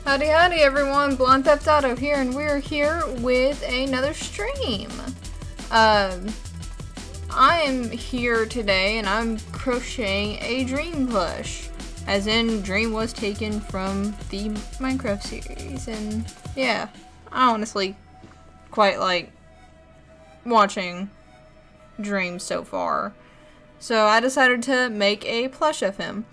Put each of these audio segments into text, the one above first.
Howdy howdy everyone, Blonde Theft Auto here, and we're here with another stream. I am here today and I'm crocheting a dream plush. As in, Dream was taken from the Minecraft series, and yeah, I honestly quite like watching Dream so far. So I decided to make a plush of him.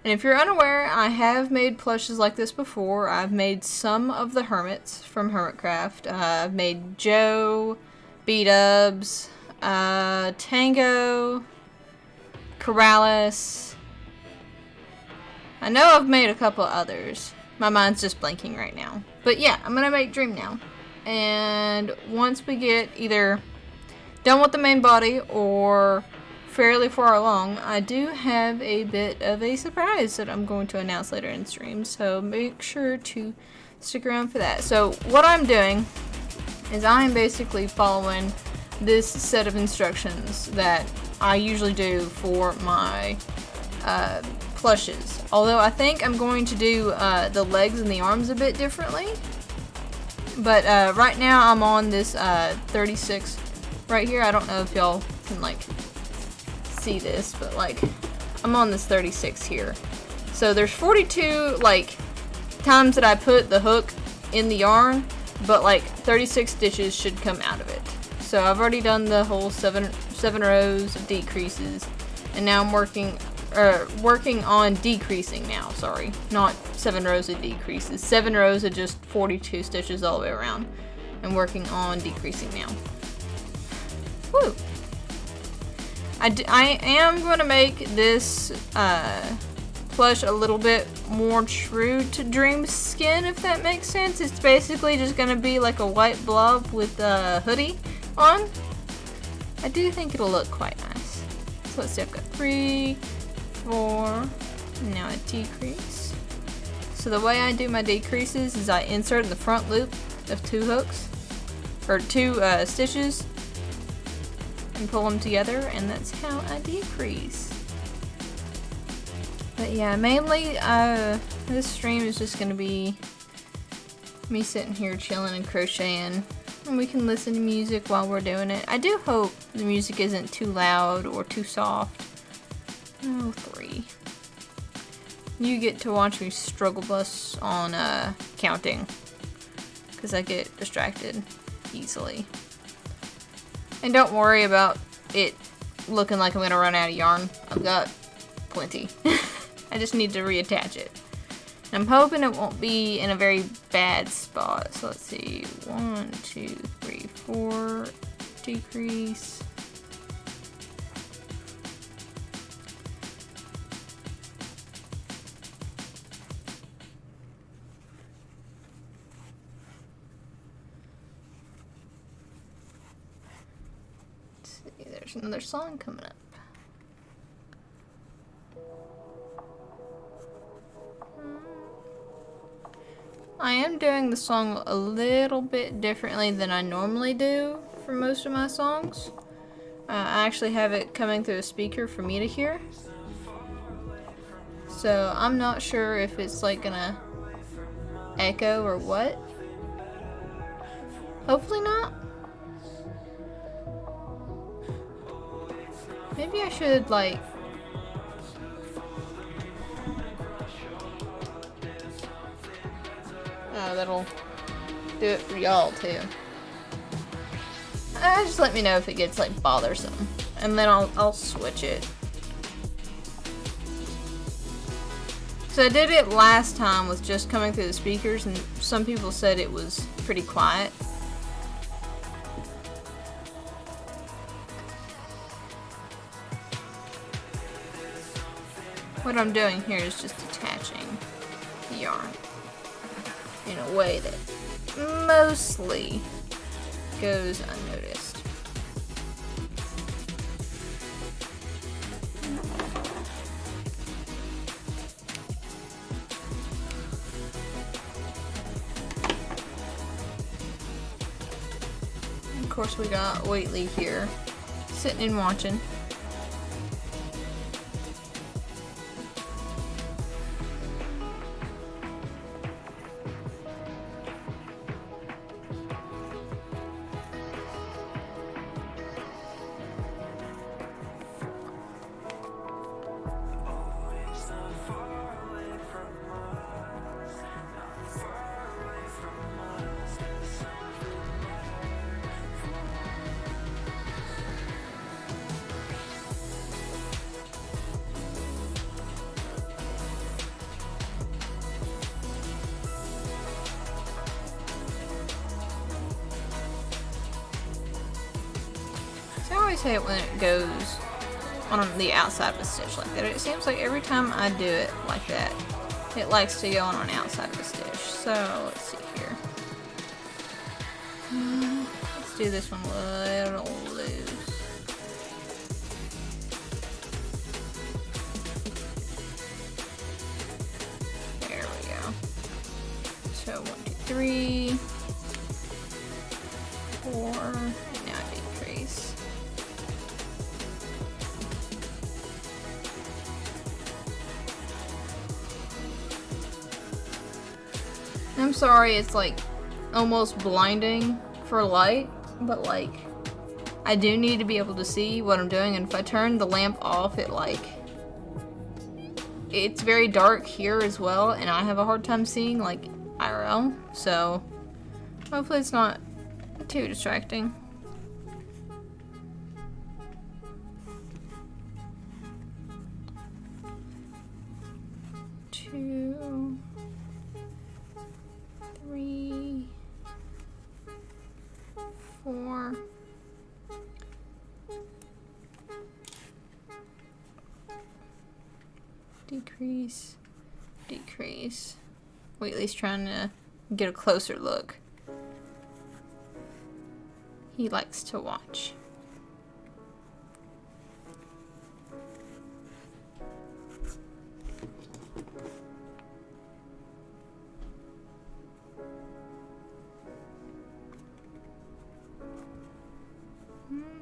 And if you're unaware, I have made plushes like this before. I've made some of the hermits from Hermitcraft. I've made Joe, B-Dubs, Tango, Corrales. I know I've made a couple others. My mind's just blanking right now. But yeah, I'm gonna make Dream now. And once we get either done with the main body or fairly far along, I do have a bit of a surprise that I'm going to announce later in stream, so make sure to stick around for that. So what I'm doing is I'm basically following this set of instructions that I usually do for my plushes. Although I think I'm going to do the legs and the arms a bit differently. But right now I'm on this 36 right here. I don't know if y'all can like see this, but like I'm on this 36 here. So there's 42 like times that I put the hook in the yarn, but like 36 stitches should come out of it. So I've already done the whole seven rows of decreases, and now I'm working on decreasing now. Sorry, not 7 rows of decreases. 7 rows of just 42 stitches all the way around, and working on decreasing now. Woo! I am going to make this plush a little bit more true to Dream's skin, if that makes sense. It's basically just going to be like a white blob with a hoodie on. I do think it'll look quite nice. So let's see, I've got 3, 4, now a decrease. So the way I do my decreases is I insert in the front loop of 2 hooks, or 2 stitches, and pull them together, and that's how I decrease. But yeah, mainly this stream is just gonna be me sitting here chilling and crocheting, and we can listen to music while we're doing it. I do hope the music isn't too loud or too soft. Oh, 3. You get to watch me struggle bus on counting, because I get distracted easily. And don't worry about it looking like I'm going to run out of yarn. I've got plenty. I just need to reattach it. And I'm hoping it won't be in a very bad spot. So let's see. 1, 2, 3, 4. Decrease. There's another song coming up. I am doing the song a little bit differently than I normally do for most of my songs. I actually have it coming through a speaker for me to hear. So I'm not sure if it's like gonna echo or what. Hopefully not. Maybe I should, like, that'll do it for y'all, too. Just let me know if it gets, like, bothersome, and then I'll switch it. So I did it last time with just coming through the speakers, and some people said it was pretty quiet. What I'm doing here is just attaching the yarn in a way that mostly goes unnoticed. And of course we got Waitley here, sitting and watching. always hate when it goes on the outside of a stitch like that. It seems like every time I do it like that, it likes to go on the outside of a stitch. So let's see here. Let's do this one a little loose. There we go. So 1, 2, 3, 4, and now decrease. I'm sorry, it's like almost blinding for light, but like I do need to be able to see what I'm doing, and if I turn the lamp off, it's very dark here as well, and I have a hard time seeing like IRL, so hopefully it's not too distracting. Two, 3, 4. Decrease, decrease. Wheatley's trying to get a closer look. He likes to watch.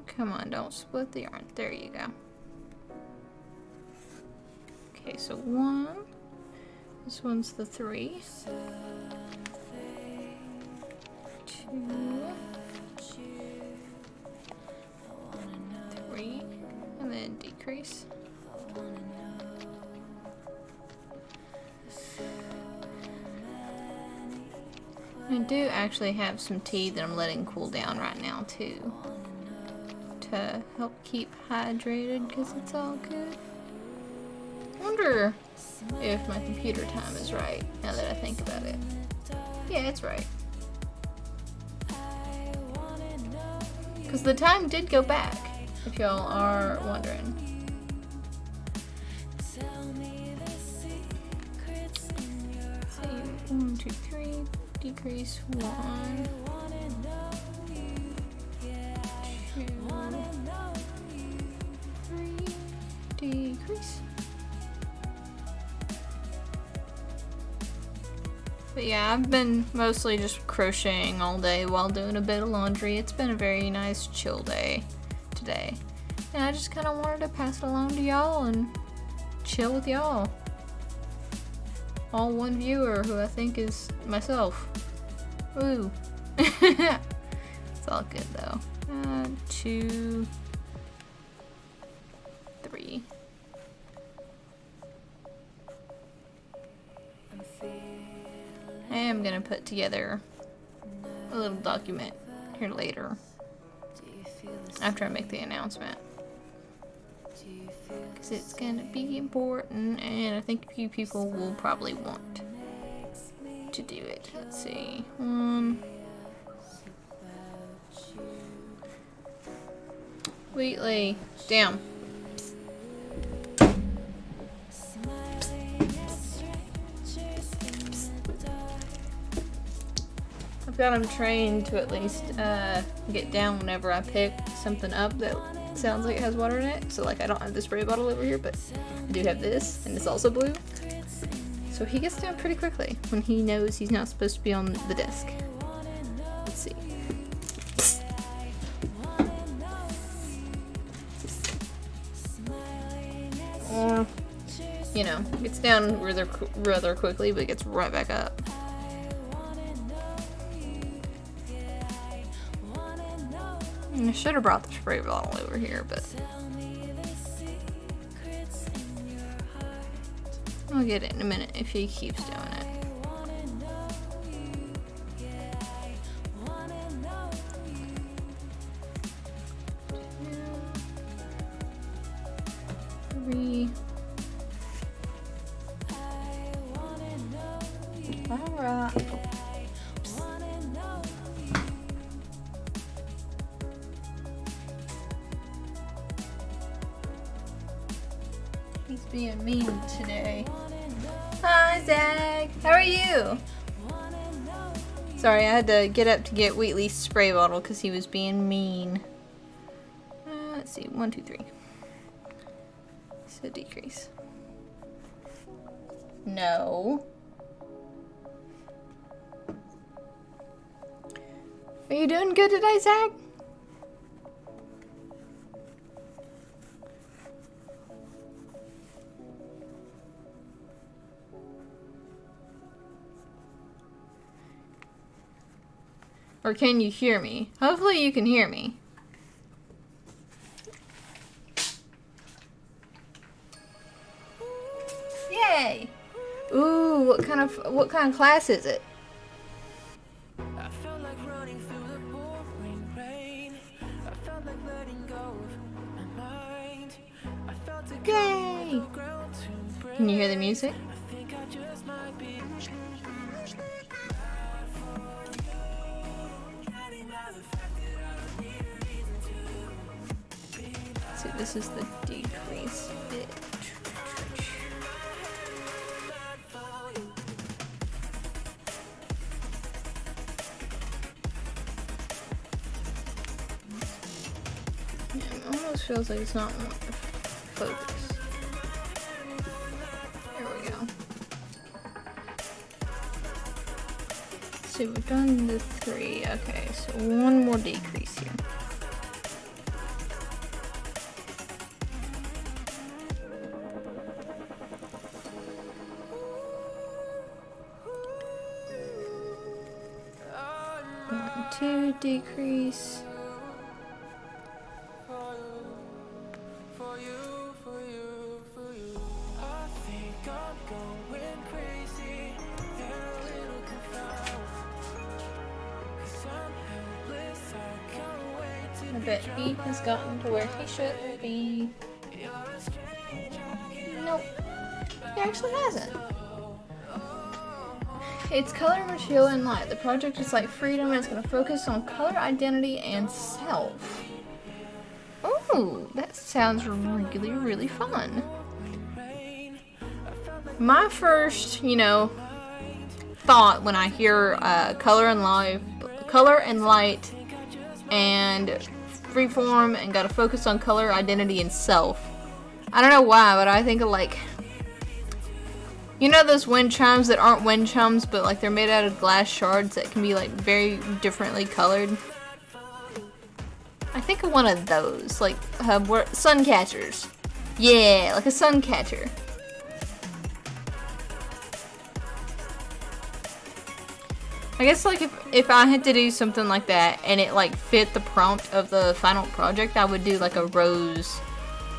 Come on, don't split the yarn. There you go. Okay, so 1. This one's the 3. 2. 3. And then decrease. I do actually have some tea that I'm letting cool down right now too, to help keep hydrated because it's all good. I wonder if my computer time is right now that I think about it. Yeah, it's right. Because the time did go back, if y'all are wondering. So 1, 2, 3, decrease 1. 2, 3, decrease. But yeah, I've been mostly just crocheting all day while doing a bit of laundry. It's been a very nice chill day today. And I just kind of wanted to pass it along to y'all and chill with y'all. All one viewer who I think is myself. Woo. It's all good though. 2, 3. I am gonna put together a little document here later after I make the announcement, because it's gonna be important and I think a few people will probably want to do it. Let's see. Wheatley, damn. I've got him trained to at least get down whenever I pick something up that sounds like it has water in it. So like I don't have the spray bottle over here, but I do have this, and it's also blue. So he gets down pretty quickly when he knows he's not supposed to be on the desk. Let's see. You know, gets down rather quickly, but gets right back up. I should have brought the spray bottle over here, but I'll get it in a minute if he keeps doing it. Three. All right. being mean today. Hi, Zach. How are you? Sorry, I had to get up to get Wheatley's spray bottle because he was being mean. Let's see. 1, 2, 3. So decrease. No. Are you doing good today, Zach? Or can you hear me? Hopefully you can hear me. Yay! Ooh, what kind of class is it? I felt like running through the pouring rain. I felt like letting go of my mind. I felt it Yay! coming with the ground to break. Can you hear the music? I think I just might be. So this is the decrease bit. Yeah, it almost feels like it's not wanting to focus. There we go. So we've done the 3. Okay, so one more decrease here. Two decrease. For you. I think I'm going crazy and a little confused. 'Cause I'm helpless, I can't wait to I bet he has gotten to where he should be. Nope, he actually hasn't. It's color, material, and light. The project is like freedom, and it's going to focus on color, identity, and self. Oh, that sounds really, really fun. My first, thought when I hear color and light, and freeform, and got to focus on color, identity, and self. I don't know why, but I think of like. You know those wind chimes that aren't wind chimes, but like they're made out of glass shards that can be like very differently colored? I think of one of those, like sun catchers. Yeah, like a sun catcher. I guess like if I had to do something like that and it like fit the prompt of the final project, I would do like a rose,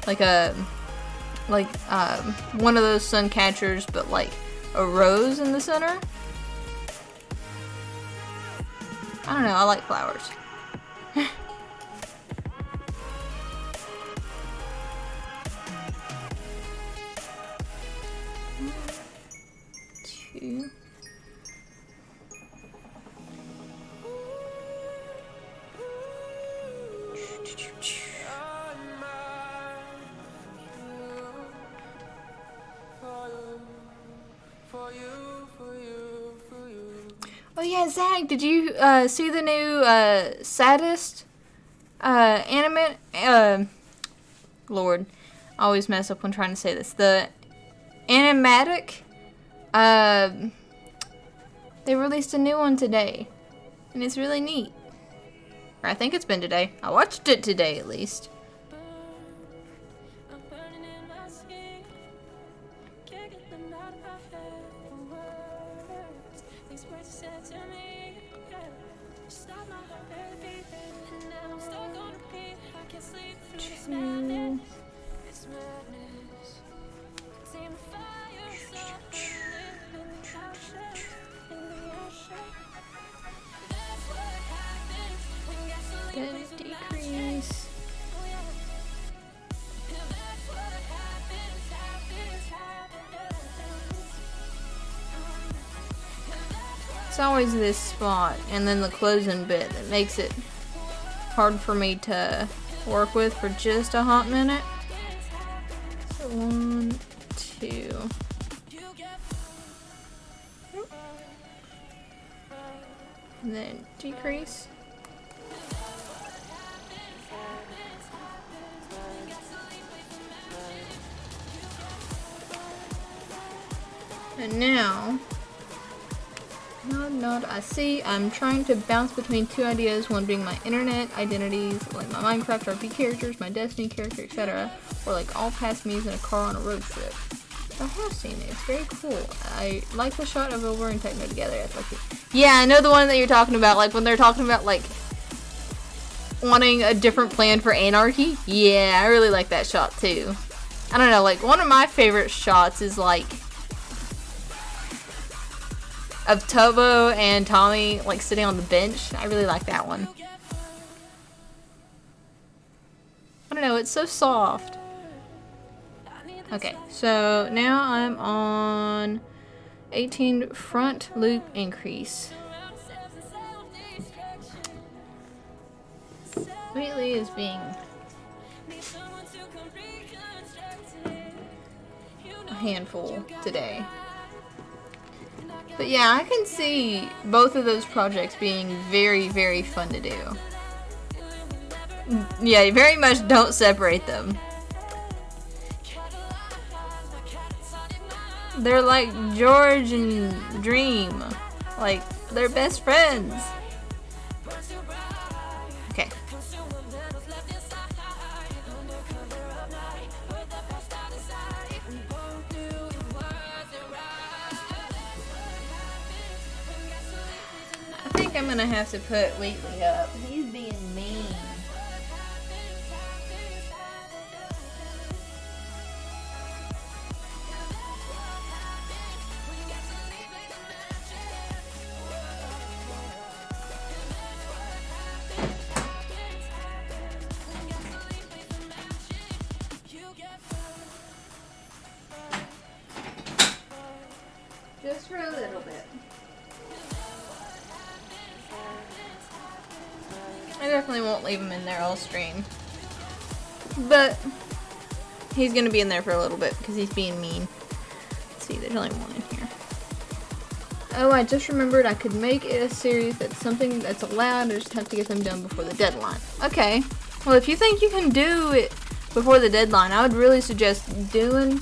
like one of those sun catchers, but like a rose in the center. I don't know, I like flowers. Two. Oh yeah, Zach, did you see the new Saddest anime? Lord, I always mess up when trying to say this. The animatic. They released a new one today, and it's really neat. Or I think it's been today. I watched it today, at least. Decrease. It's always this spot and then the closing bit that makes it hard for me to work with for just a hot minute. So 1, to and then decrease. And now, nod, I see. I'm trying to bounce between two ideas, one being my internet identities, like my Minecraft RP characters, my Destiny character, etc., or like all past me's in a car on a road trip. I have seen it. It's very cool. I like the shot of Over and Techno together. It's like it. Yeah, I know the one that you're talking about. Like when they're talking about like wanting a different plan for Anarchy. Yeah, I really like that shot too. I don't know. Like one of my favorite shots is like of Tobo and Tommy like sitting on the bench. I really like that one. I don't know. It's so soft. Okay, so now I'm on 18 front loop increase. Wheatley is being a handful today. But yeah, I can see both of those projects being very, very fun to do. Yeah, you very much don't separate them. They're like George and Dream. Like, they're best friends. Okay. I think I'm gonna have to put Wheatley up. He's being mean. Just for a little bit. I definitely won't leave him in there all stream. But he's gonna be in there for a little bit because he's being mean. Let's see, there's only one in here. Oh, I just remembered I could make it a series that's something that's allowed. I just have to get them done before the deadline. Okay. Well, if you think you can do it before the deadline, I would really suggest doing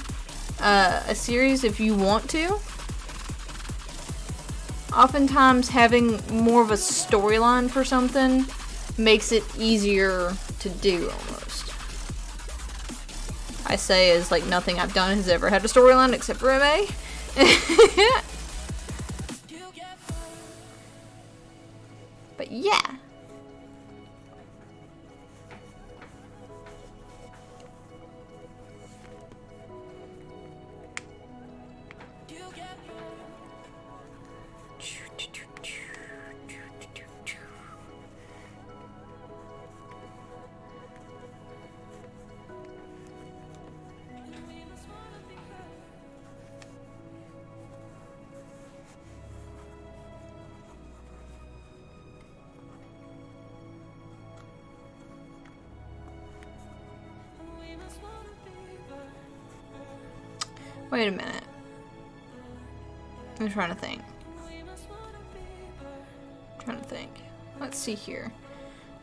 a series if you want to. Oftentimes having more of a storyline for something makes it easier to do almost. I say as like nothing I've done has ever had a storyline except for MA. But yeah. Wait a minute. I'm trying to think. Let's see here.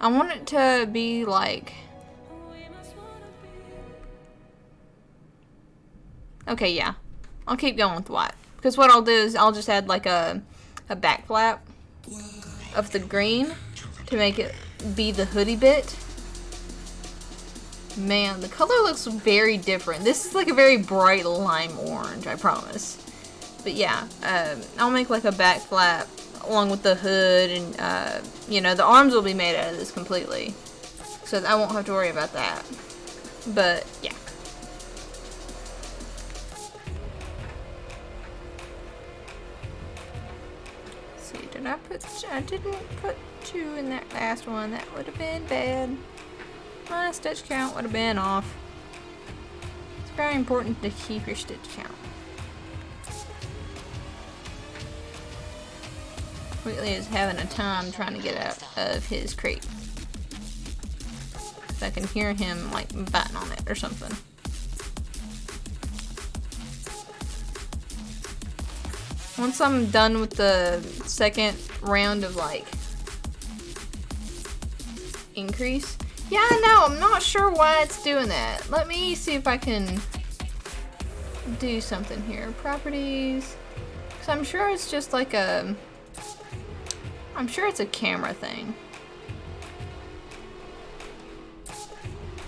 I want it to be like... Okay, yeah. I'll keep going with white. Because what I'll do is I'll just add like a back flap of the green to make it be the hoodie bit. Man, the color looks very different. This is like a very bright lime orange, I promise. But yeah, I'll make like a back flap along with the hood, and you know, the arms will be made out of this completely, so I won't have to worry about that. But yeah. Let's see, I didn't put 2 in that last one. That would have been bad. My stitch count would have been off. It's very important to keep your stitch count. Wheatley is having a time trying to get out of his crate. So I can hear him like biting on it or something. Once I'm done with the second round of like increase. Yeah, I know, I'm not sure why it's doing that. Let me see if I can do something here. Properties. Cause I'm sure it's just like I'm sure it's a camera thing.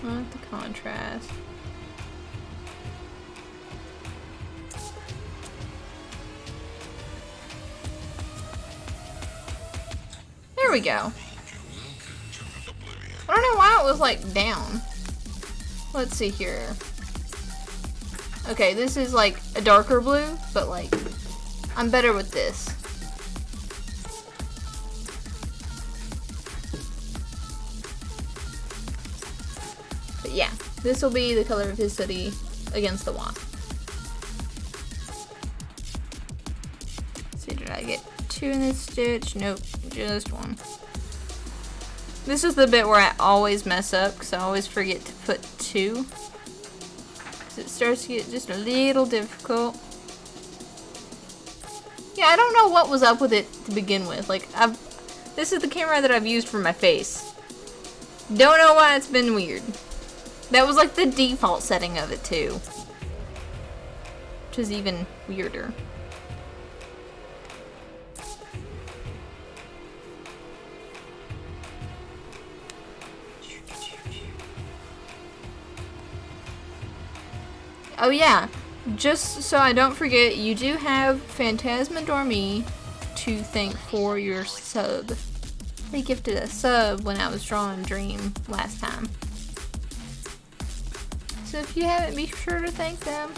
Not the contrast. There we go. I don't know why it was like down. Let's see here. Okay, this is like a darker blue, but like I'm better with this. But yeah, this will be the color of his city against the wand. Let's see, did I get 2 in this stitch? Nope, just 1. This is the bit where I always mess up because I always forget to put 2. So it starts to get just a little difficult. Yeah, I don't know what was up with it to begin with. Like, this is the camera that I've used for my face. Don't know why it's been weird. That was like the default setting of it too. Which is even weirder. Oh yeah, just so I don't forget, you do have Phantasmadorme to thank for your sub. They gifted a sub when I was drawing Dream last time. So if you haven't, be sure to thank them.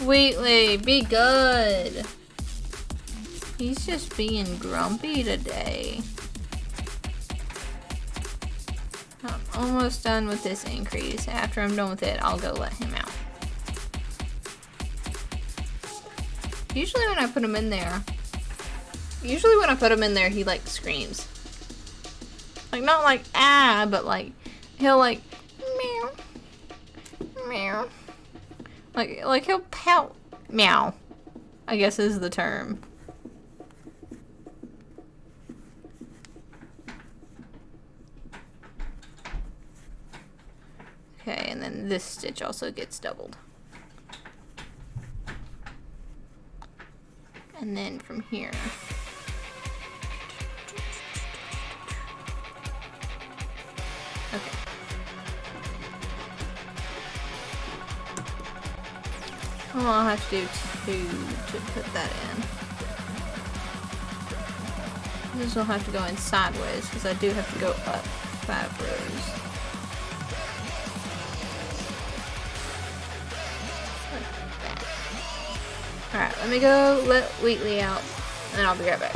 Wheatley, be good. He's just being grumpy today. I'm almost done with this increase. After I'm done with it, I'll go let him out. Usually when I put him in there, he like screams. Like not like ah, but like he'll like meow, meow. Like he'll pout, meow, I guess is the term. Okay, and then this stitch also gets doubled. And then from here. Okay. Well, I'll have to do 2 to put that in. This will have to go in sideways because I do have to go up 5 rows. Alright, let me go let Wheatley out, and I'll be right back.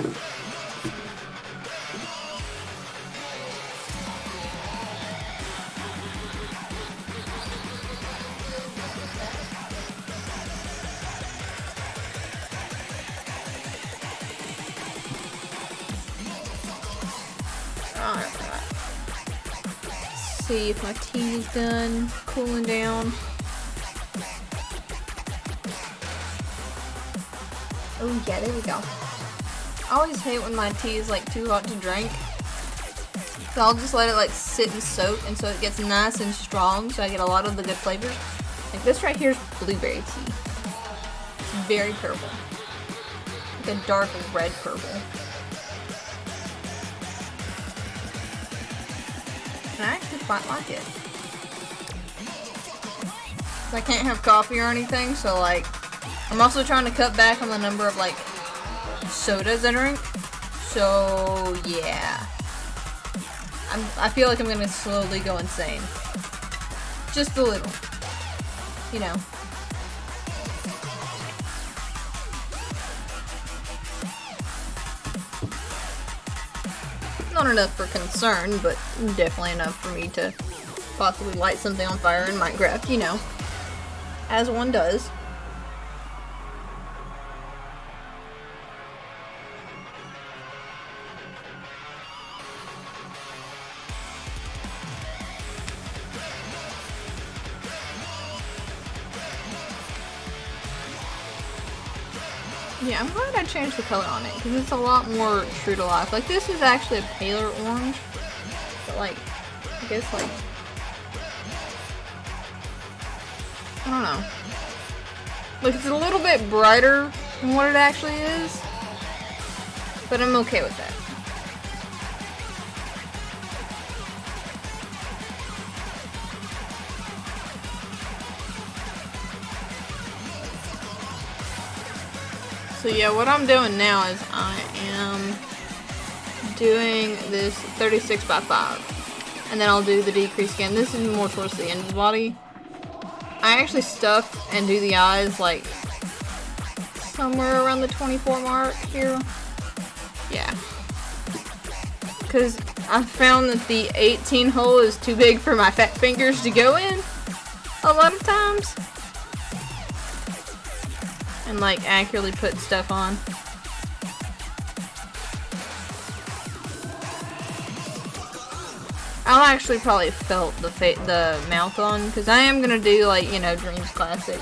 Alright. See if my tea is done cooling down. Oh yeah, there we go. I always hate when my tea is like too hot to drink. So I'll just let it like sit and soak, and so it gets nice and strong, so I get a lot of the good flavors. Like this right here is blueberry tea. It's very purple. Like a dark red purple. And I actually quite like it. I can't have coffee or anything, so like I'm also trying to cut back on the number of like sodas I drink. So yeah, I feel like I'm gonna slowly go insane. Just a little, you know. Not enough for concern, but definitely enough for me to possibly light something on fire in Minecraft, you know, as one does. Yeah, I'm glad I changed the color on it because it's a lot more true to life. Like, this is actually a paler orange, but like, I guess like, I don't know. Like, it's a little bit brighter than what it actually is, but I'm okay with that. So yeah, what I'm doing now is I am doing this 36 by 5. And then I'll do the decrease again. This is more towards the end of the body. I actually stuff and do the eyes like somewhere around the 24 mark here. Yeah. Because I found that the 18 hole is too big for my fat fingers to go in a lot of times. And like accurately put stuff on. I'll actually probably felt the mouth on because I am gonna do like, you know, Dreams classic,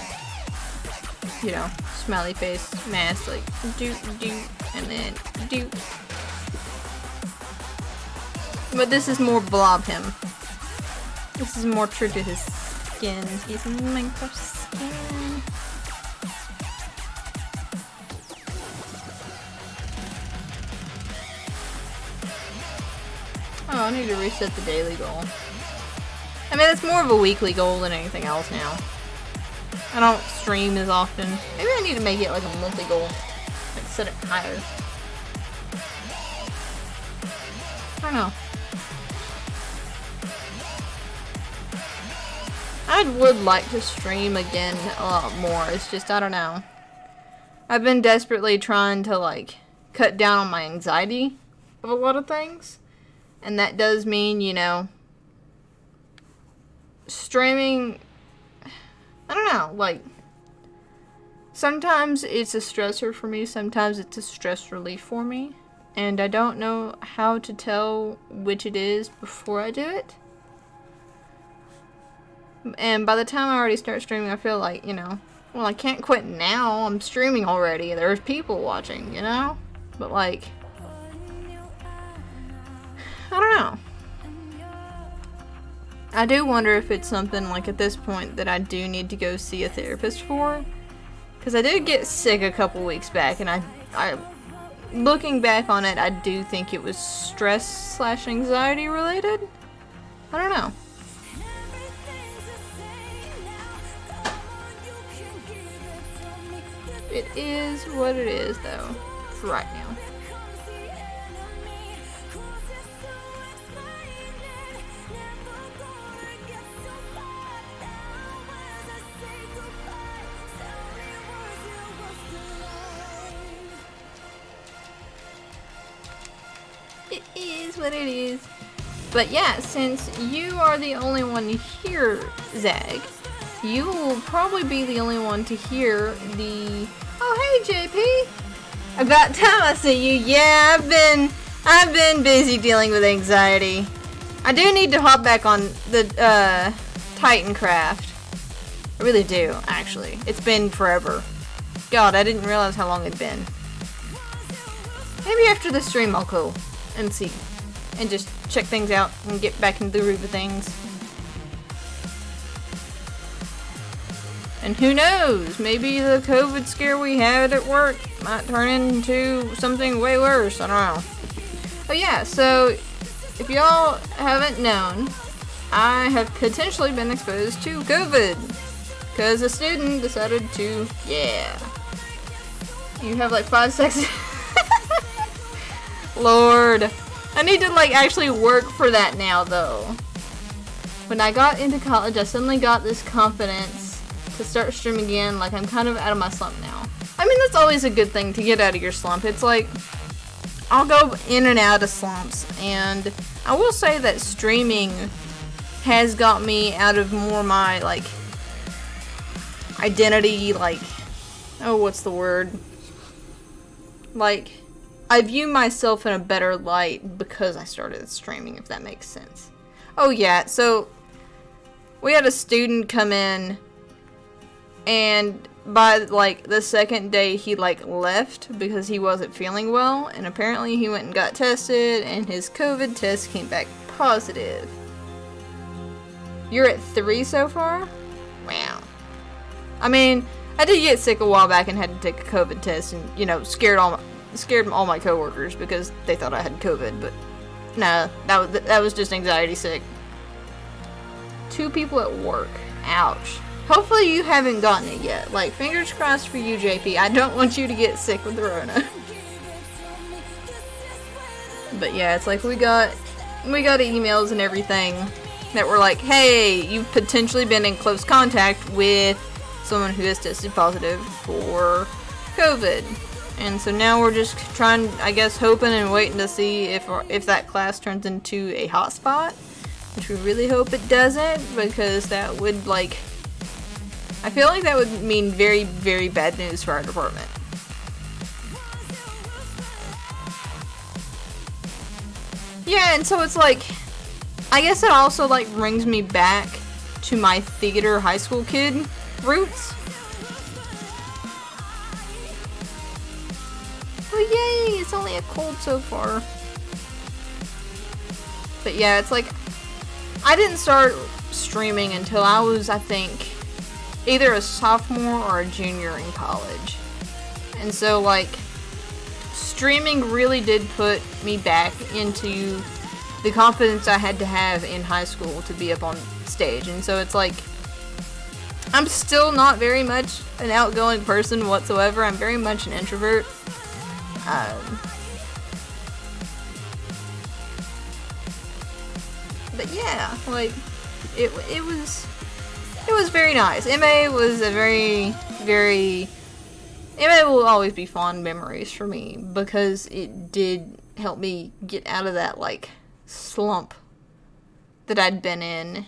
you know, smiley face mask, like do and then do. But this is more blob him. This is more true to his skin. He's Minecraft skin. Oh, I need to reset the daily goal. I mean, it's more of a weekly goal than anything else now. I don't stream as often. Maybe I need to make it like a monthly goal. Like, set it higher. I don't know. I would like to stream again a lot more. It's just, I don't know. I've been desperately trying to, like, cut down on my anxiety of a lot of things. And that does mean, you know, streaming, I don't know, like, sometimes it's a stressor for me, sometimes it's a stress relief for me, and I don't know how to tell which it is before I do it. And by the time I already start streaming, I feel like, you know, well, I can't quit now, I'm streaming already, there's people watching, you know? But, like, I don't know. I do wonder if it's something, like, at this point that I do need to go see a therapist for. Because I did get sick a couple weeks back, and I looking back on it, I do think it was stress/anxiety related. I don't know. It is what it is, though, for right now. It is what it is. But yeah, since you are the only one here, Zag, you will probably be the only one to hear the... Oh, hey, JP! About time I see you. Yeah, I've been busy dealing with anxiety. I do need to hop back on the, Titancraft. I really do, actually. It's been forever. God, I didn't realize how long it'd been. Maybe after the stream I'll go and see. And just check things out and get back into the groove of things. And who knows, maybe the COVID scare we had at work might turn into something way worse, I don't know. Oh yeah, so if y'all haven't known, I have potentially been exposed to COVID. Because a student decided to, yeah. You have like 5 seconds. Lord. I need to like actually work for that now though. When I got into college, I suddenly got this confidence to start streaming again. Like, I'm kind of out of my slump now. I mean, that's always a good thing to get out of your slump. It's like, I'll go in and out of slumps, and I will say that streaming has got me out of more my, like, identity, like, oh, what's the word? Like, I view myself in a better light because I started streaming, if that makes sense. Oh yeah, so we had a student come in, and by like the second day he like left because he wasn't feeling well, and apparently he went and got tested and his COVID test came back positive. You're at 3 so far? Wow. I mean, I did get sick a while back and had to take a COVID test, and you know, scared all my coworkers because they thought I had COVID, but no, that was just anxiety sick. 2 people at work. Ouch. Hopefully you haven't gotten it yet. Like, fingers crossed for you, JP. I don't want you to get sick with the Rona. But yeah, it's like we got emails and everything that were like, hey, you've potentially been in close contact with someone who has tested positive for COVID. And so now we're just trying, I guess, hoping and waiting to see if that class turns into a hotspot, which we really hope it doesn't, because that would, like, I feel like that would mean very, very bad news for our department. Yeah, and so it's like, I guess it also, like, brings me back to my theater high school kid roots. Oh yay, it's only a cold so far. But yeah, it's like, I didn't start streaming until I was, I think, either a sophomore or a junior in college. And so, like, streaming really did put me back into the confidence I had to have in high school to be up on stage. And so it's like, I'm still not very much an outgoing person whatsoever. I'm very much an introvert. But yeah, like, it was very nice. MA was a very, very... MA will always be fond memories for me, because it did help me get out of that, like, slump that I'd been in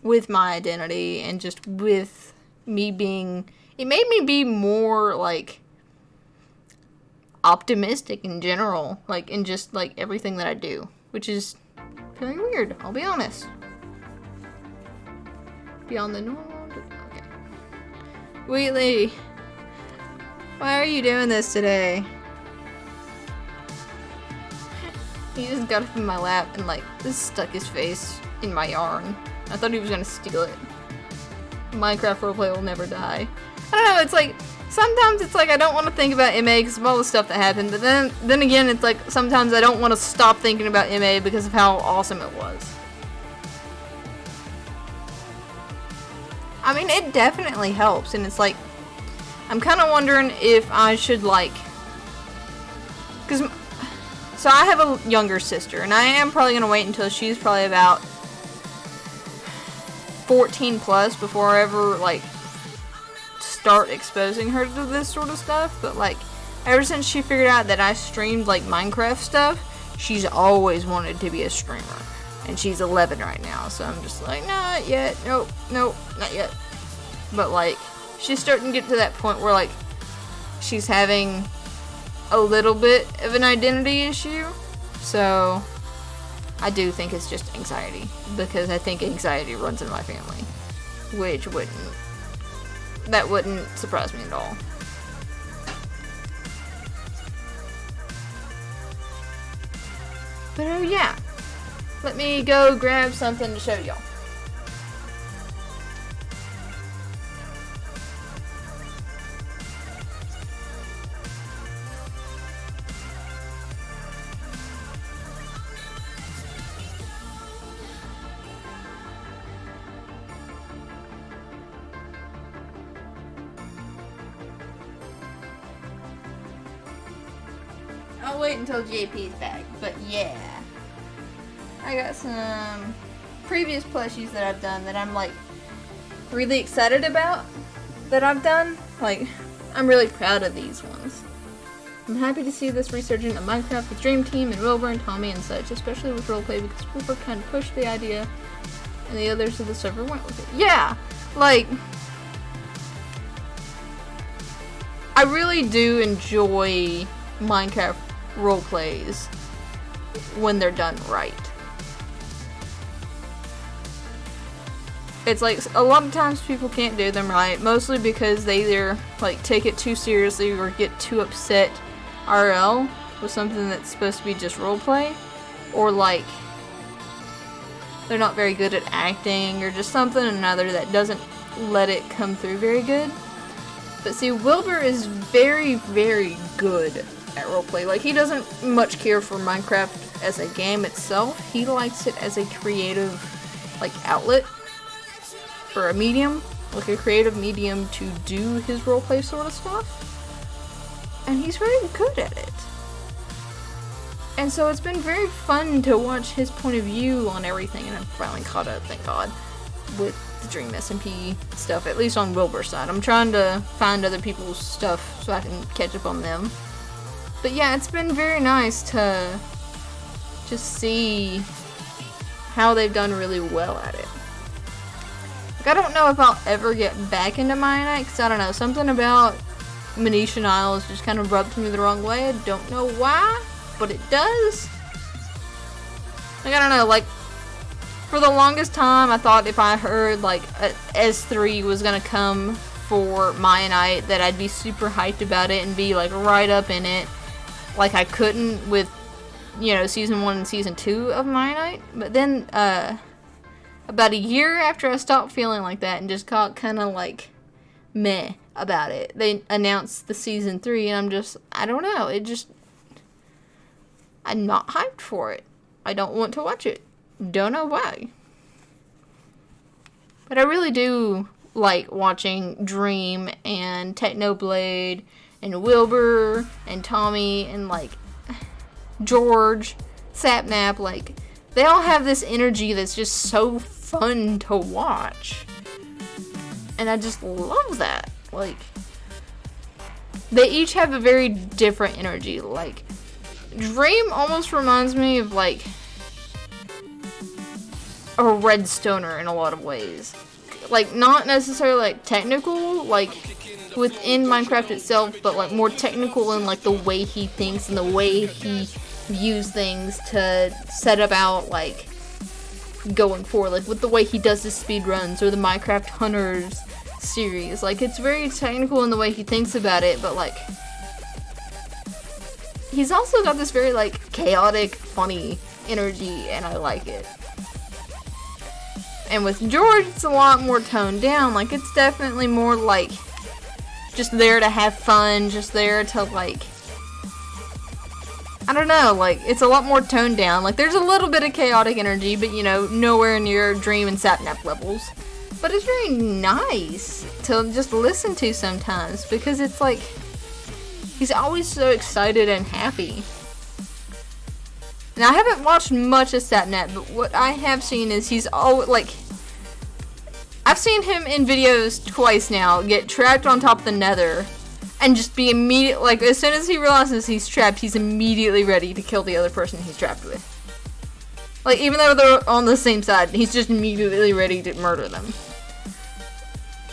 with my identity, and just with me being... It made me be more, like, optimistic in general, like, in just, like, everything that I do, which is very weird, I'll be honest. Beyond the normal. Okay. Wheatley, why are you doing this today? He just got up in my lap and, like, just stuck his face in my yarn. I thought he was gonna steal it. Minecraft roleplay will never die. I don't know, it's like, sometimes it's like I don't want to think about MA because of all the stuff that happened, but then again, it's like sometimes I don't want to stop thinking about MA because of how awesome it was. I mean, it definitely helps, and it's like, I'm kind of wondering if I should, like, so I have a younger sister, and I am probably going to wait until she's probably about 14 plus before I ever, like, start exposing her to this sort of stuff. But, like, ever since she figured out that I streamed, like, Minecraft stuff, she's always wanted to be a streamer. And she's 11 right now, so I'm just like, not yet, nope, not yet. But, like, she's starting to get to that point where, like, she's having a little bit of an identity issue. So, I do think it's just anxiety, because I think anxiety runs in my family, which that wouldn't surprise me at all. But oh yeah, let me go grab something to show y'all. I'll wait until JP's back, but yeah. I got some previous plushies that I've done that I'm, like, really excited about that I've done. Like, I'm really proud of these ones. I'm happy to see this resurgence of Minecraft with Dream Team and Wilbur and Tommy and such, especially with roleplay, because Wilbur kind of pushed the idea and the others of the server went with it. Yeah! Like, I really do enjoy Minecraft roleplays when they're done right. it's like a lot of times people can't do them right, mostly because they either like take it too seriously or get too upset RL with something that's supposed to be just roleplay, or like they're not very good at acting, or just something or another that doesn't let it come through very good. But see, Wilbur is very, very good at roleplay. Like, he doesn't much care for Minecraft as a game itself. He likes it as a creative, like, outlet for a medium, like a creative medium to do his roleplay sort of stuff. And he's very good at it. And so it's been very fun to watch his point of view on everything, and I'm finally caught up, thank God, with the Dream SMP stuff, at least on Wilbur's side. I'm trying to find other people's stuff so I can catch up on them. But yeah, it's been very nice to just see how they've done really well at it. Like, I don't know if I'll ever get back into Mionite, because I don't know, something about Venetian Isles just kind of rubbed me the wrong way. I don't know why, but it does. Like, I don't know, like, for the longest time, I thought if I heard, like, a S3 was gonna come for Mionite, that I'd be super hyped about it and be, like, right up in it, like I couldn't with, you know, Season 1 and Season 2 of Mionite. But then, about a year after I stopped feeling like that and just got kind of, like, meh about it, they announced the Season 3, and I'm just, I don't know, it just, I'm not hyped for it. I don't want to watch it. Don't know why. But I really do like watching Dream and Technoblade and Wilbur and Tommy and like George, Sapnap. Like, they all have this energy that's just so fun to watch. And I just love that. Like, they each have a very different energy. Like, Dream almost reminds me of like a Redstoner in a lot of ways. Like, not necessarily like technical, like within Minecraft itself, but like more technical in like the way he thinks and the way he views things to set about like going forward, like with the way he does his speed runs or the Minecraft Hunters series. Like, it's very technical in the way he thinks about it, but like he's also got this very like chaotic, funny energy, and I like it. And with George, it's a lot more toned down. Like, it's definitely more like just there to have fun, just there to like, I don't know, like, it's a lot more toned down. Like, there's a little bit of chaotic energy, but, you know, nowhere near Dream and Sapnap levels. But it's very nice to just listen to sometimes, because it's like, he's always so excited and happy. Now, I haven't watched much of Sapnap, but what I have seen is he's always, like, I've seen him in videos twice now get trapped on top of the nether and just be immediate, like, as soon as he realizes he's trapped, he's immediately ready to kill the other person he's trapped with. Like, even though they're on the same side, he's just immediately ready to murder them.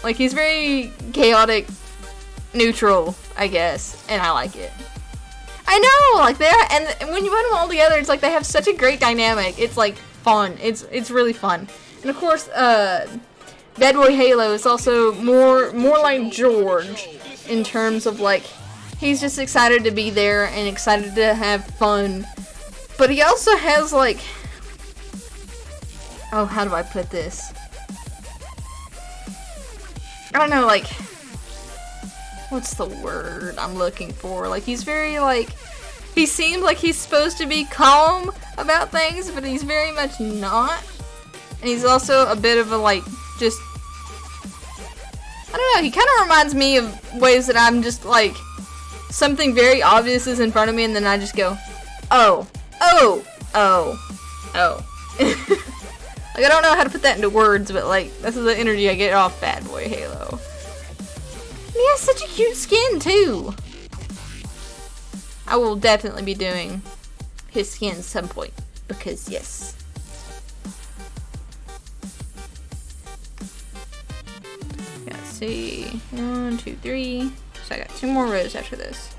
Like, he's very chaotic, neutral, I guess, and I like it. I know, like, and when you put them all together, it's like they have such a great dynamic. It's, like, fun. It's really fun. And, of course, Bad Boy Halo is also more like George in terms of, like, he's just excited to be there and excited to have fun. But he also has, like, oh, how do I put this? I don't know, like, what's the word I'm looking for? Like, he's very, like, he seems like he's supposed to be calm about things, but he's very much not. And he's also a bit of a, like, just, I don't know, he kind of reminds me of ways that I'm just, like, something very obvious is in front of me, and then I just go, oh. Like, I don't know how to put that into words, but, like, that's the energy I get off Bad Boy Halo. And he has such a cute skin, too. I will definitely be doing his skin at some point, because, yes. Let's see. 1, 2, 3. So I got 2 more rows after this.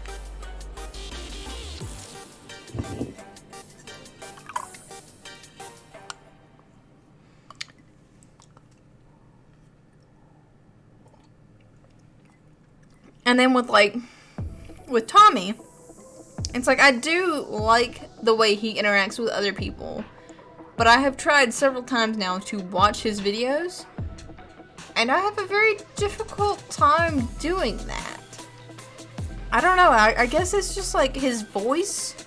And then with Tommy, it's like I do like the way he interacts with other people, but I have tried several times now to watch his videos, and I have a very difficult time doing that. I don't know, I guess it's just like his voice.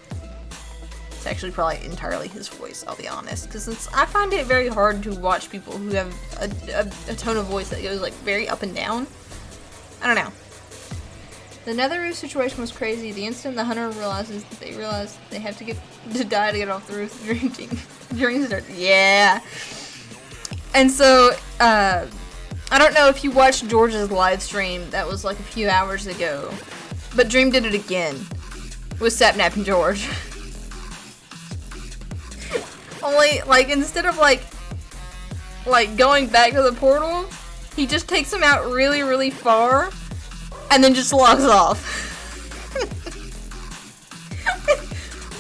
It's actually probably entirely his voice, I'll be honest, because I find it very hard to watch people who have a tone of voice that goes like very up and down. I don't know. The nether roof situation was crazy. The instant the hunter realizes that they have to die to get off the roof, the dream starts. Yeah. And so, I don't know if you watched George's live stream. That was like a few hours ago. But Dream did it again with Sapnap and George. Only, like, instead of like going back to the portal, he just takes him out really, really far. And then just logs off.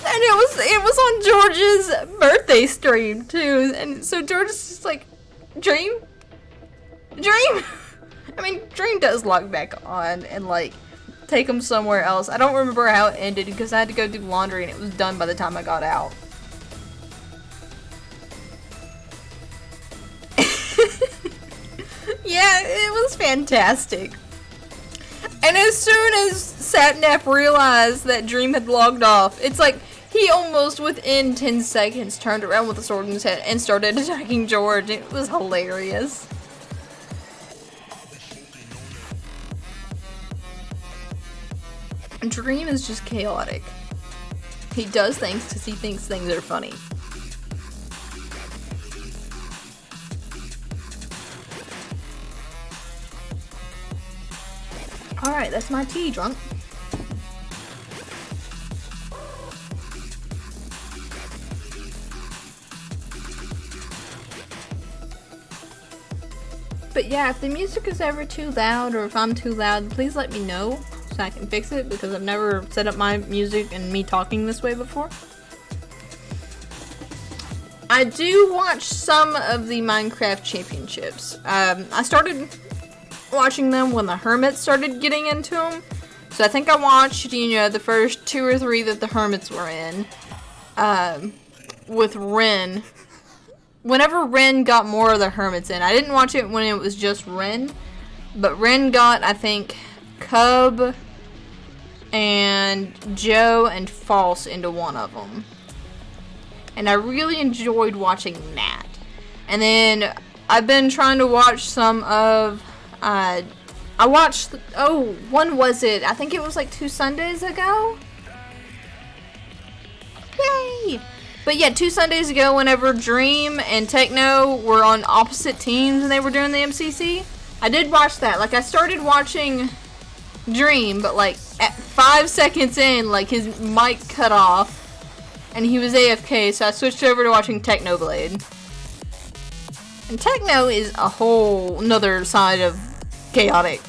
And it was on George's birthday stream too. And so George is just like, Dream? I mean, Dream does log back on and like take him somewhere else. I don't remember how it ended because I had to go do laundry and it was done by the time I got out. Yeah, it was fantastic. And as soon as Sapnap realized that Dream had logged off, it's like he almost within 10 seconds turned around with a sword in his head and started attacking George. It was hilarious. Dream is just chaotic. He does things because he thinks things are funny. Alright, that's my tea, drunk. But yeah, if the music is ever too loud or if I'm too loud, please let me know so I can fix it because I've never set up my music and me talking this way before. I do watch some of the Minecraft championships. I started watching them when the Hermits started getting into them. So I think I watched, the first 2 or 3 that the Hermits were in. With Ren. Whenever Ren got more of the Hermits in. I didn't watch it when it was just Ren. But Ren got, I think, Cub and Joe and False into one of them. And I really enjoyed watching that. And then I've been trying to watch some of... I watched, when was it? I think it was like 2 Sundays ago. Yay! But yeah, 2 Sundays ago, whenever Dream and Techno were on opposite teams and they were doing the MCC, I did watch that. Like, I started watching Dream, but like at 5 seconds in, like his mic cut off and he was AFK, so I switched over to watching Technoblade. And Techno is a whole nother side of chaotic.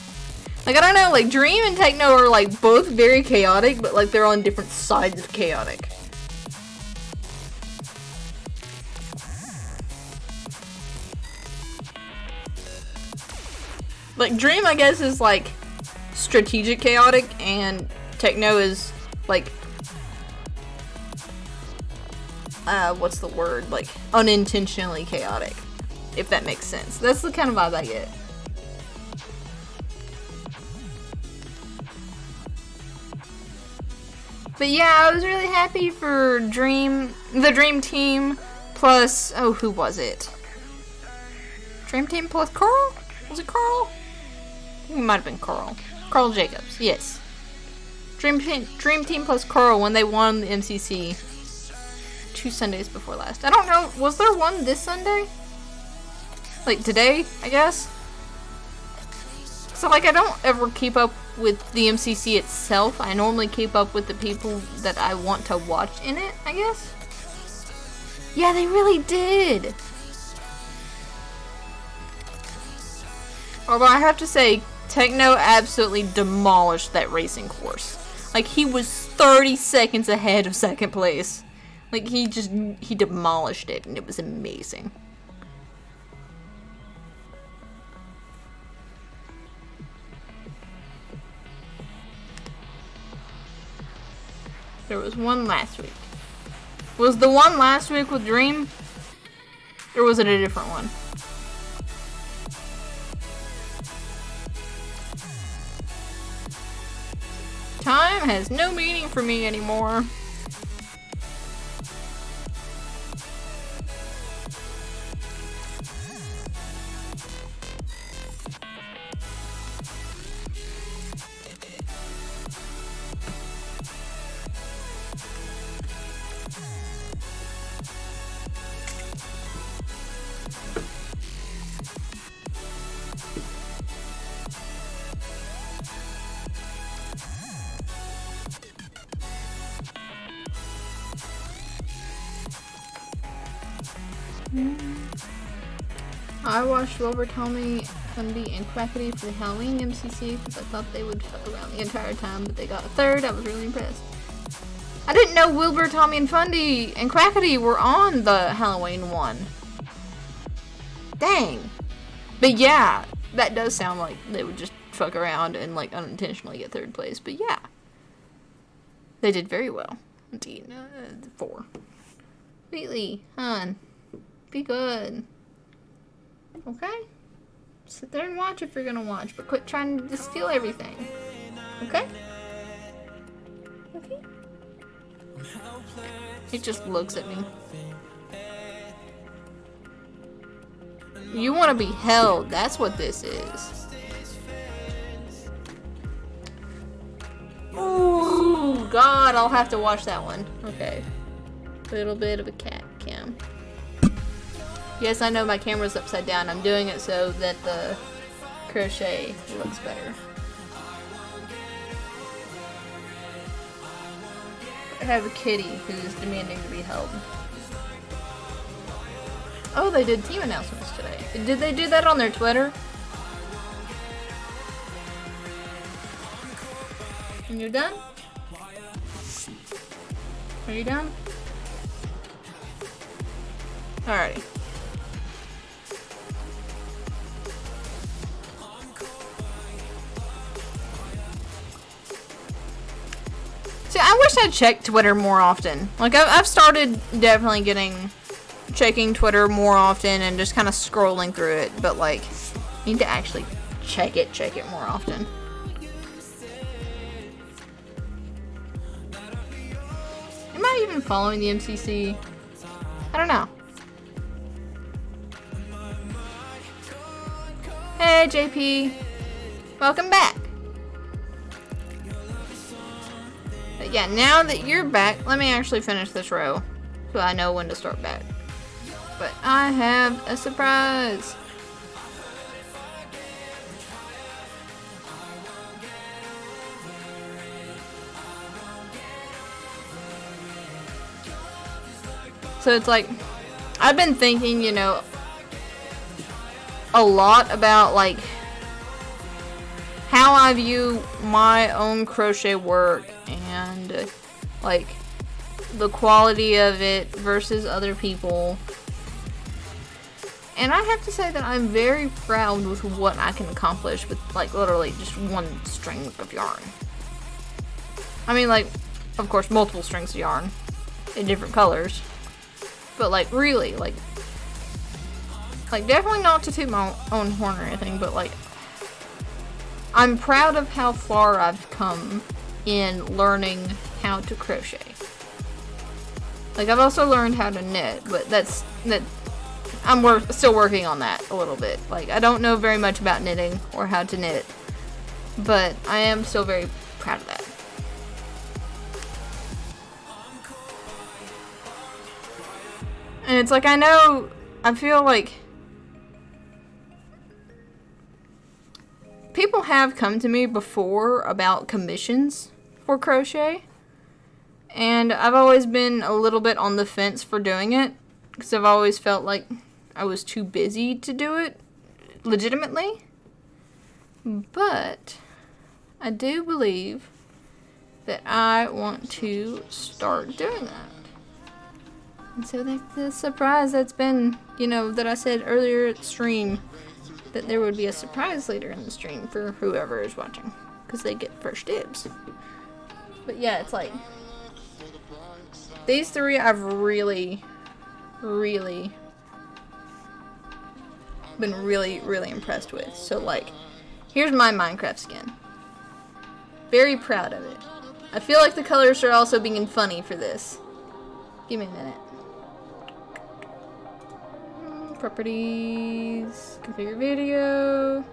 Like, I don't know, like, Dream and Techno are, like, both very chaotic, but, like, they're on different sides of chaotic. Like, Dream, I guess, is, like, strategic chaotic, and Techno is, like, what's the word? Like, unintentionally chaotic, if that makes sense. That's the kind of vibe I get. But yeah, I was really happy for the Dream Team, plus, who was it? Dream Team plus Carl? Was it Carl? I think it might have been Carl. Carl Jacobs, yes. Dream Team plus Carl when they won the MCC 2 Sundays before last. I don't know, was there one this Sunday? Like today, I guess? So like I don't ever keep up with the MCC itself. I normally keep up with the people that I want to watch in it, I guess. Yeah, they really did. Although I have to say, Techno absolutely demolished that racing course. Like, he was 30 seconds ahead of second place. Like, he demolished it, and it was amazing. There was one last week. Was the one last week with Dream? Or was it a different one? Time has no meaning for me anymore. I watched Wilbur, Tommy, Fundy, and Quackity for the Halloween MCC because I thought they would fuck around the entire time, but they got a third. I was really impressed. I didn't know Wilbur, Tommy, and Fundy and Quackity were on the Halloween one. Dang. But yeah, that does sound like they would just fuck around and like unintentionally get third place. But yeah, they did very well. Indeed. 4. Wheatley, hon, be good. Okay? Sit there and watch if you're gonna watch, but quit trying to steal everything. Okay? Okay? He just looks at me. You want to be held. That's what this is. Oh, God. I'll have to watch that one. Okay. Little bit of a cat cam. Yes, I know my camera's upside down. I'm doing it so that the crochet looks better. I have a kitty who's demanding to be held. Oh, they did team announcements today. Did they do that on their Twitter? And you're done? Are you done? Alrighty. See, I wish I'd checked Twitter more often. Like, I've started definitely checking Twitter more often and just kind of scrolling through it, but like, I need to actually check it more often. Am I even following the MCC? I don't know. Hey, JP. Welcome back. But yeah, now that you're back, let me actually finish this row so I know when to start back. But I have a surprise. So it's like, I've been thinking, you know, a lot about like how I view my own crochet work and like the quality of it versus other people. And I have to say that I'm very proud with what I can accomplish with like literally just one string of yarn. I mean, like, of course, multiple strings of yarn in different colors. But like really, like definitely not to toot my own horn or anything, but like I'm proud of how far I've come in learning how to crochet. Like, I've also learned how to knit, but I'm still working on that a little bit. Like, I don't know very much about knitting or how to knit, but I am still very proud of that. And it's like, I feel like people have come to me before about commissions for crochet, and I've always been a little bit on the fence for doing it, because I've always felt like I was too busy to do it legitimately. But I do believe that I want to start doing that. And so that's the surprise that's been, you know, that I said earlier at the stream, that there would be a surprise later in the stream for whoever is watching, because they get first dibs. But yeah, it's like, These three I've really been really impressed with. So like, here's my Minecraft skin. Very proud of it. I feel like the colors are also being funny for this. Give me a minute. Properties, configure video.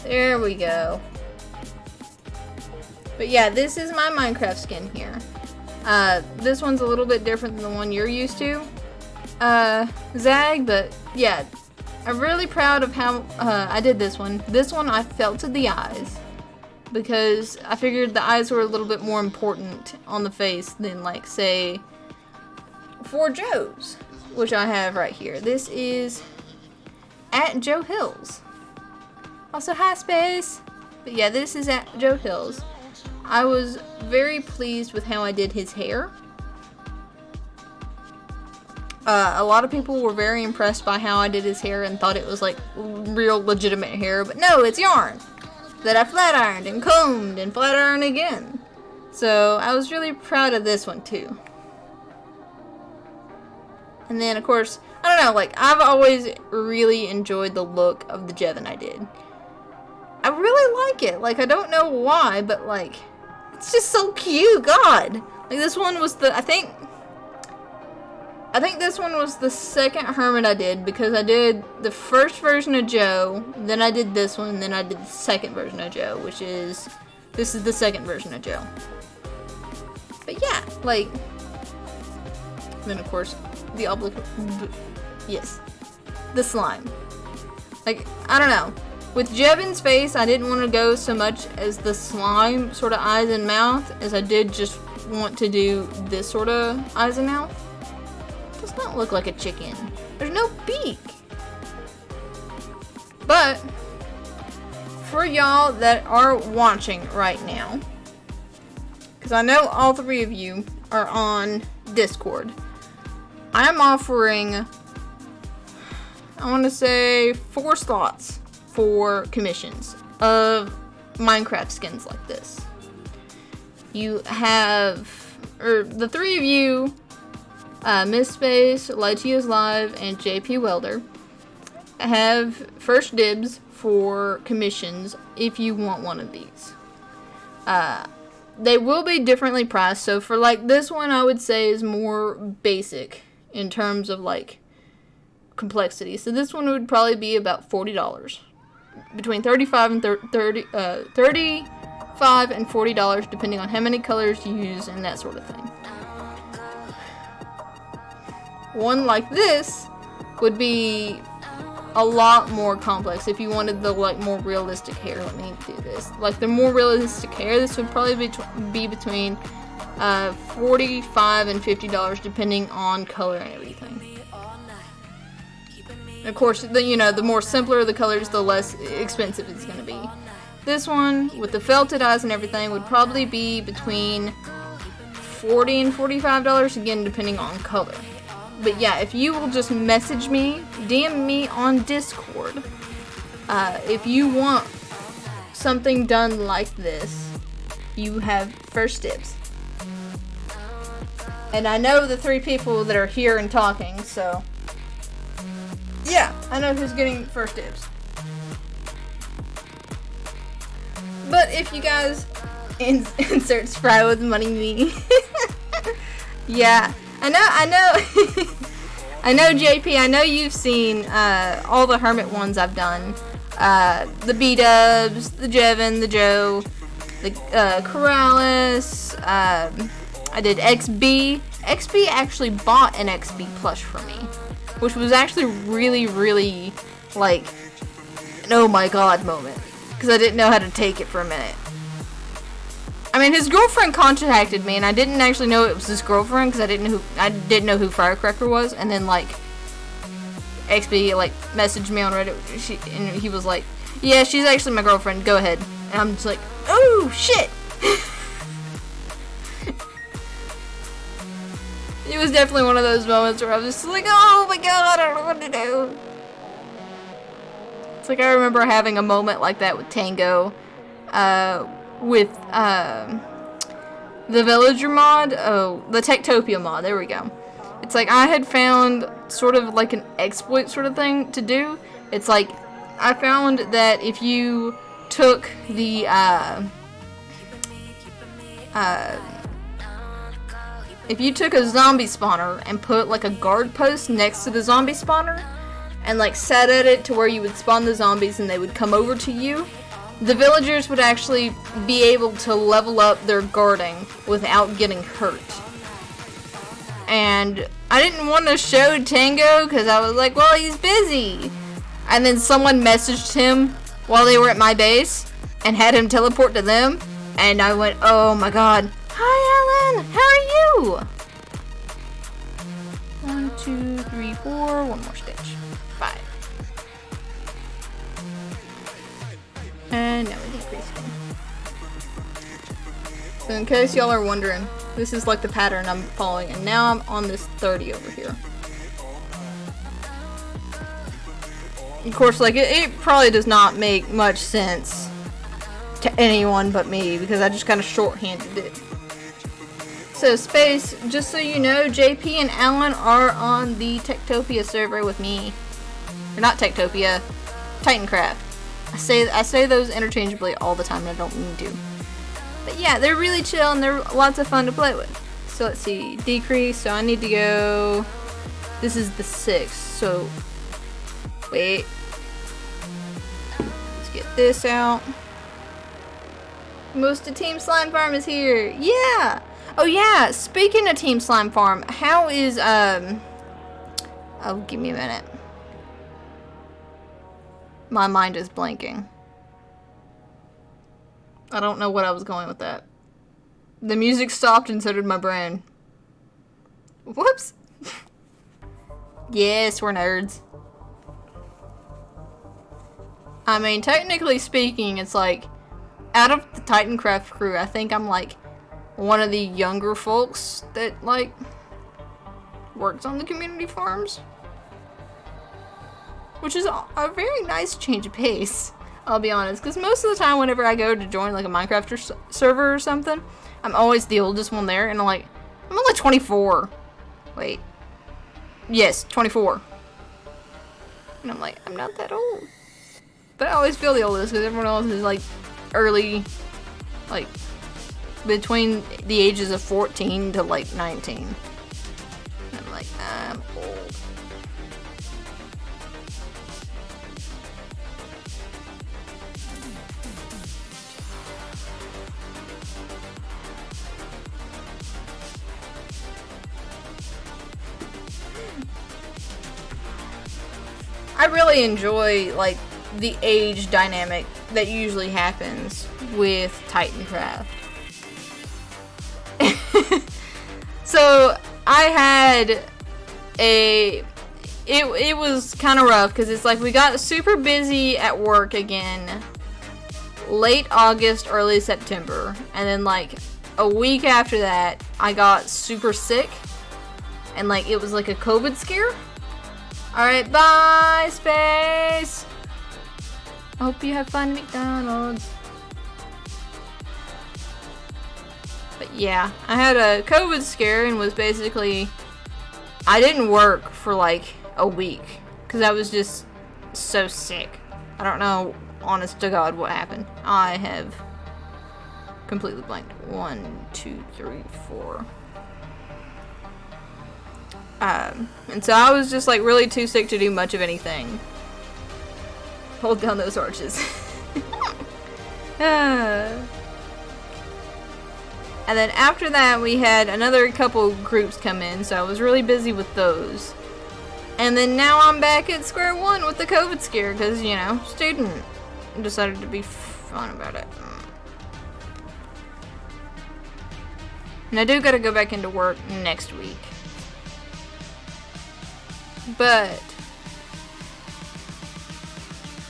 There we go. But yeah, this is my Minecraft skin here. This one's a little bit different than the one you're used to, Zag, but yeah, I'm really proud of how I did this one. This one I felted the eyes because I figured the eyes were a little bit more important on the face than, like, say, for Joe's, which I have right here. This is at Joe Hills. Also, hi, Space. But yeah, this is at Joe Hills. I was very pleased with how I did his hair. A lot of people were very impressed by how I did his hair and thought it was like real legitimate hair, but no, it's yarn that I flat ironed and combed and flat ironed again. So I was really proud of this one too. And then of course, I don't know, like, I've always really enjoyed the look of the Jevin I did. I really like it. Like, I don't know why, but like, it's just so cute. God, like, this one was the, I think this one was the second hermit I did, because I did the first version of Joe, then I did this one, then I did the second version of Joe, which is, this is the second version of Joe. But yeah, like, then of course, the the slime. Like, I don't know. With Jevin's face, I didn't want to go so much as the slime sort of eyes and mouth as I did just want to do this sort of eyes and mouth. It does not look like a chicken. There's no beak. But for y'all that are watching right now, because I know all three of you are on Discord, I'm offering, I want to say, 4 slots for commissions of Minecraft skins like this. You have, or the three of you, Miss Space, Lightea's Live, and JP Welder, have first dibs for commissions if you want one of these. They will be differently priced, so for like this one I would say is more basic in terms of like complexity. So this one would probably be about $40. Between $35 and $35 and $40 depending on how many colors you use and that sort of thing. One like this would be a lot more complex if you wanted the like more realistic hair. Let me do this. Like the more realistic hair, this would probably be between $45 and $50 depending on color and everything. And of course, the more simpler the colors, the less expensive it's going to be. This one, with the felted eyes and everything, would probably be between $40 and $45, again, depending on color. But yeah, if you will just message me, DM me on Discord, if you want something done like this, you have first dibs. And I know the 3 people that are here and talking, so yeah, I know who's getting first dibs. But if you guys insert Spry with money me. Yeah, I know I know JP, I know you've seen all the hermit ones I've done. The B-dubs, the Jevin, the Joe, the Corrales, I did XB. XB actually bought an XB plush for me, which was actually really like an oh my god moment, because I didn't know how to take it for a minute. I mean, his girlfriend contacted me and I didn't actually know it was his girlfriend because I didn't know who Firecracker was, and then like XB like messaged me on Reddit and he was like, yeah, she's actually my girlfriend, go ahead. And I'm just like, oh shit, It was definitely one of those moments where I was just like, oh my god, I don't know what to do. It's like I remember having a moment like that with Tango, with the Villager mod. Oh, the Techtopia mod. There we go. It's like I had found sort of like an exploit sort of thing to do. It's like I found that if you took the if you took a zombie spawner and put like a guard post next to the zombie spawner and like set at it to where you would spawn the zombies and they would come over to you, the villagers would actually be able to level up their guarding without getting hurt. And I didn't want to show Tango because I was like, well, he's busy. And then someone messaged him while they were at my base and had him teleport to them. And I went, oh my god. Hi, Alan. How are you? 1, 2, 3, 4. One more stitch. 5. And now we decrease one. So in case y'all are wondering, this is like the pattern I'm following, and now I'm on this 30 over here. Of course, like, it probably does not make much sense to anyone but me, because I just kind of shorthanded it. So, Space, just so you know, JP and Alan are on the Techtopia server with me. Or not Techtopia, Titancraft. I say those interchangeably all the time, and I don't mean to. But yeah, they're really chill, and they're lots of fun to play with. So, let's see. Decrease, so I need to go... This is the 6th, so... Wait. Let's get this out. Most of Team Slime Farm is here. Yeah! Oh yeah, speaking of Team Slime Farm, how is, Oh, give me a minute. My mind is blanking. I don't know what I was going with that. The music stopped and so did my brain. Whoops! Yes, we're nerds. I mean, technically speaking, it's like, out of the Titancraft crew, I think I'm like one of the younger folks that like works on the community farms, which is a very nice change of pace, I'll be honest, because most of the time whenever I go to join like a Minecraft server or something, I'm always the oldest one there, and I'm like, I'm only 24. Wait. Yes, 24. And I'm like, I'm not that old. But I always feel the oldest because everyone else is like early, like between the ages of 14 to like 19. And I'm like, I'm old. I really enjoy like the age dynamic that usually happens with Titancraft. So I had it was kind of rough because it's like we got super busy at work again late August, early September, and then like a week after that I got super sick and like it was like a COVID scare. Alright, bye, Space! I hope you have fun, McDonald's. But yeah, I had a COVID scare and was basically... I didn't work for like a week. Because I was just so sick. I don't know, honest to God, what happened. I have completely blanked. 1, 2, 3, 4... and so I was just like really too sick to do much of anything. Hold down those arches. And then after that we had another couple groups come in, so I was really busy with those. And then now I'm back at square one with the COVID scare because, you know, student decided to be fun about it. And I do gotta go back into work next week. But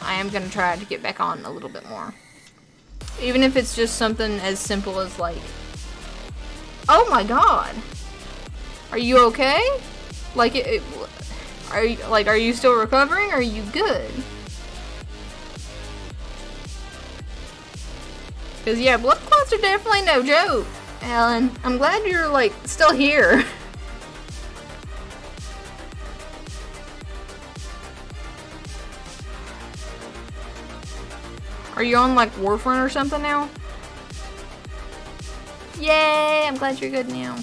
I am going to try to get back on a little bit more. Even if it's just something as simple as like, oh my god, are you okay? Like, are you still recovering? Are you good? Because yeah, blood clots are definitely no joke, Alan. I'm glad you're like still here. Are you on like warfarin or something now? Yay! I'm glad you're good now.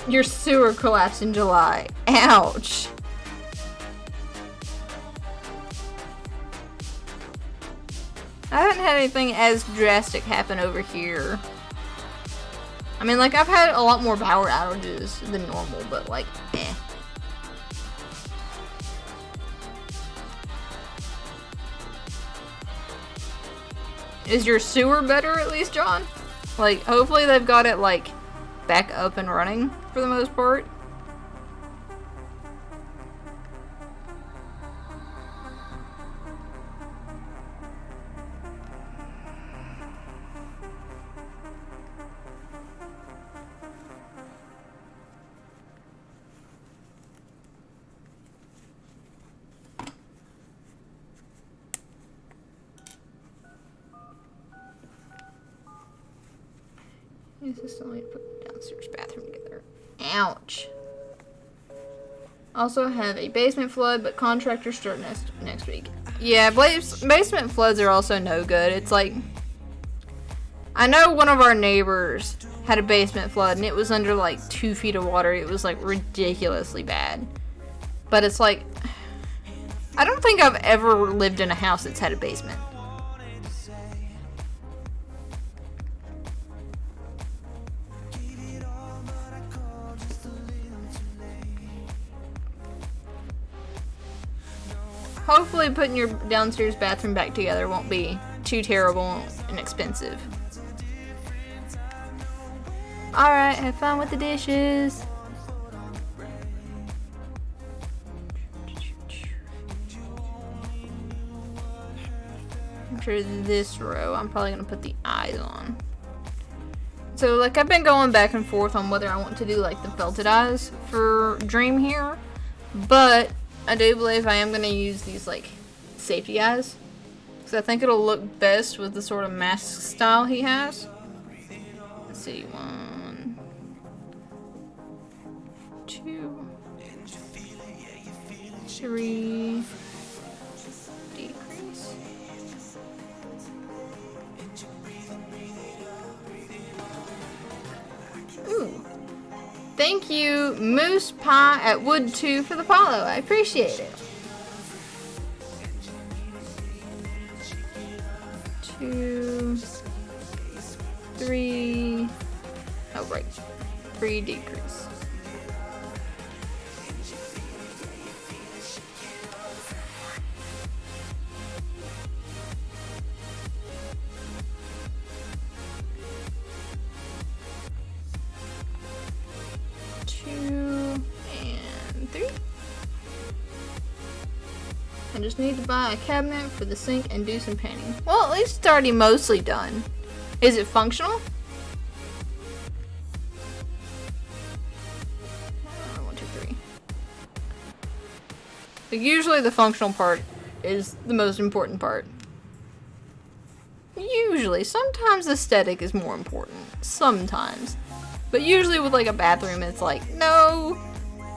Your sewer collapsed in July. Ouch. I haven't had anything as drastic happen over here. I mean, like, I've had a lot more power outages than normal, but like, eh. Is your sewer better at least, John? Like, hopefully they've got it, like, back up and running for the most part. Is this only to put the downstairs bathroom together? Ouch. Also have a basement flood, but contractors start next week. Yeah, basement floods are also no good. It's like, I know one of our neighbors had a basement flood and it was under like 2 feet of water. It was like ridiculously bad. But it's like, I don't think I've ever lived in a house that's had a basement. Hopefully putting your downstairs bathroom back together won't be too terrible and expensive. Alright, have fun with the dishes. For this row, I'm probably going to put the eyes on. So, like, I've been going back and forth on whether I want to do, like, the felted eyes for Dream here. But I do believe I am going to use these, like, safety eyes. Because I think it'll look best with the sort of mask style he has. Let's see. 1, 2, 3. Decrease. Ooh. Thank you, Moose Pie at Wood 2 for the follow. I appreciate it. 2, 3. Oh, right. 3 decrease. I just need to buy a cabinet for the sink and do some painting. Well, at least it's already mostly done. Is it functional? 1, 2, 3. But usually the functional part is the most important part. Usually. Sometimes aesthetic is more important. Sometimes. But usually with like a bathroom, it's like, no,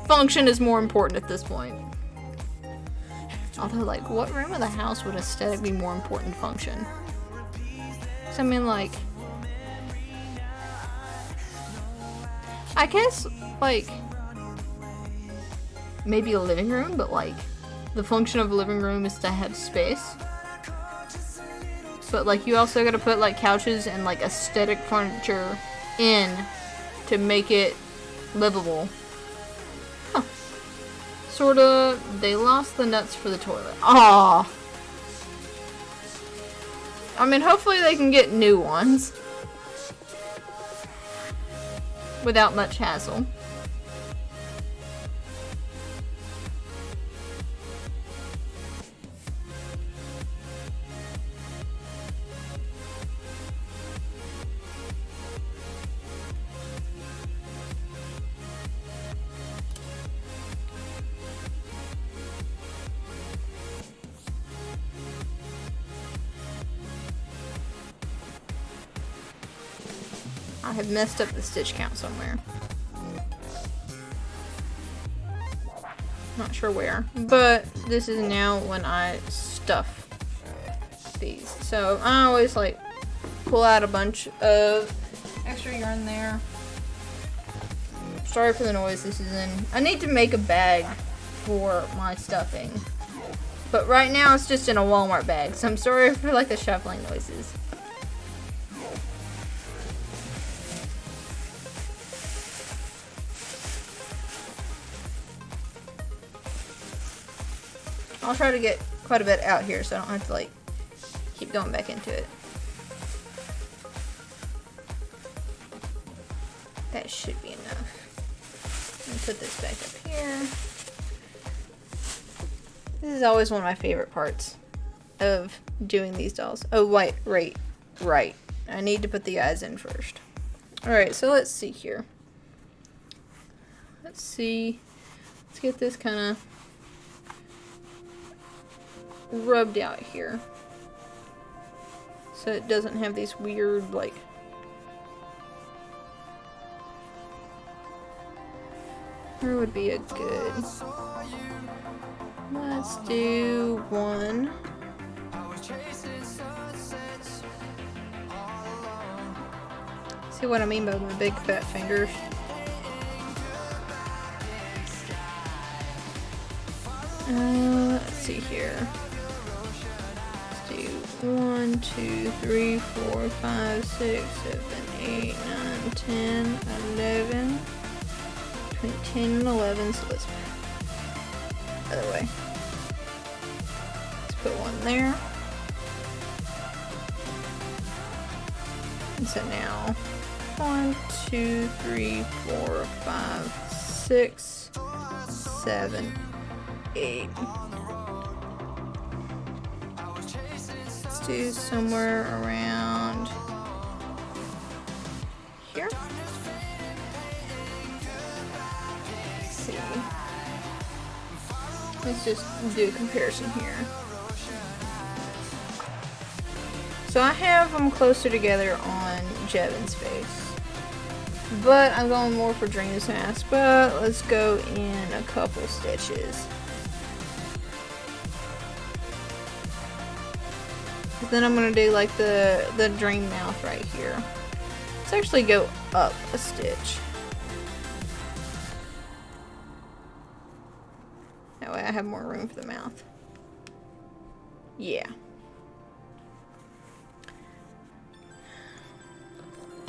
function is more important at this point. Although, like, what room of the house would aesthetic be more important than function? So, I mean, like, I guess, like, maybe a living room, but, like, the function of a living room is to have space. But, like, you also gotta put, like, couches and, like, aesthetic furniture in to make it livable. Huh. Sorta, they lost the nuts for the toilet. Aww. I mean, hopefully they can get new ones. Without much hassle. I have messed up the stitch count somewhere. Not sure where, but this is now when I stuff these. So I always like pull out a bunch of extra yarn there. Sorry for the noise this is in. I need to make a bag for my stuffing, but right now it's just in a Walmart bag, so I'm sorry for like the shuffling noises. I'll try to get quite a bit out here so I don't have to like keep going back into it. That should be enough. Let me put this back up here. This is always one of my favorite parts of doing these dolls. Oh, wait, right. I need to put the eyes in first. Alright, so let's see here. Let's see. Let's get this kind of rubbed out here. So it doesn't have these weird, like... Where would be a good... Let's do one. See what I mean by my big fat fingers? Let's see here. Let's do 1, 2, 3, 4, 5, 6, 7, 8, 9, 10, 11. Between 10 and 11, so let's other way. Let's put one there. And so now 1, 2, 3, 4, 5, 6, 7, 8. Let's do somewhere around here. Let's see. Let's just do a comparison here. So I have them closer together on Jevon's face, but I'm going more for Dream's mask. But let's go in a couple stitches. Then I'm gonna do like the dream mouth right here. Let's actually go up a stitch. That way I have more room for the mouth. Yeah.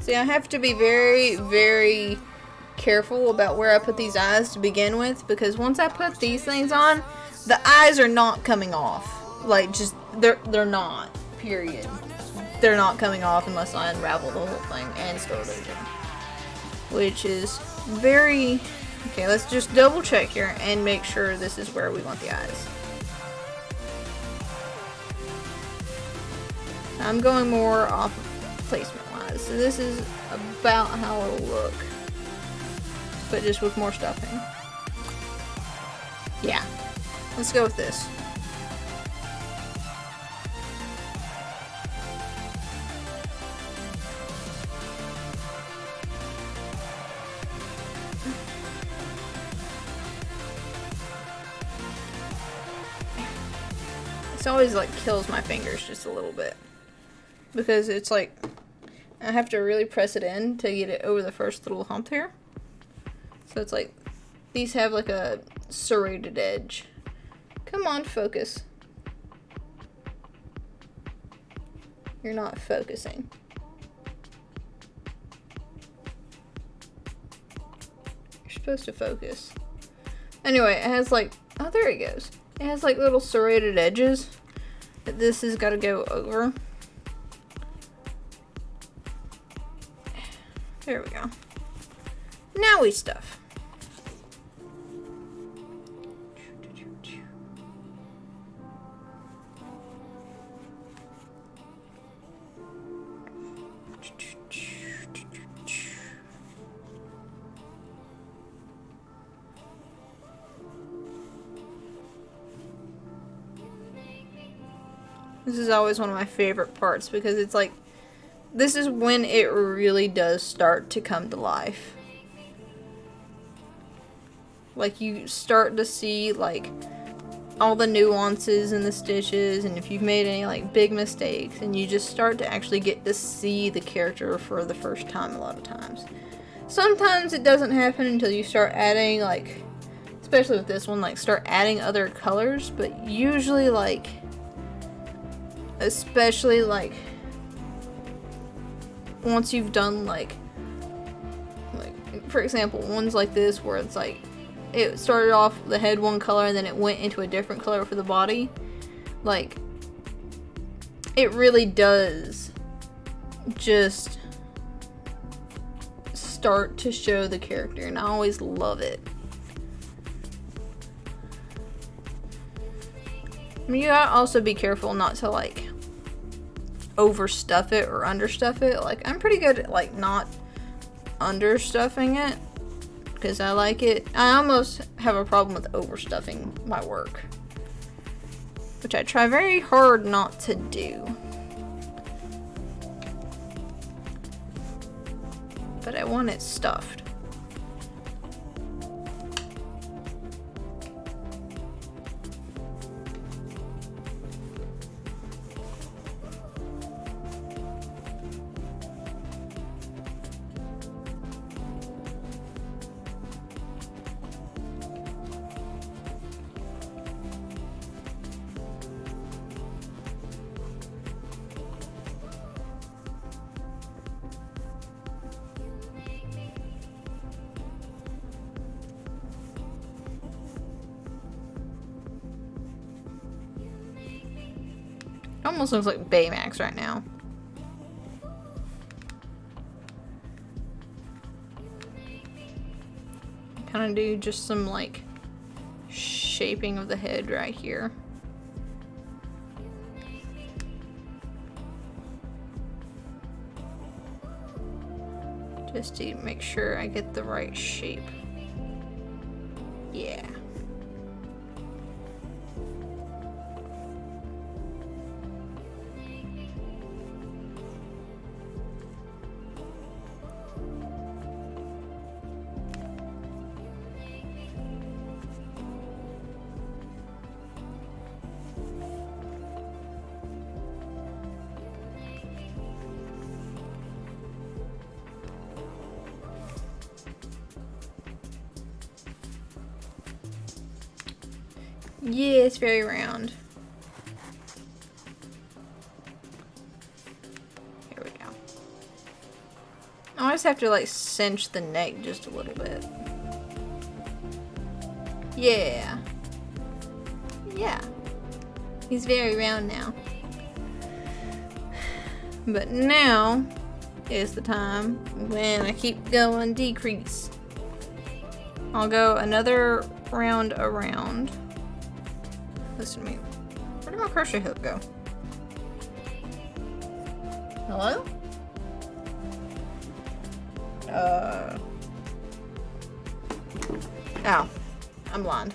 See, I have to be very, very careful about where I put these eyes to begin with, because once I put these things on, the eyes are not coming off. Like, just, they're not, period. They're not coming off unless I unravel the whole thing and start over. Which is very... Okay, let's just double check here and make sure this is where we want the eyes. I'm going more off of placement wise. So this is about how it'll look, but just with more stuffing. Yeah, let's go with this. This always like kills my fingers just a little bit, because it's like I have to really press it in to get it over the first little hump here. So it's like these have like a serrated edge. Come on, focus. You're not focusing. You're supposed to focus. Anyway, it has like, oh, there it goes. It has like little serrated edges that this has got to go over. There we go. Now we stuff. This is always one of my favorite parts because it's like this is when it really does start to come to life. Like, you start to see, like, all the nuances in the stitches, and if you've made any, like, big mistakes, and you just start to actually get to see the character for the first time a lot of times. Sometimes it doesn't happen until you start adding, like, especially with this one, like, start adding other colors, but usually, like, especially, like, once you've done, like, for example, ones like this where it's, like, it started off the head one color and then it went into a different color for the body, like, it really does just start to show the character, and I always love it. I mean, you gotta also be careful not to, like, overstuff it or understuff it. Like, I'm pretty good at, like, not understuffing it, because I like it. I almost have a problem with overstuffing my work, which I try very hard not to do. But I want it stuffed. Almost looks like Baymax right now. Kind of do just some, like, shaping of the head right here. Just to make sure I get the right shape. Yeah. Yeah, it's very round. Here we go. I always have to, like, cinch the neck just a little bit. Yeah. Yeah. He's very round now. But now is the time when I keep going decrease. I'll go another round around. Listen to me. Where did my crochet hook go? Hello? Ow. I'm blind.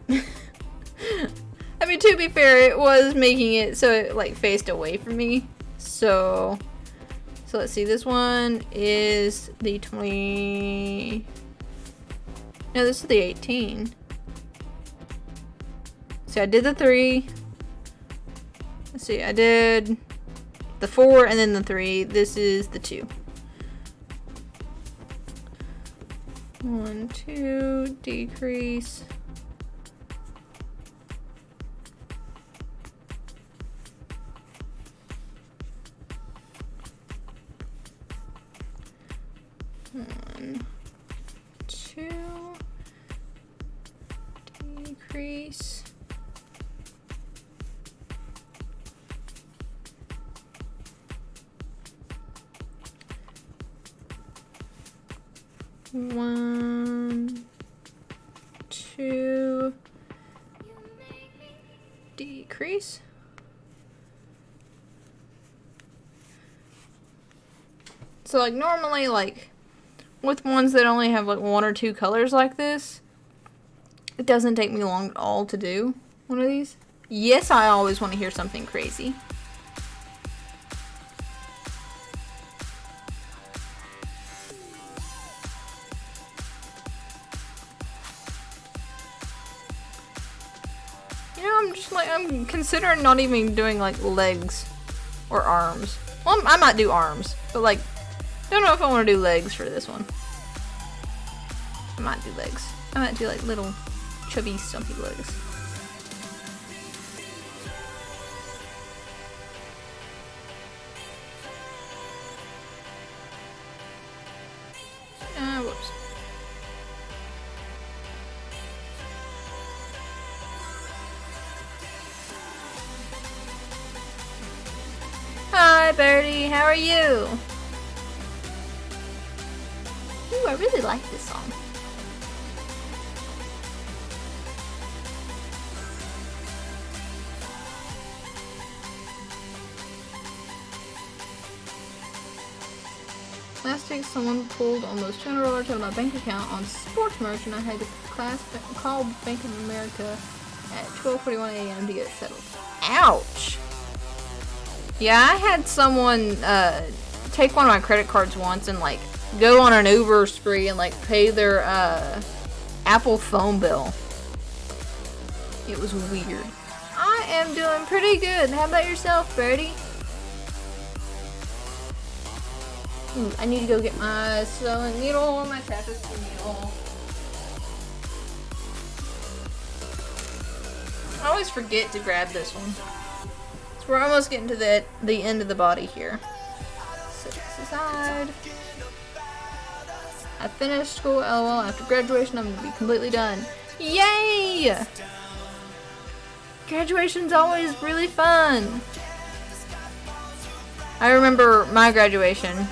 I mean, to be fair, it was making it so it, like, faced away from me. So let's see. This one is the 20... No, this is the 18. So I did the 3. Let's see, I did the 4 and then the 3. This is the 2. 1, 2, decrease. One, 2, decrease. One, 2, decrease. So, like, normally, like, with ones that only have, like, 1 or 2 colors like this, it doesn't take me long at all to do one of these. Yes, I always want to hear something crazy. I'm considering not even doing like legs or arms. Well, I might do arms, but like, don't know if I want to do legs for this one. I might do legs. I might do like little chubby stumpy legs. Whoops. Hi, Birdie. How are you? Ooh, I really like this song. Last week, someone pulled almost $200 out of my bank account on sports merch, and I had to call Bank of America at 12:41 a.m. to get it settled. Ouch! Yeah, I had someone take one of my credit cards once and like go on an Uber spree and like pay their Apple phone bill. It was weird. I am doing pretty good. How about yourself, Birdie? Ooh, I need to go get my sewing needle and my tapestry needle. I always forget to grab this one. So we're almost getting to the end of the body here. Set this aside. I finished school, LOL. After graduation, I'm gonna be completely done. Yay! Graduation's always really fun. I remember my graduation.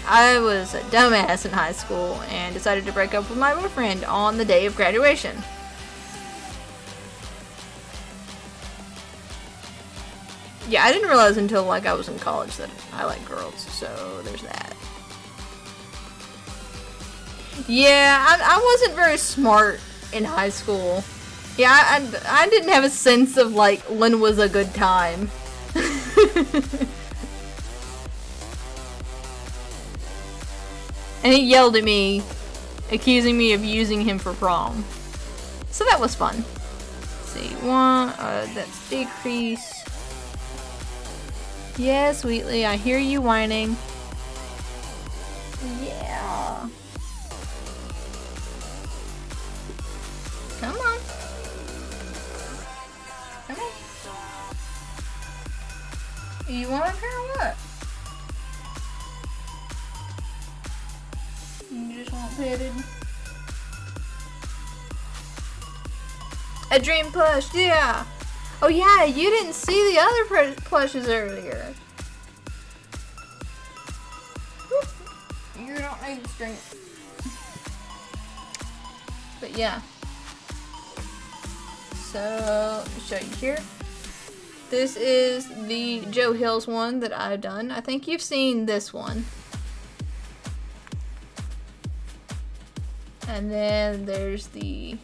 I was a dumbass in high school and decided to break up with my boyfriend on the day of graduation. Yeah, I didn't realize until like I was in college that I like girls, so there's that. Yeah, I wasn't very smart in high school. Yeah, I didn't have a sense of like when was a good time. And he yelled at me, accusing me of using him for prom. So that was fun. Let's see, that's decrease. Yes, Wheatley, I hear you whining. Yeah. Come on. Come on. You want up here or what? You just want petted. A dream plush, yeah. Oh yeah, you didn't see the other plushes earlier. You don't need to drink. But yeah. So, let me show you here. This is the Joe Hills one that I've done. I think you've seen this one. And then there's the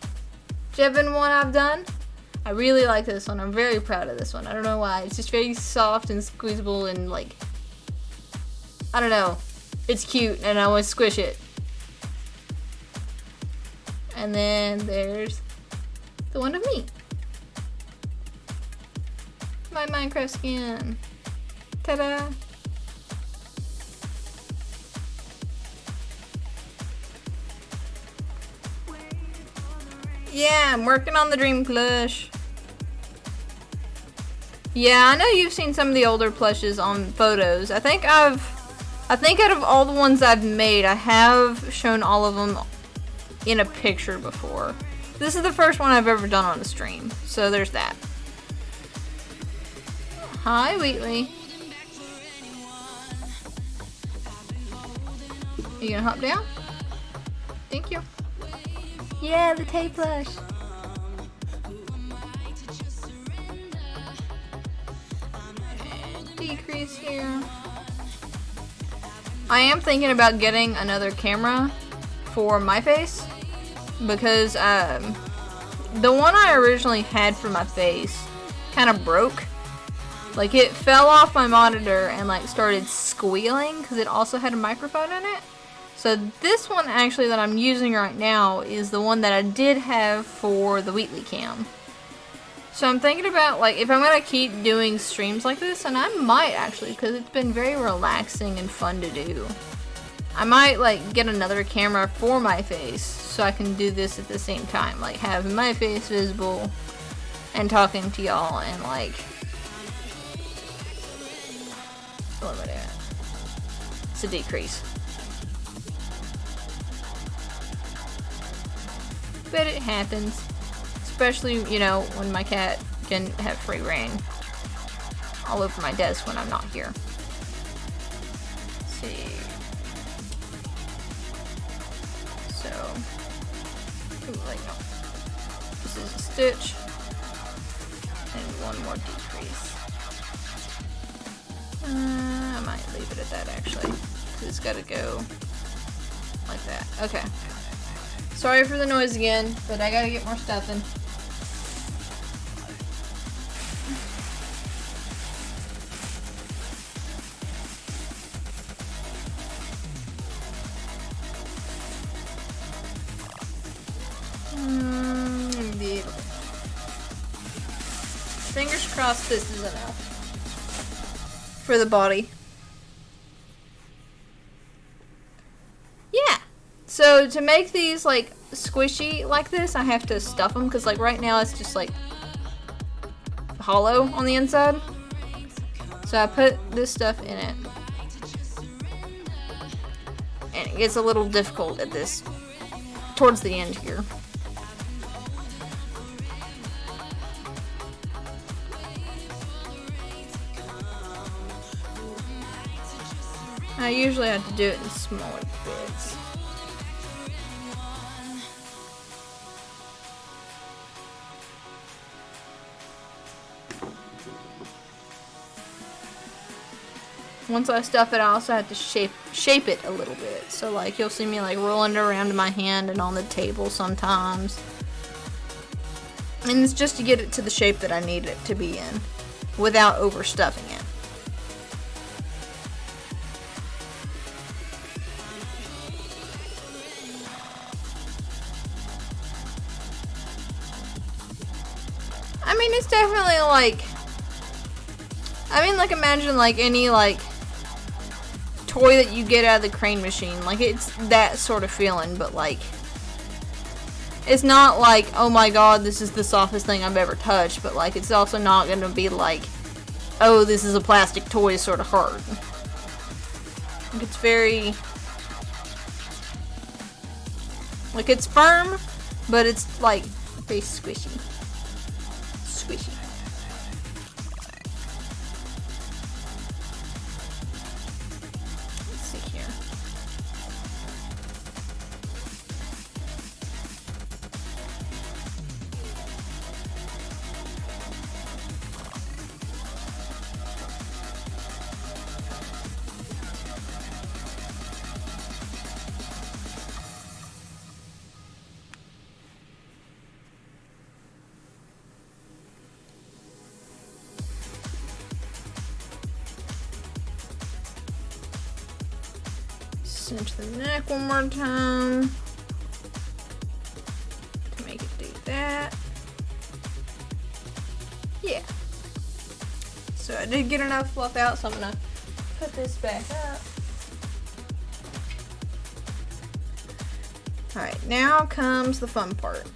Jevin one I've done. I really like this one. I'm very proud of this one. I don't know why. It's just very soft and squeezable and like, I don't know. It's cute and I want to squish it. And then there's the one of me. My Minecraft skin. Ta-da! Yeah, I'm working on the dream plush. Yeah, I know you've seen some of the older plushes on photos. I think out of all the ones I've made, I have shown all of them in a picture before. This is the first one I've ever done on a stream, so there's that. Hi, Wheatley. You gonna hop down? Thank you. Yeah, the tape plush. And decrease here. I am thinking about getting another camera for my face because the one I originally had for my face kind of broke. Like it fell off my monitor and like started squealing because it also had a microphone in it. So this one actually that I'm using right now is the one that I did have for the Wheatley cam. So I'm thinking about, like, if I'm gonna keep doing streams like this, and I might actually, because it's been very relaxing and fun to do. I might, like, get another camera for my face, so I can do this at the same time. Like, have my face visible, and talking to y'all, and, like... What am I doing? It's a decrease. But it happens. Especially, you know, when my cat can have free reign all over my desk when I'm not here. Let's see. So, ooh, wait, no. This is a stitch. And one more decrease. I might leave it at that actually. 'Cause it's gotta go like that. Okay. Sorry for the noise again, but I gotta get more stuff in. Fingers crossed this is enough for the body. Yeah. So to make these like squishy like this, I have to stuff them because like right now it's just like hollow on the inside. So I put this stuff in it. And it gets a little difficult at this towards the end here. I usually have to do it in smaller bits. Once I stuff it, I also have to shape it a little bit. So like you'll see me like rolling it around in my hand and on the table sometimes. And it's just to get it to the shape that I need it to be in without overstuffing it. I mean, it's definitely like, like imagine like any like toy that you get out of the crane machine. Like it's that sort of feeling, but like it's not like, oh my god, this is the softest thing I've ever touched, but like it's also not gonna be like, oh, this is a plastic toy sort of hard. Like it's very, like it's firm, but it's like very squishy. Squishy. Let's see here. Cinch the neck one more time to make it do that. Yeah. So I did get enough fluff out, so I'm gonna put this back up. Alright, now comes the fun part.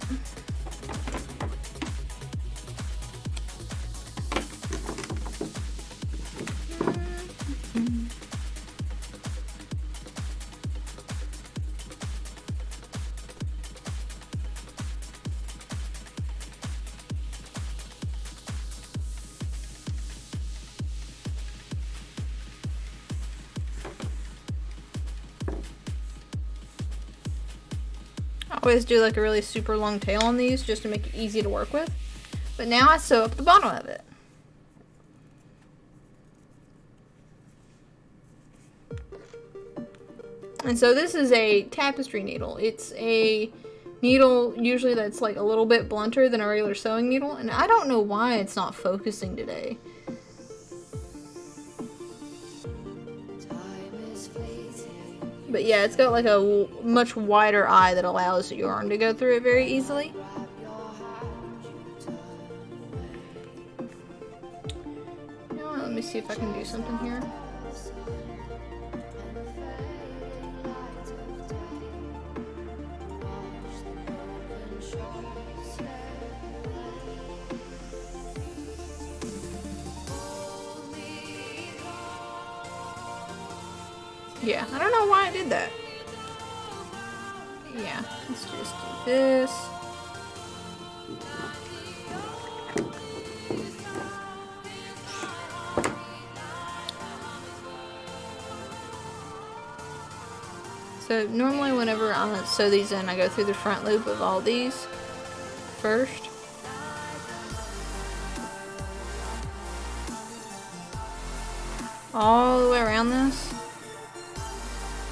I always do like a really super long tail on these just to make it easy to work with. But now I sew up the bottom of it. And so this is a tapestry needle. It's a needle usually that's like a little bit blunter than a regular sewing needle. And I don't know why it's not focusing today. But yeah, it's got like a much wider eye that allows the yarn to go through it very easily. me see if I can do something here. Yeah, I don't know why I did that. Yeah, let's just do this. So normally whenever I sew these in, I go through the front loop of all these first. All the way around this.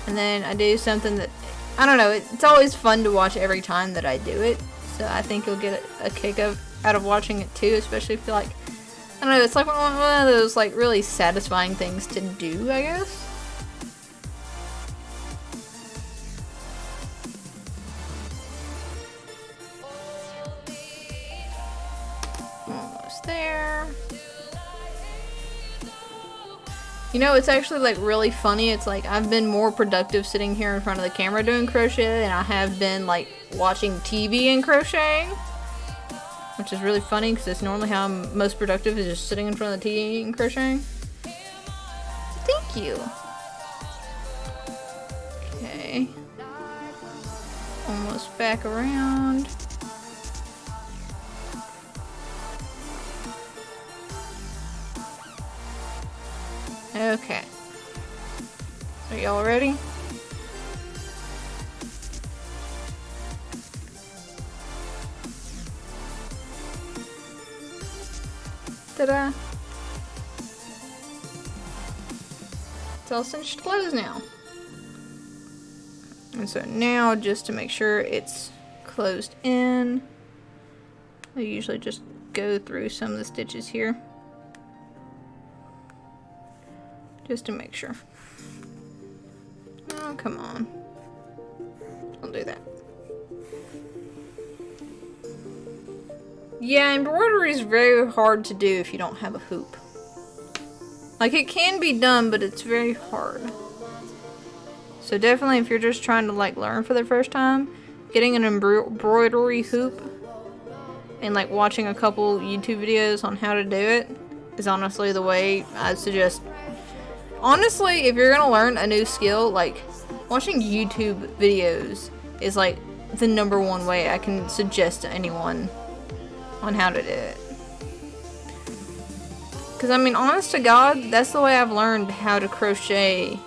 And then I do something that, I don't know, it's always fun to watch every time that I do it. So I think you'll get a kick out of watching it too, especially if you like, I don't know, it's like one of those like really satisfying things to do, I guess. Almost there. You know, it's actually like really funny. It's like I've been more productive sitting here in front of the camera doing crochet than I have been like watching TV and crocheting. Which is really funny because it's normally how I'm most productive, is just sitting in front of the TV and crocheting. Thank you. Okay. Almost back around. Okay. Are y'all ready? Ta-da! It's all cinched closed now. And so now, just to make sure it's closed in, I usually just go through some of the stitches here. Just to make sure. Oh, come on. I'll do that. Yeah, embroidery is very hard to do if you don't have a hoop. Like, it can be done, but it's very hard. So definitely, if you're just trying to like learn for the first time, getting an embroidery hoop and like watching a couple YouTube videos on how to do it is honestly the way I'd suggest. Honestly, if you're gonna learn a new skill, like watching YouTube videos is like the #1 way I can suggest to anyone on how to do it. Because I mean, honest to God, that's the way I've learned how to crochet.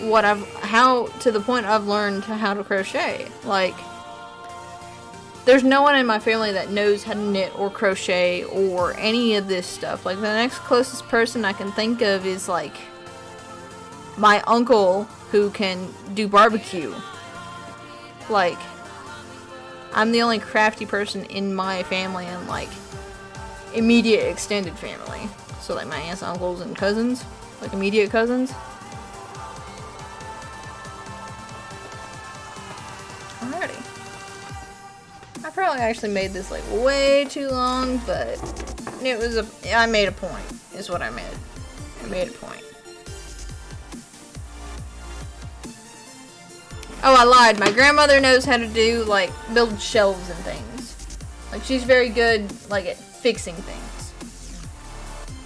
To the point I've learned how to crochet. Like, there's no one in my family that knows how to knit or crochet or any of this stuff. Like, the next closest person I can think of is like my uncle who can do barbecue. Like, I'm the only crafty person in my family and like immediate extended family. So like my aunts, uncles, and cousins, like immediate cousins. Alrighty. I probably actually made this like way too long, but it was I made a point, is what I made. I made a point. Oh, I lied. My grandmother knows how to do, like, build shelves and things. Like, she's very good, like, at fixing things.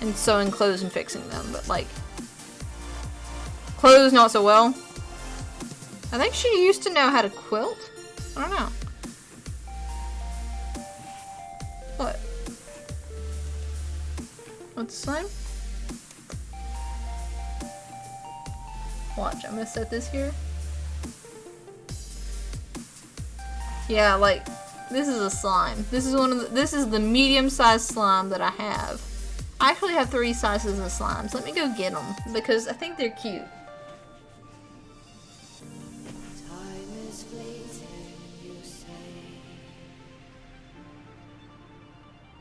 And sewing clothes and fixing them, but, like, clothes not so well. I think she used to know how to quilt. I don't know. What? What's the slime? Watch, I'm gonna set this here. Yeah, like, this is a slime. This is the medium-sized slime that I have. I actually have 3 sizes of slimes. Let me go get them, because I think they're cute. Time is fleeting, you say.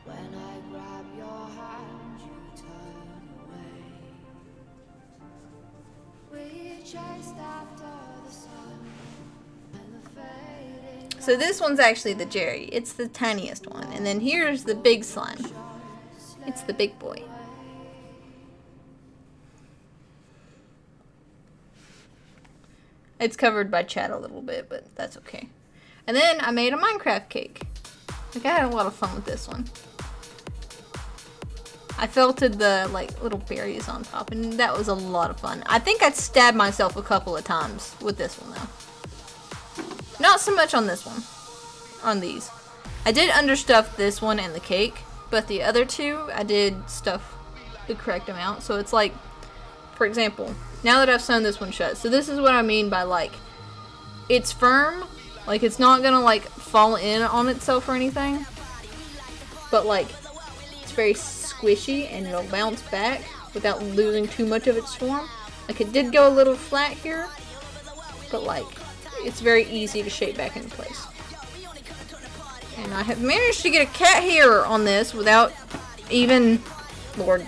When I grab your hand, you turn away. We chased after the sun and the fading. So this one's actually the Jerry. It's the tiniest one. And then here's the big slime. It's the big boy. It's covered by chat a little bit, but that's okay. And then I made a Minecraft cake. Like, I had a lot of fun with this one. I felted the like little berries on top, and that was a lot of fun. I think I stabbed myself a couple of times with this one though. Not so much on this one. On these. I did understuff this one and the cake, but the other two I did stuff the correct amount. So it's like, for example, now that I've sewn this one shut. So this is what I mean by like, it's firm. Like, it's not gonna like fall in on itself or anything. But like, it's very squishy and it'll bounce back without losing too much of its form. Like, it did go a little flat here, but like, it's very easy to shape back into place. And I have managed to get a cat hair on this without even... Lord.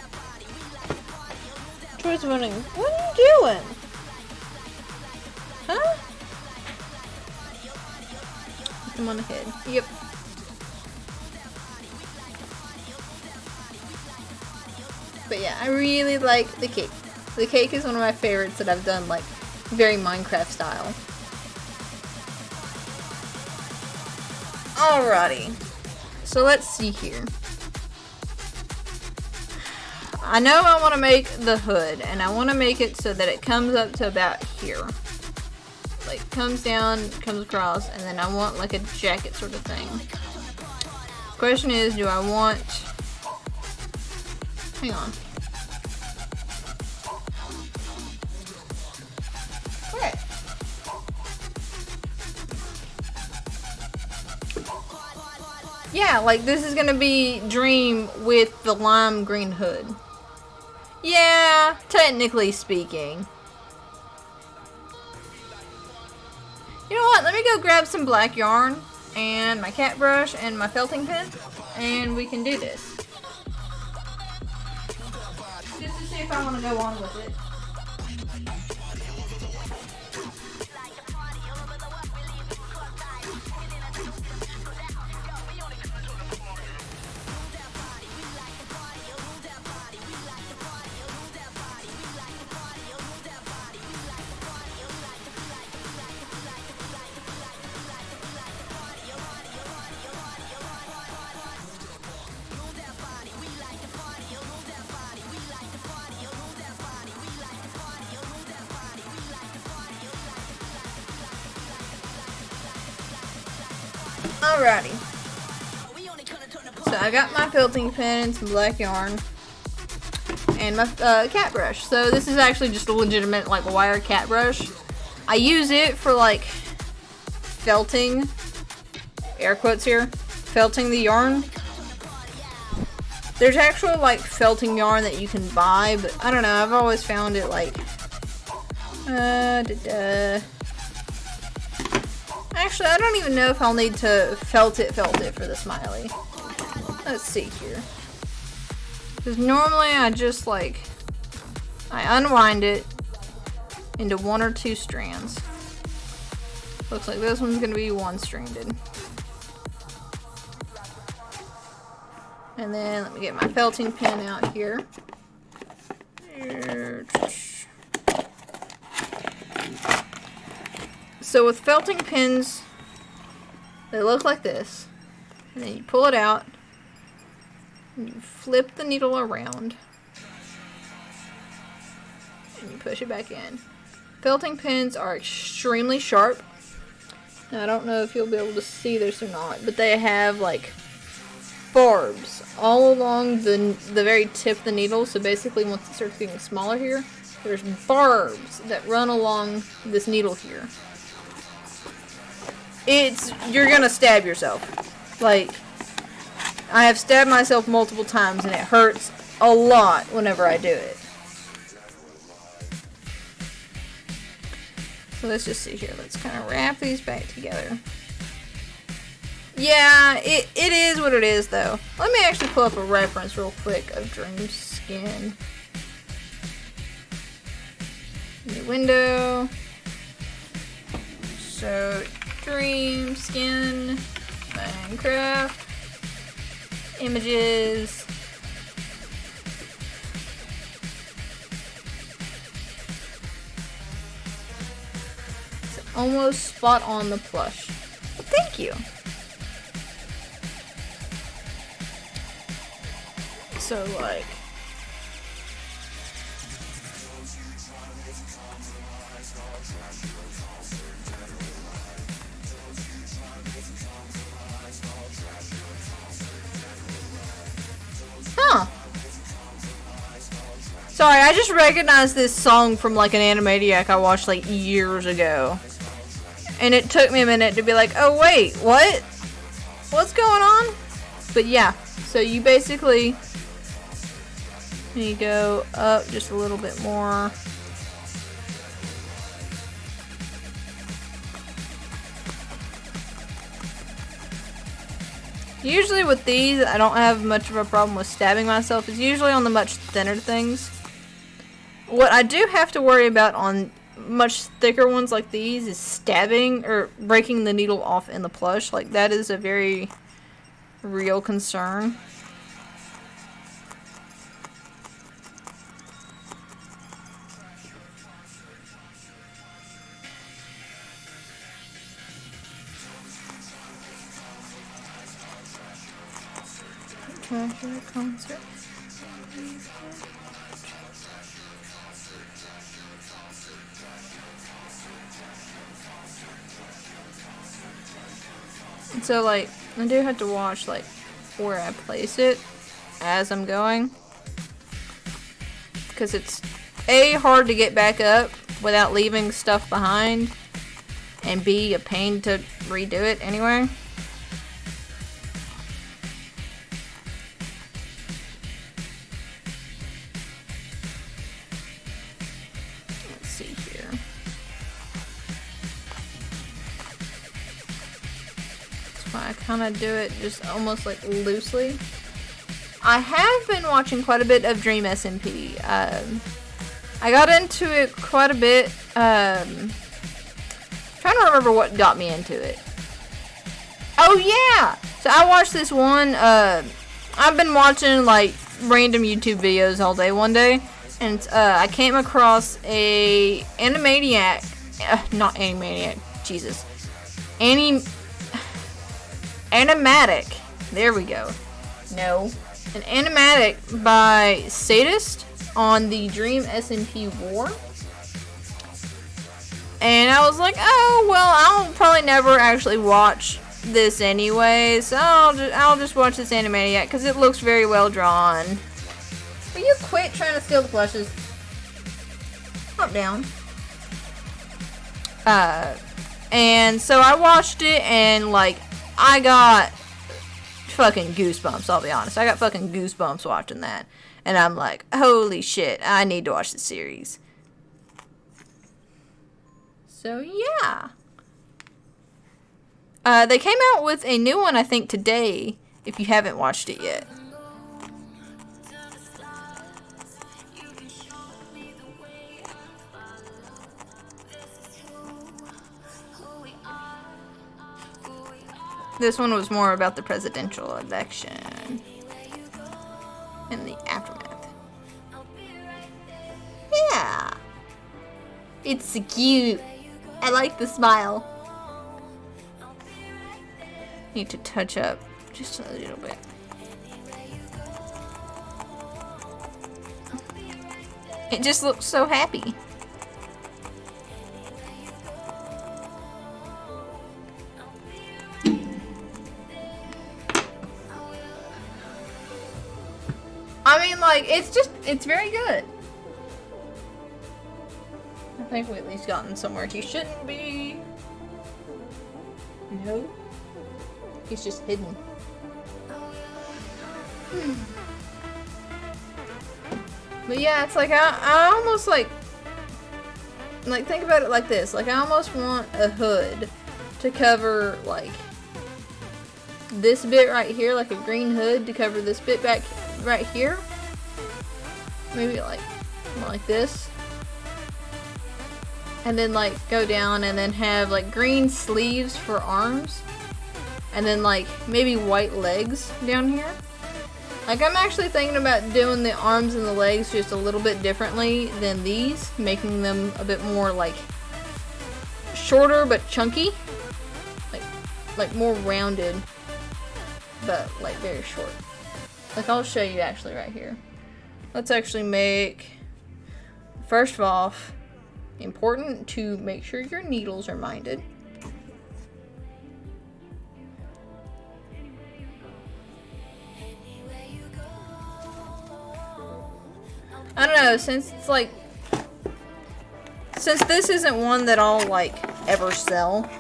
Troy's running. What are you doing? Huh? I'm on the head. Yep. But yeah, I really like the cake. The cake is one of my favorites that I've done, like, very Minecraft style. Alrighty. So let's see here. I know I want to make the hood, and I want to make it so that it comes up to about here. Like, comes down, comes across, and then I want like a jacket sort of thing. Question is, do I want... Hang on. Where? Yeah, like this is gonna be Dream with the lime green hood. Yeah, technically speaking. You know what? Let me go grab some black yarn and my cat brush and my felting pen, and we can do this. Just to see if I want to go on with it. Alrighty. So I got my felting pen and some black yarn and my cat brush. So this is actually just a legitimate like wire cat brush. I use it for like felting, air quotes here, felting the yarn. There's actual like felting yarn that you can buy, but I don't know, I've always found it like Actually, I don't even know if I'll need to felt it for the smiley. Let's see here. Because normally I just like, I unwind it into 1 or 2 strands. Looks like this one's going to be 1-stranded. And then let me get my felting pen out here. So with felting pins, they look like this. And then you pull it out, and you flip the needle around, and you push it back in. Felting pins are extremely sharp. Now, I don't know if you'll be able to see this or not, but they have like barbs all along the very tip of the needle. So basically, once it starts getting smaller here, there's barbs that run along this needle here. You're gonna stab yourself. Like, I have stabbed myself multiple times and it hurts a lot whenever I do it. So let's just see here. Let's kind of wrap these back together. Yeah, it is what it is though. Let me actually pull up a reference real quick of Dream Skin. New window. So, Dream Skin, Minecraft, images. almost spot on the plush. Well, thank you. So like, huh. Sorry, I just recognized this song from like an Animaniac I watched like years ago. And it took me a minute to be like, oh wait, what? What's going on? But yeah, so you basically, you go up just a little bit more. Usually with these, I don't have much of a problem with stabbing myself. It's usually on the much thinner things. What I do have to worry about on much thicker ones like these is stabbing or breaking the needle off in the plush. Like, that is a very real concern. Treasure concert. So like, I do have to watch like where I place it as I'm going, because it's A, hard to get back up without leaving stuff behind, and B, a pain to redo it anyway. Let's see here. That's why I kind of do it just almost like loosely. I have been watching quite a bit of Dream SMP. I got into it quite a bit. Trying to remember what got me into it. Oh yeah! So I watched this one, I've been watching like random YouTube videos all day one day, and I came across a Animaniac, not Animaniac, Jesus. Animatic. There we go. No. An animatic by Sadist on the Dream SMP War. And I was like, oh, well, I'll probably never actually watch this anyway, so I'll just watch this Animaniac because it looks very well drawn. Will you quit trying to steal the plushes? Up, down. And so I watched it, and like, I got fucking goosebumps, I'll be honest. I got fucking goosebumps watching that. And I'm like, holy shit, I need to watch the series. So yeah. They came out with a new one, I think, today, if you haven't watched it yet. This one was more about the presidential election and the aftermath. Yeah. It's so cute. I like the smile. Need to touch up just a little bit. It just looks so happy. I mean, like, it's very good. I think we at least gotten somewhere he shouldn't be. No. He's just hidden. But yeah, it's like, I almost like, think about it like this. Like, I almost want a hood to cover, like, this bit right here, like a green hood to cover this bit back right here. Maybe like this. And then like go down and then have like green sleeves for arms. And then like maybe white legs down here. Like, I'm actually thinking about doing the arms and the legs just a little bit differently than these. Making them a bit more like shorter but chunky. Like more rounded, but like very short. Like I'll show you actually right here. Let's actually make, first of all, important to make sure your needles are minded. I don't know, since it's like, since this isn't one that I'll like ever sell,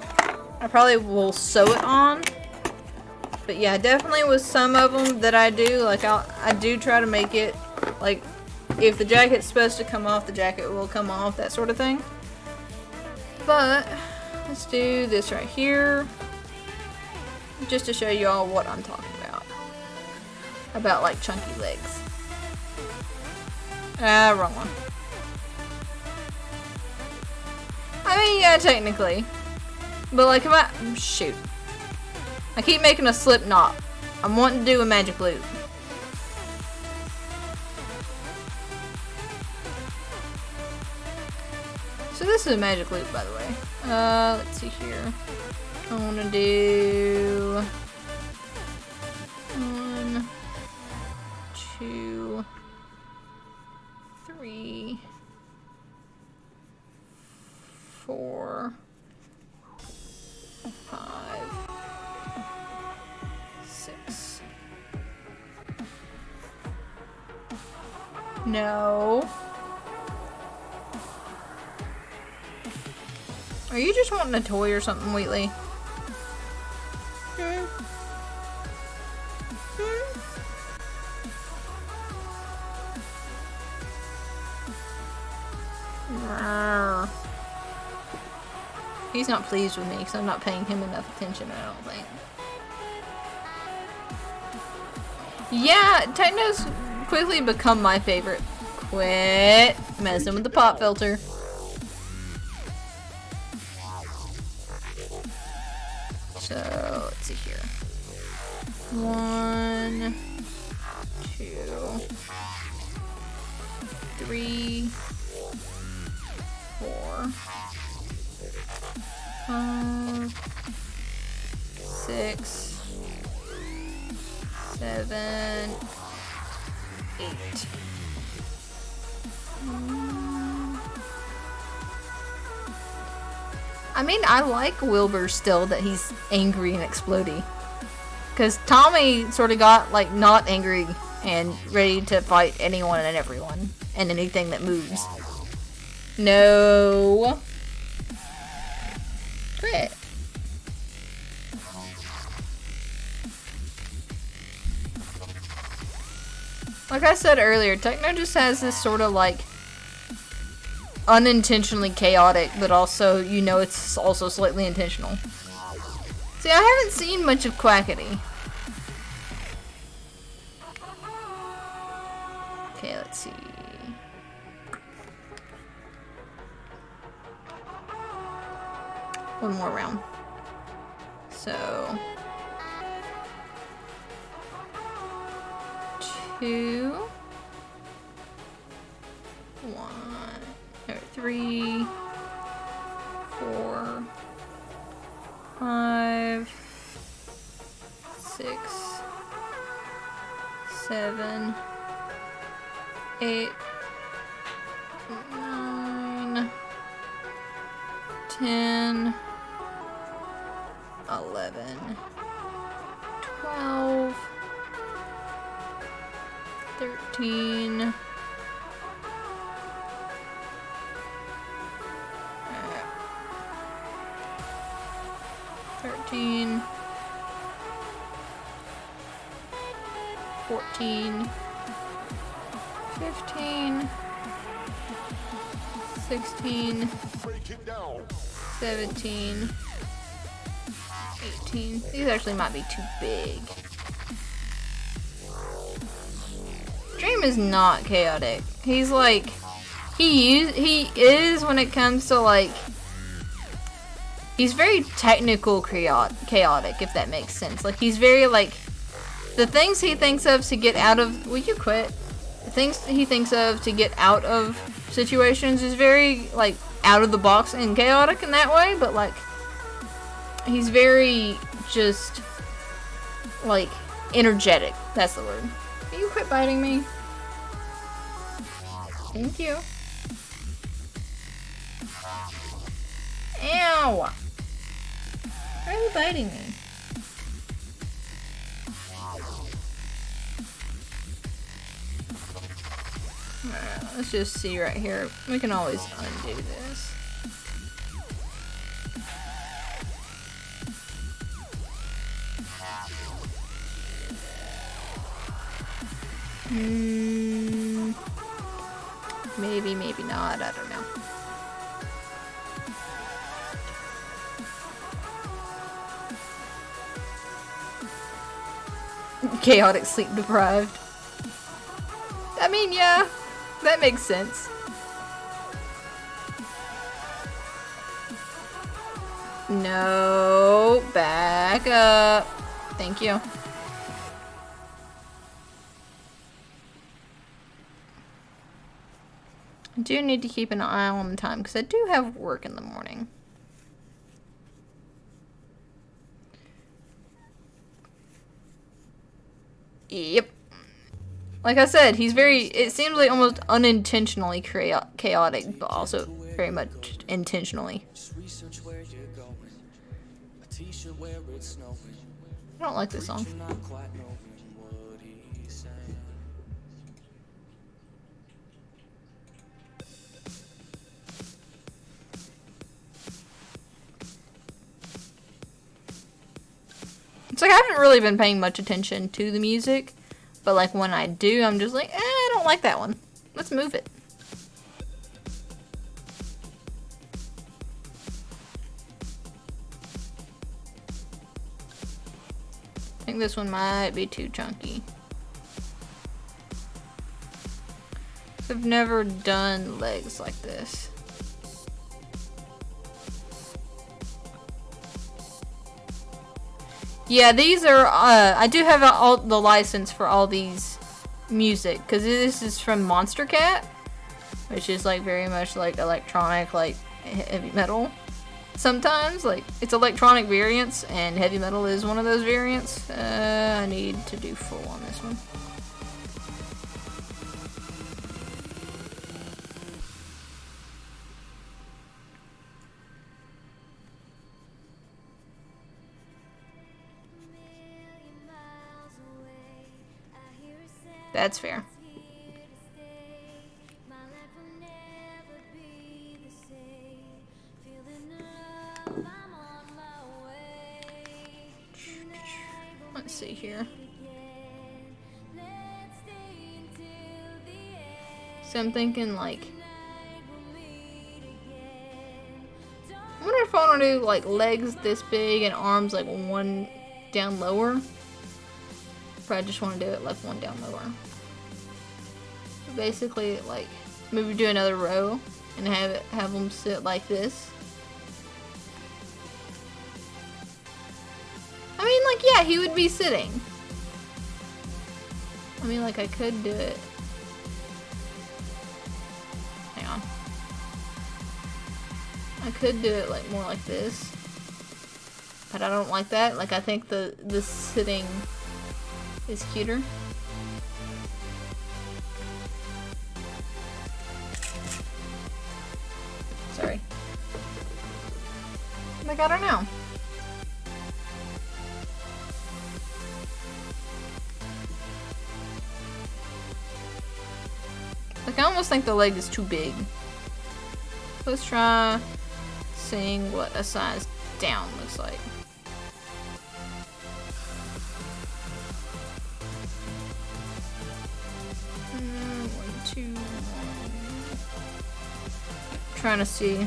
I probably will sew it on. But yeah, definitely with some of them that I do, like I do try to make it like, if the jacket's supposed to come off, the jacket will come off, that sort of thing. But let's do this right here, just to show you all what I'm talking about like chunky legs. Wrong one. I mean, yeah, technically. But like, if I, shoot. I keep making a slip knot. I'm wanting to do a magic loop. So this is a magic loop, by the way. Let's see here. I want to do 1, 2, 3, 4, 5, 6. No. Are you just wanting a toy or something, Wheatley? He's not pleased with me because I'm not paying him enough attention, I don't think. Yeah, Techno's quickly become my favorite. Quit messing with the pop filter. So, let's see here. 1, 2, 3, 4, 5, 6, 7, 8. I mean, I like Wilbur still that he's angry and explodey. Because Tommy sort of got, like, not angry and ready to fight anyone and everyone. And anything that moves. No. Quit. Like I said earlier, Techno just has this sort of, like, unintentionally chaotic, but also, you know, it's also slightly intentional. See, I haven't seen much of Quackity. Okay, let's see. One more round. So 2, 1, or 3, 4, 5, 6, 7, 8, 9, 10, 11, 12, 13, 13, 14, 15, 16, 17, 18. These actually might be too big. Dream is not chaotic. He's like, he is when it comes to like, he's very technical chaotic, if that makes sense. Like, he's very like, the things he thinks of to get out of, will you quit? The things he thinks of to get out of situations is very like out of the box and chaotic in that way, but like he's very just like energetic. That's the word. Can you quit biting me? Thank you. Ow! Why are you biting me? Alright, let's just see right here. We can always undo this. Maybe, maybe not. I don't know. Chaotic sleep deprived. I mean, yeah, that makes sense. No, back up. Thank you. I do need to keep an eye on the time because I do have work in the morning. Yep. Like I said, he's very, it seems like almost unintentionally chaotic, but also very much intentionally. I don't like this song. It's like I haven't really been paying much attention to the music, but like when I do, I'm just like, I don't like that one. Let's move it. I think this one might be too chunky. I've never done legs like this. Yeah, these are, I do have all the license for all these music, because this is from Monster Cat, which is like very much like electronic, like heavy metal. Sometimes, like, it's electronic variants, and heavy metal is one of those variants. I need to do full on this one. That's fair. Let's see here. So I'm thinking like, I wonder if I want to do like legs this big and arms like one down lower. But I just want to do it left one down lower. Basically, like, maybe do another row and have them sit like this. I mean, like, yeah, he would be sitting. I mean, like, I could do it. Hang on. I could do it like more like this, but I don't like that. Like, I think the sitting is cuter. Sorry. Like, I don't know. Like, I almost think the leg is too big. Let's try seeing what a size down looks like. Trying to see.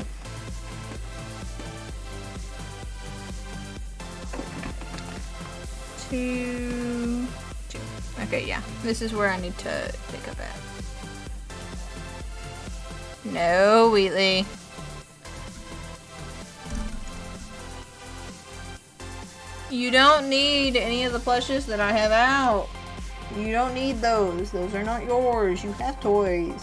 Two. Okay, yeah. This is where I need to pick up at. No, Wheatley. You don't need any of the plushes that I have out. You don't need those. Those are not yours. You have toys.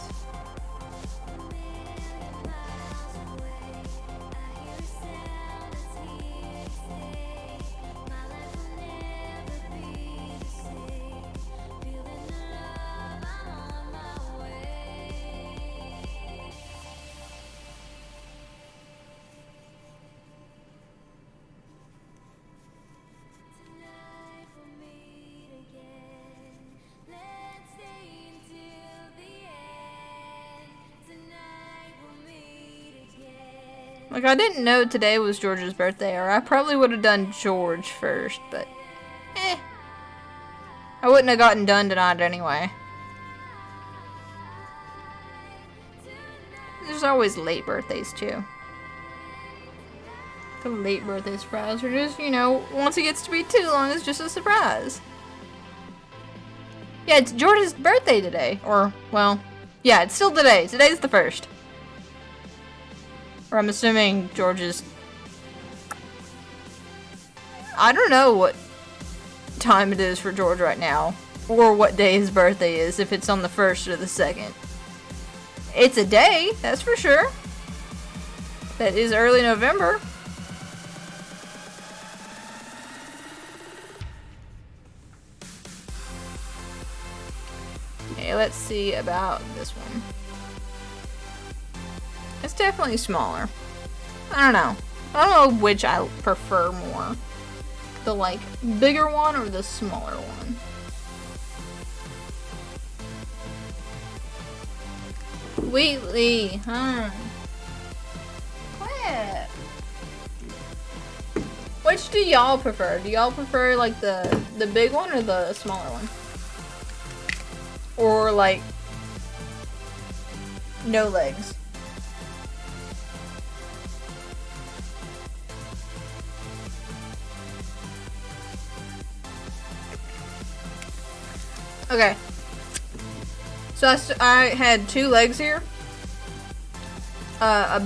Like, I didn't know today was George's birthday, or I probably would have done George first, but I wouldn't have gotten done tonight anyway. There's always late birthdays, too. The late birthday surprise, or just, you know, once it gets to be too long, it's just a surprise. Yeah, it's George's birthday today. Or, well, yeah, it's still today. Today's the 1st. Or I'm assuming George's... I don't know what time it is for George right now. Or what day his birthday is, if it's on the 1st or the 2nd. It's a day, that's for sure. That is early November. Okay, let's see about this one. It's definitely smaller. I don't know. I don't know which I prefer more. The, like, bigger one or the smaller one. Wheatley, huh? Quit. Which do y'all prefer? Do y'all prefer, like, the big one or the smaller one? Or, like, no legs? Okay. So I had 2 legs here. A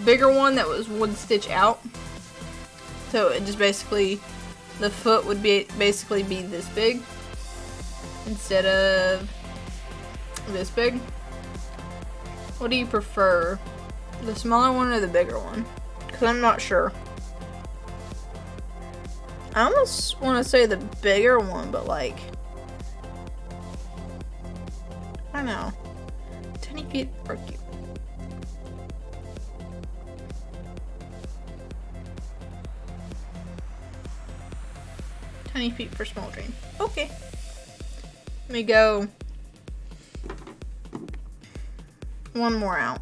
bigger one that was wood stitch out. So it just basically, the foot would basically be this big instead of this big. What do you prefer? The smaller one or the bigger one? Because I'm not sure. I almost want to say the bigger one, but like, I don't know. Tiny feet are cute. Tiny feet for small dream. Okay. Let me go one more out.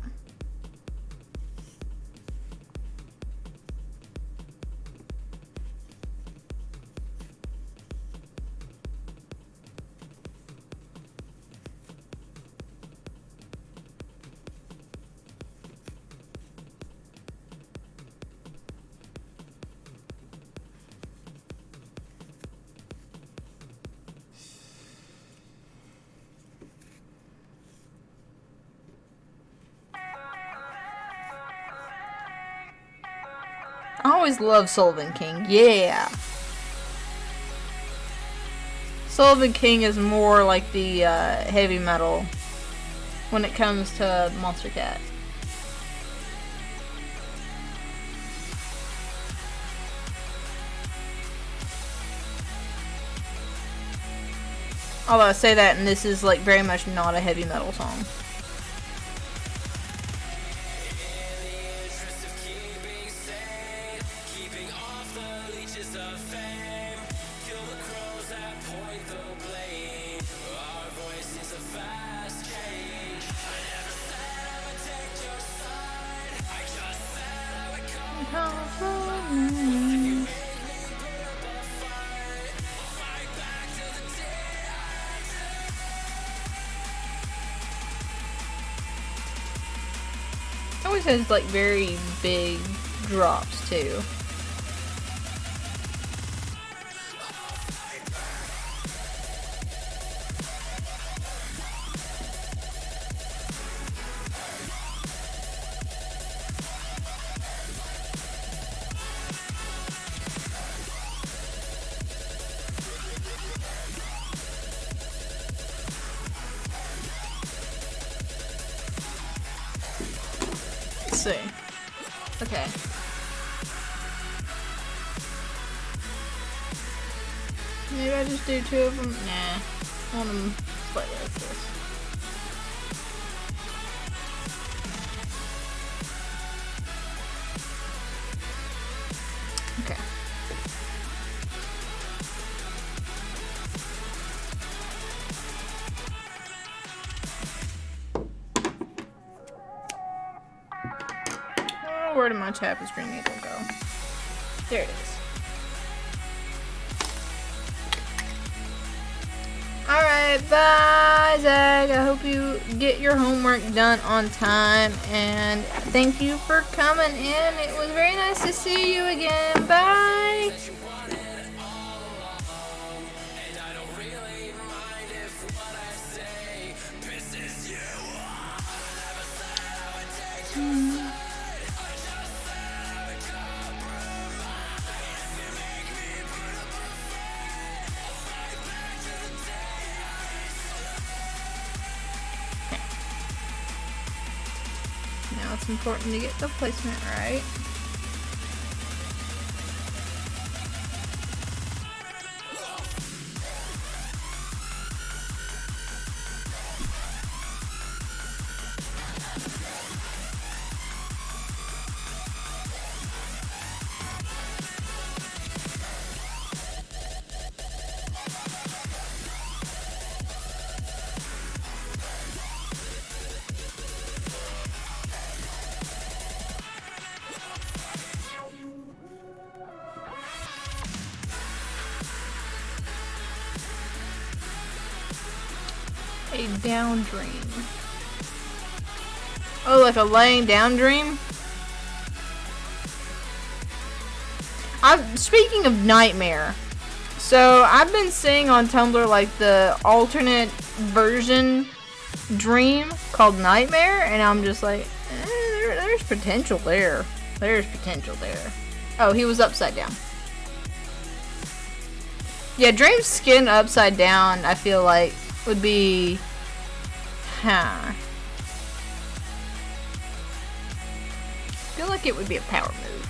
I always love Sullivan King. Yeah. Sullivan King is more like the heavy metal when it comes to Monster Cat. Although I say that, and this is like very much not a heavy metal song. It always has like very big drops too. Let's see. Okay. Maybe I just do 2 of them? Nah. I want them slightly like this. Okay. where did my tapestry needle go? There it is. Alright, bye, Zach. I hope you get your homework done on time. And thank you for coming in. It was very nice to see you again. Bye. Now it's important to get the placement right. A down dream. Oh, like a laying down dream? Speaking of nightmare, so I've been seeing on Tumblr like the alternate version dream called Nightmare, and I'm just like, there's potential there. There's potential there. Oh, he was upside down. Yeah, Dream's skin upside down, I feel like, would be... I feel like it would be a power move.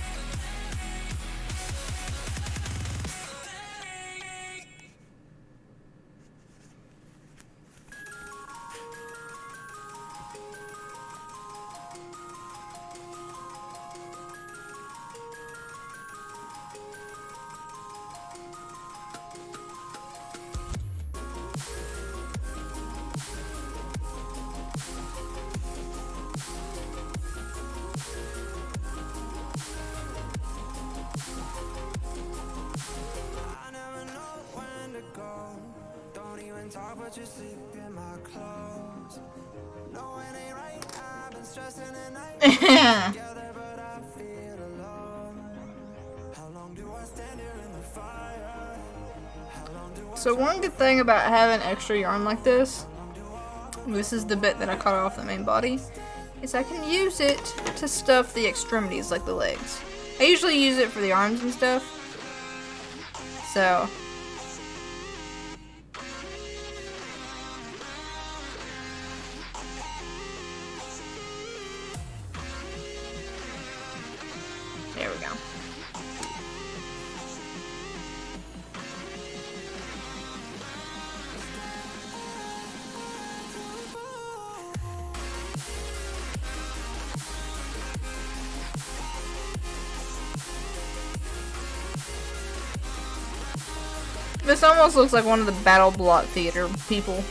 Talk, but you sleep in my clothes. No, it ain't right. I've been stressing at night. Together, but I feel alone. How long do I stand here in the fire? How long do I... So one good thing about having extra yarn like this is the bit that I cut off the main body, is I can use it to stuff the extremities like the legs. I usually use it for the arms and stuff. So... there we go. This almost looks like one of the Battle Block Theater people.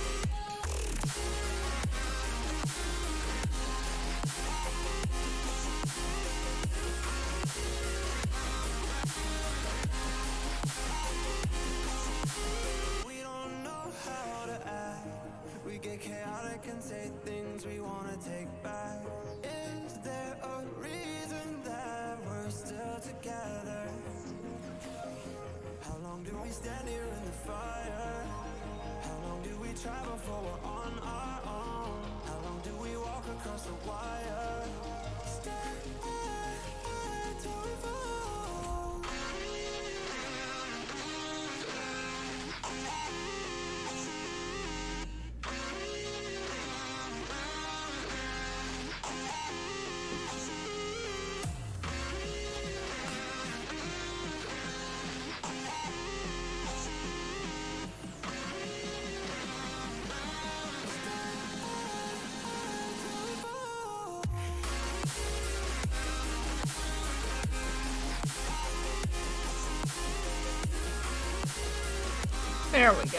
There we go.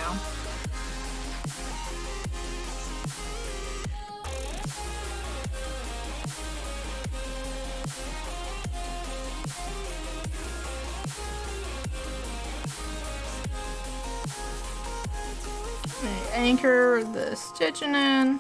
Anchor the stitching in.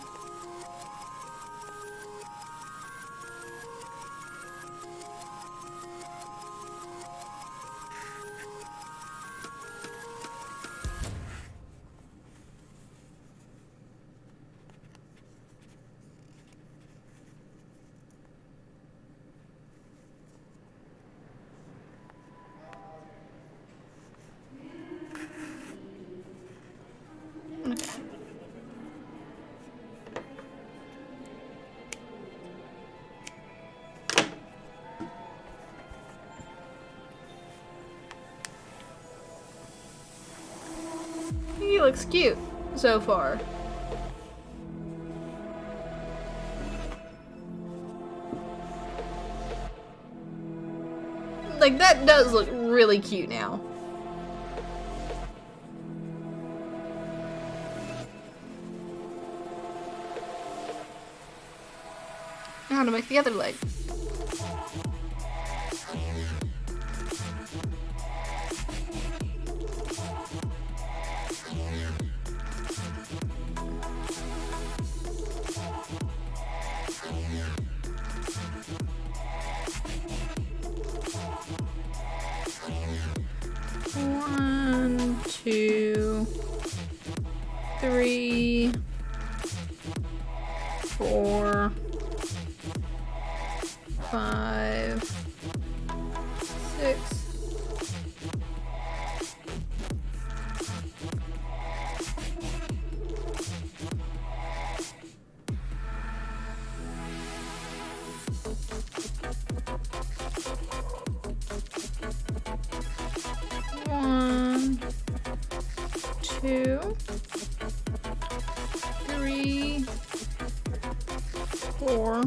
He looks cute so far. Like, that does look really cute now. Now how to make the other leg. One, two, three, four, 5, 6. One, 2, 3, 4,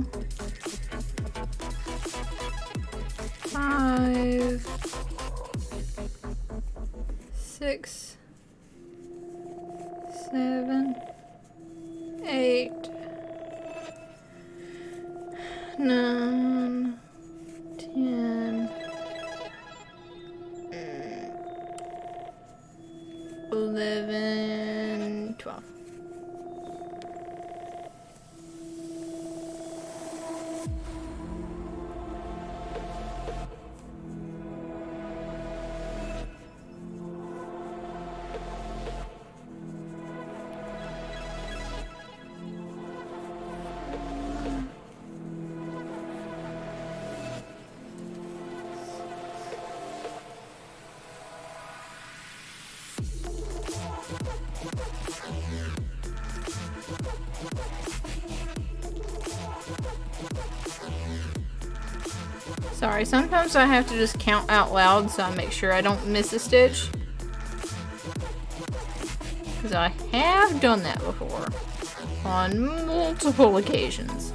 5, 6, 7, 8, 9, 10, 11, 12. Sorry, sometimes I have to just count out loud so I make sure I don't miss a stitch. Because I have done that before. On multiple occasions.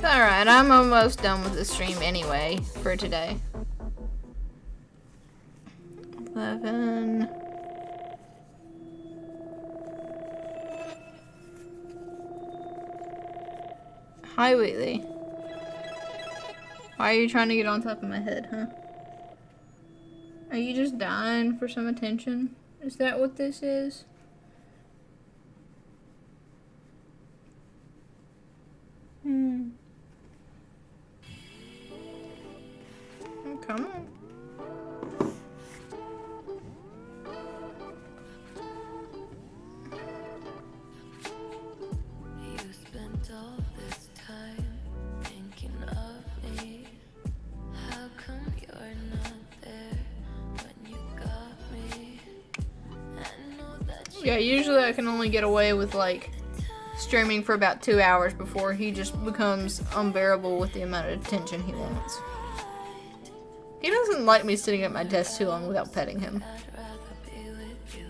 Alright, I'm almost done with the stream anyway for today. 11. Hi, Wheatley. Why are you trying to get on top of my head, huh? Are you just dying for some attention? Is that what this is? Oh, come on. You spent all this time thinking of me. How come you're not there when you got me? I know that Yeah, usually I can only get away with like streaming for about 2 hours before he just becomes unbearable with the amount of attention he wants. He doesn't like me sitting at my desk too long without petting him. I'd rather be with you,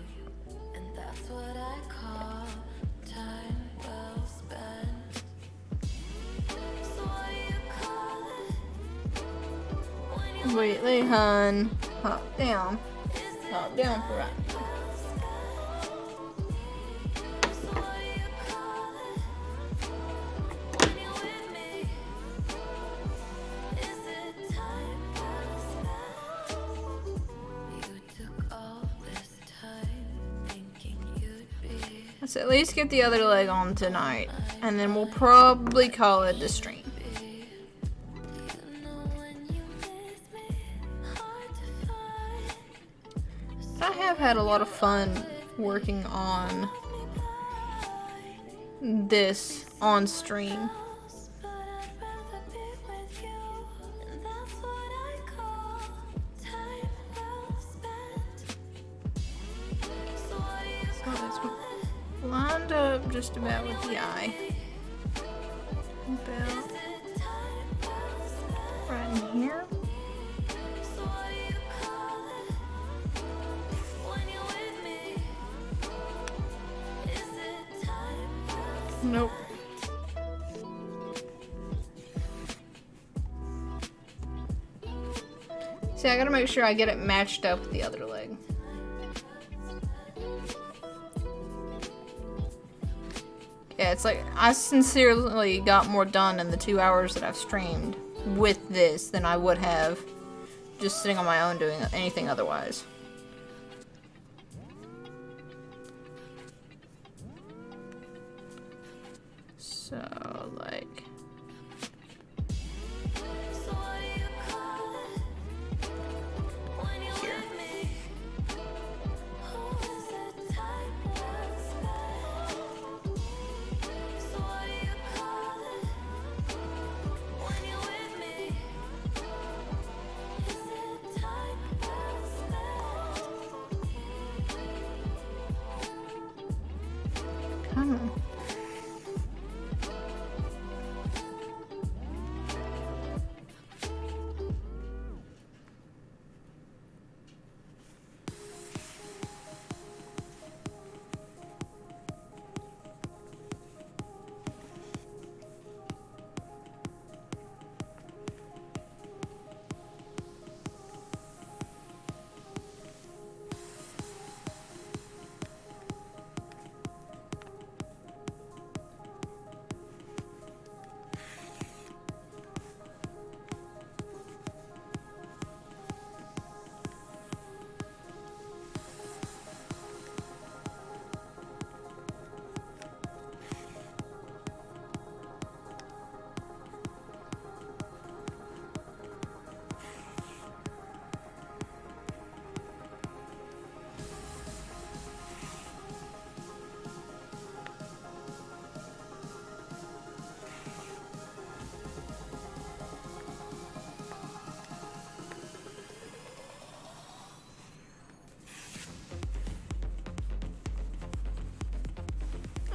and that's what I call time well spent. So what do you call it when you Wait, hun. Hop down. Hop down for right now. So what do you call it when you're with me? Is it time well spent? You took all this time thinking you'd be. Let's at least get the other leg on tonight, and then we'll probably call it the stream. You know when you miss me, hard to find. I have had a lot of fun working on this on stream. But I'd rather be with you, and that's what I call time well spent. So what do you So it's call it? lined up just about with the eye. About Is it time well spent? right in here. So what do you call it when you're with me? Is it time well spent? Nope. See, I gotta make sure I get it matched up with the other leg. Yeah, it's like I sincerely got more done in the 2 hours that I've streamed with this than I would have just sitting on my own doing anything otherwise. So, like, So what do you call it when you're here. with me? Oh, is it time well spent? So what do you call it when you're with me? Is it time well spent? Come on.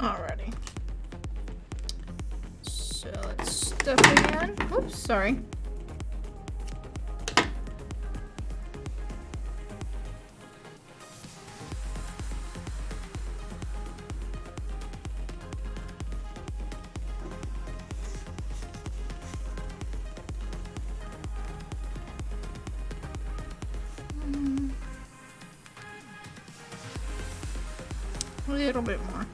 Alrighty. So let's stuff again. Oops, sorry. A little bit more.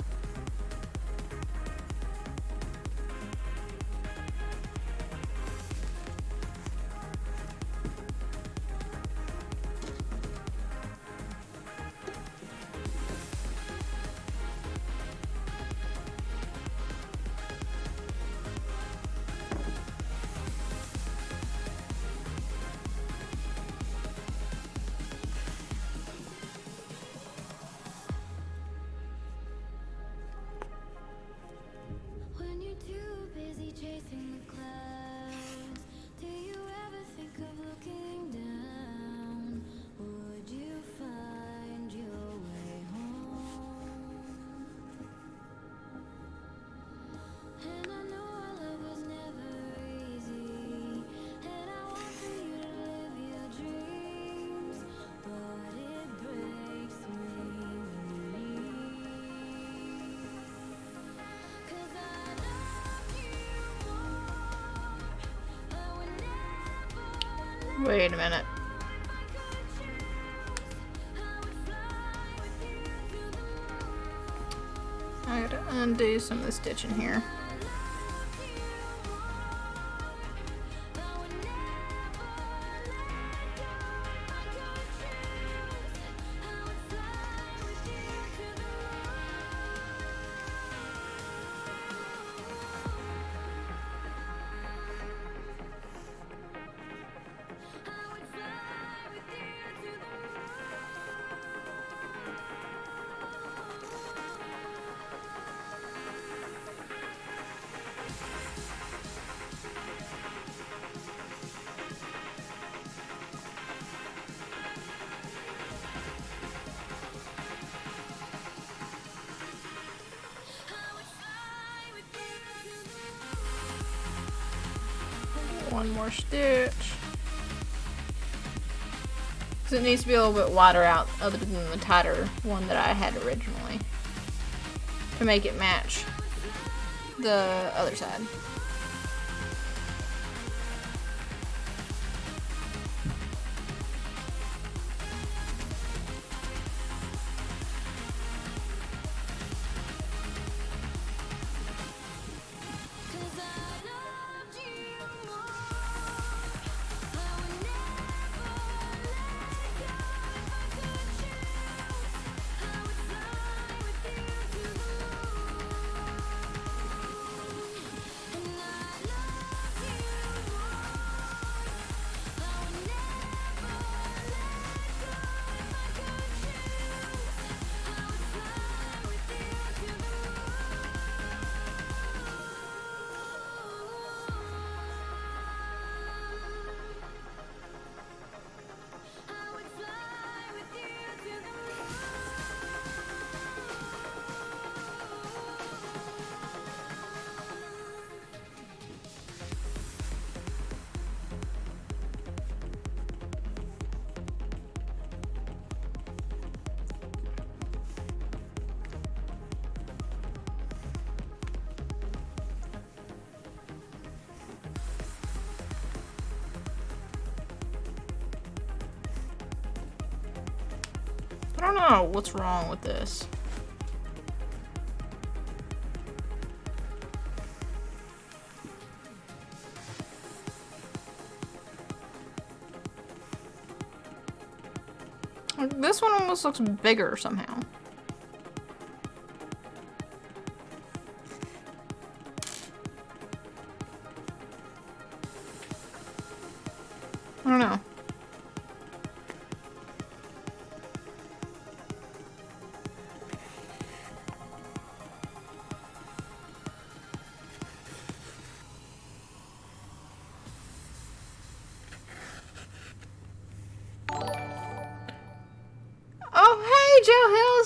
Wait a minute. I gotta undo some of the stitching here. One more stitch. Because it needs to be a little bit wider out other than the tighter one that I had originally. To make it match the other side. I don't know what's wrong with this. This one almost looks bigger somehow. I don't know.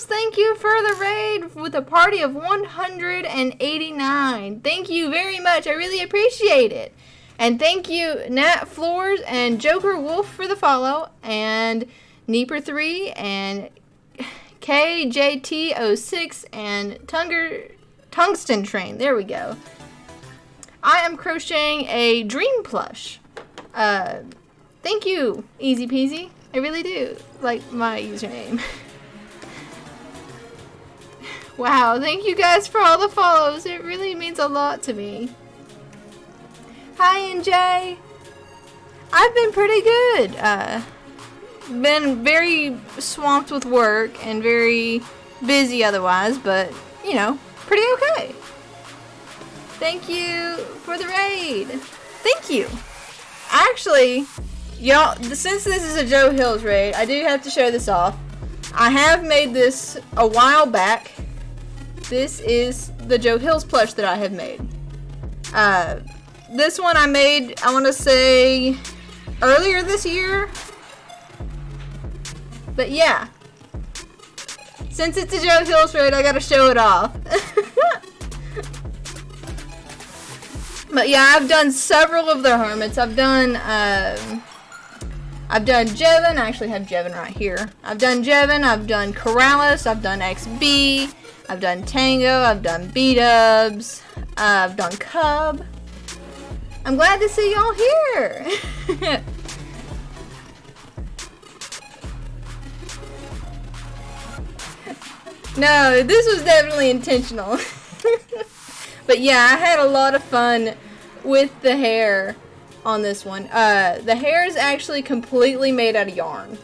Thank you for the raid with a party of 189. Thank you very much. I really appreciate it. And thank you Nat Floors and Joker Wolf for the follow. And Neeper3 and KJT06 and Tungsten Train. There we go. I am crocheting a dream plush. Thank you, Easy Peasy. I really do like my username. Wow, thank you guys for all the follows. It really means a lot to me. Hi, NJ. I've been pretty good. Been very swamped with work and very busy otherwise, but, you know, pretty okay. Thank you for the raid. Thank you. Actually, y'all, since this is a Joe Hills raid, I do have to show this off. I have made this a while back. This is the Joe Hills plush that I have made. This one I made, I want to say, earlier this year. But yeah. Since it's a Joe Hills raid, I gotta show it off. But yeah, I've done several of their hermits. I've done Jevin. I actually have Jevin right here. I've done Jevin. I've done Corrales. I've done XB. I've done Tango. I've done B-Dubs. I've done Cub. I'm glad to see y'all here. No, this was definitely intentional. But yeah, I had a lot of fun with the hair on this one. The hair is actually completely made out of yarn.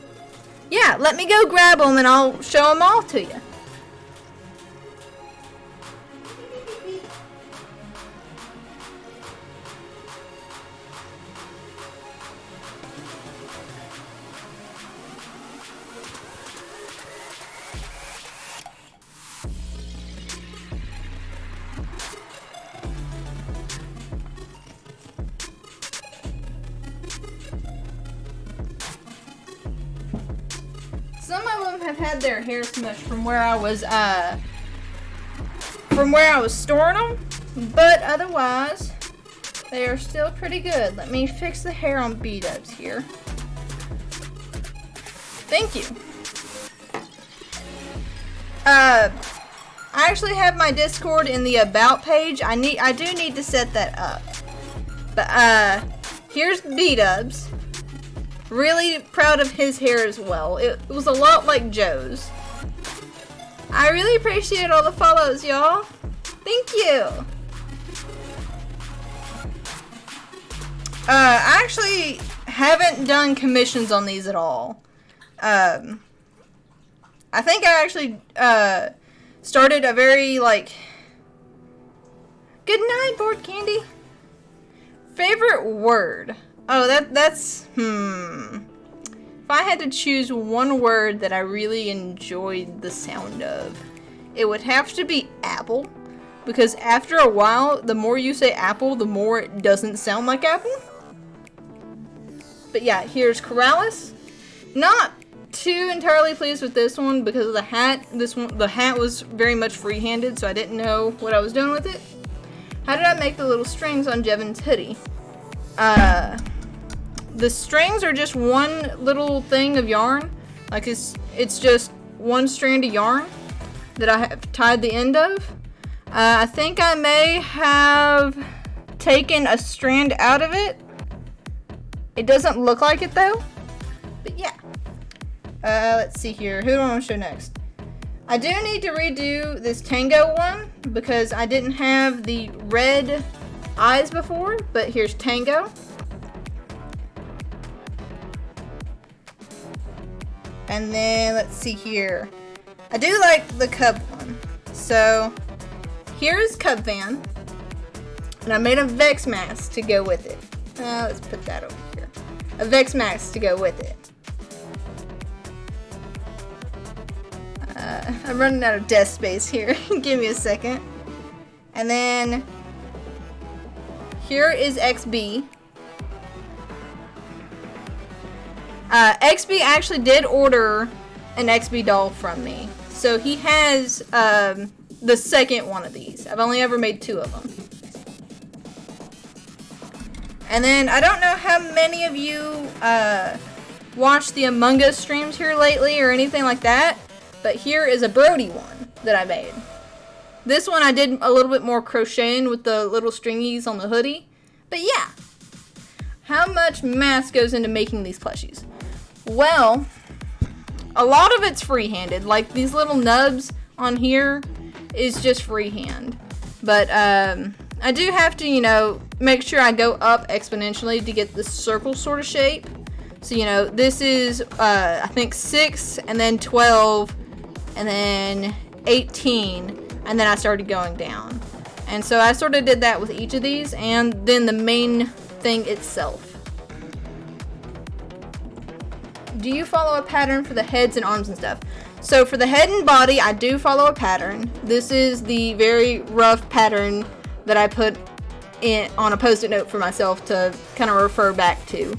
Yeah, let me go grab them and I'll show them all to you. Some of them have had their hair smushed from where I was storing them, but otherwise they are still pretty good. Let me fix the hair on B-dubs here. Thank you. I actually have my Discord in the About page. I do need to set that up. But here's B-dubs. Really proud of his hair as well. It was a lot like Joe's. I really appreciate all the follows, y'all. Thank you. I actually haven't done commissions on these at all. I think I actually started a very like. Good night, Board Candy. Favorite word. Oh, that's, If I had to choose one word that I really enjoyed the sound of, it would have to be apple. Because after a while, the more you say apple, the more it doesn't sound like apple. But yeah, here's Corrales. Not too entirely pleased with this one because of the hat. The hat was very much free-handed, so I didn't know what I was doing with it. How did I make the little strings on Jevon's hoodie? The strings are just one little thing of yarn. Like it's just one strand of yarn that I have tied the end of. I think I may have taken a strand out of it. It doesn't look like it though. But yeah. Let's see here. Who do I want to show next? I do need to redo this Tango one because I didn't have the red eyes before. But here's Tango. And then, let's see here. I do like the Cub one. So, here's Cub Van. And I made a Vex mask to go with it. Let's put that over here. A Vex mask to go with it. I'm running out of desk space here. Give me a second. And then, here is XB. XB actually did order an XB doll from me. So he has the second one of these. I've only ever made 2 of them. And then I don't know how many of you watched the Among Us streams here lately or anything like that. But here is a Brody one that I made. This one I did a little bit more crocheting with the little stringies on the hoodie. But yeah. How much math goes into making these plushies? Well, a lot of it's freehanded. Like these little nubs on here is just freehand. But I do have to, you know, make sure I go up exponentially to get the circle sort of shape. So, you know, this is, I think 6 and then 12 and then 18. And then I started going down. And so I sort of did that with each of these and then the main thing itself. Do you follow a pattern for the heads and arms and stuff? So for the head and body, I do follow a pattern. This is the very rough pattern that I put in on a post-it note for myself to kind of refer back to.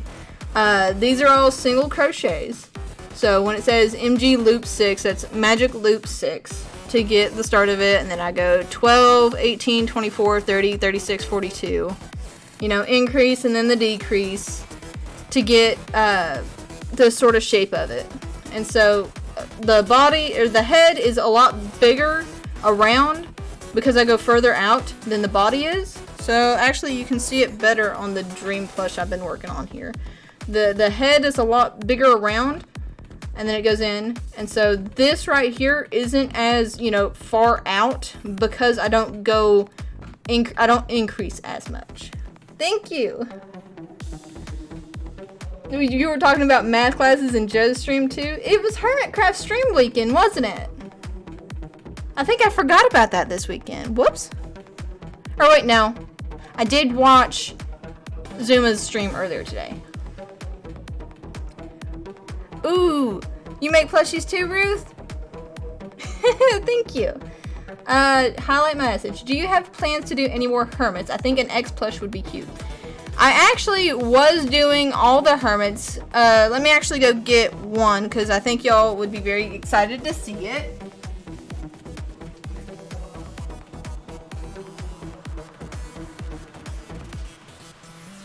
These are all single crochets. So when it says MG loop 6, that's magic loop 6 to get the start of it. And then I go 12, 18, 24, 30, 36, 42. You know, increase and then the decrease to get the sort of shape of it. And so the body or the head is a lot bigger around because I go further out than the body is. So actually you can see it better on the dream plush I've been working on here. The head is a lot bigger around and then it goes in. And so this right here isn't as, you know, far out because I don't increase as much. Thank you. You were talking about math classes in Joe's stream too. It was Hermitcraft stream weekend, wasn't it? I think I forgot about that this weekend. Whoops. Or wait, no. I did watch Zuma's stream earlier today. Ooh, you make plushies too, Ruth? Thank you. Highlight my message. Do you have plans to do any more hermits? I think an X plush would be cute. I actually was doing all the hermits. Let me actually go get one because I think y'all would be very excited to see it.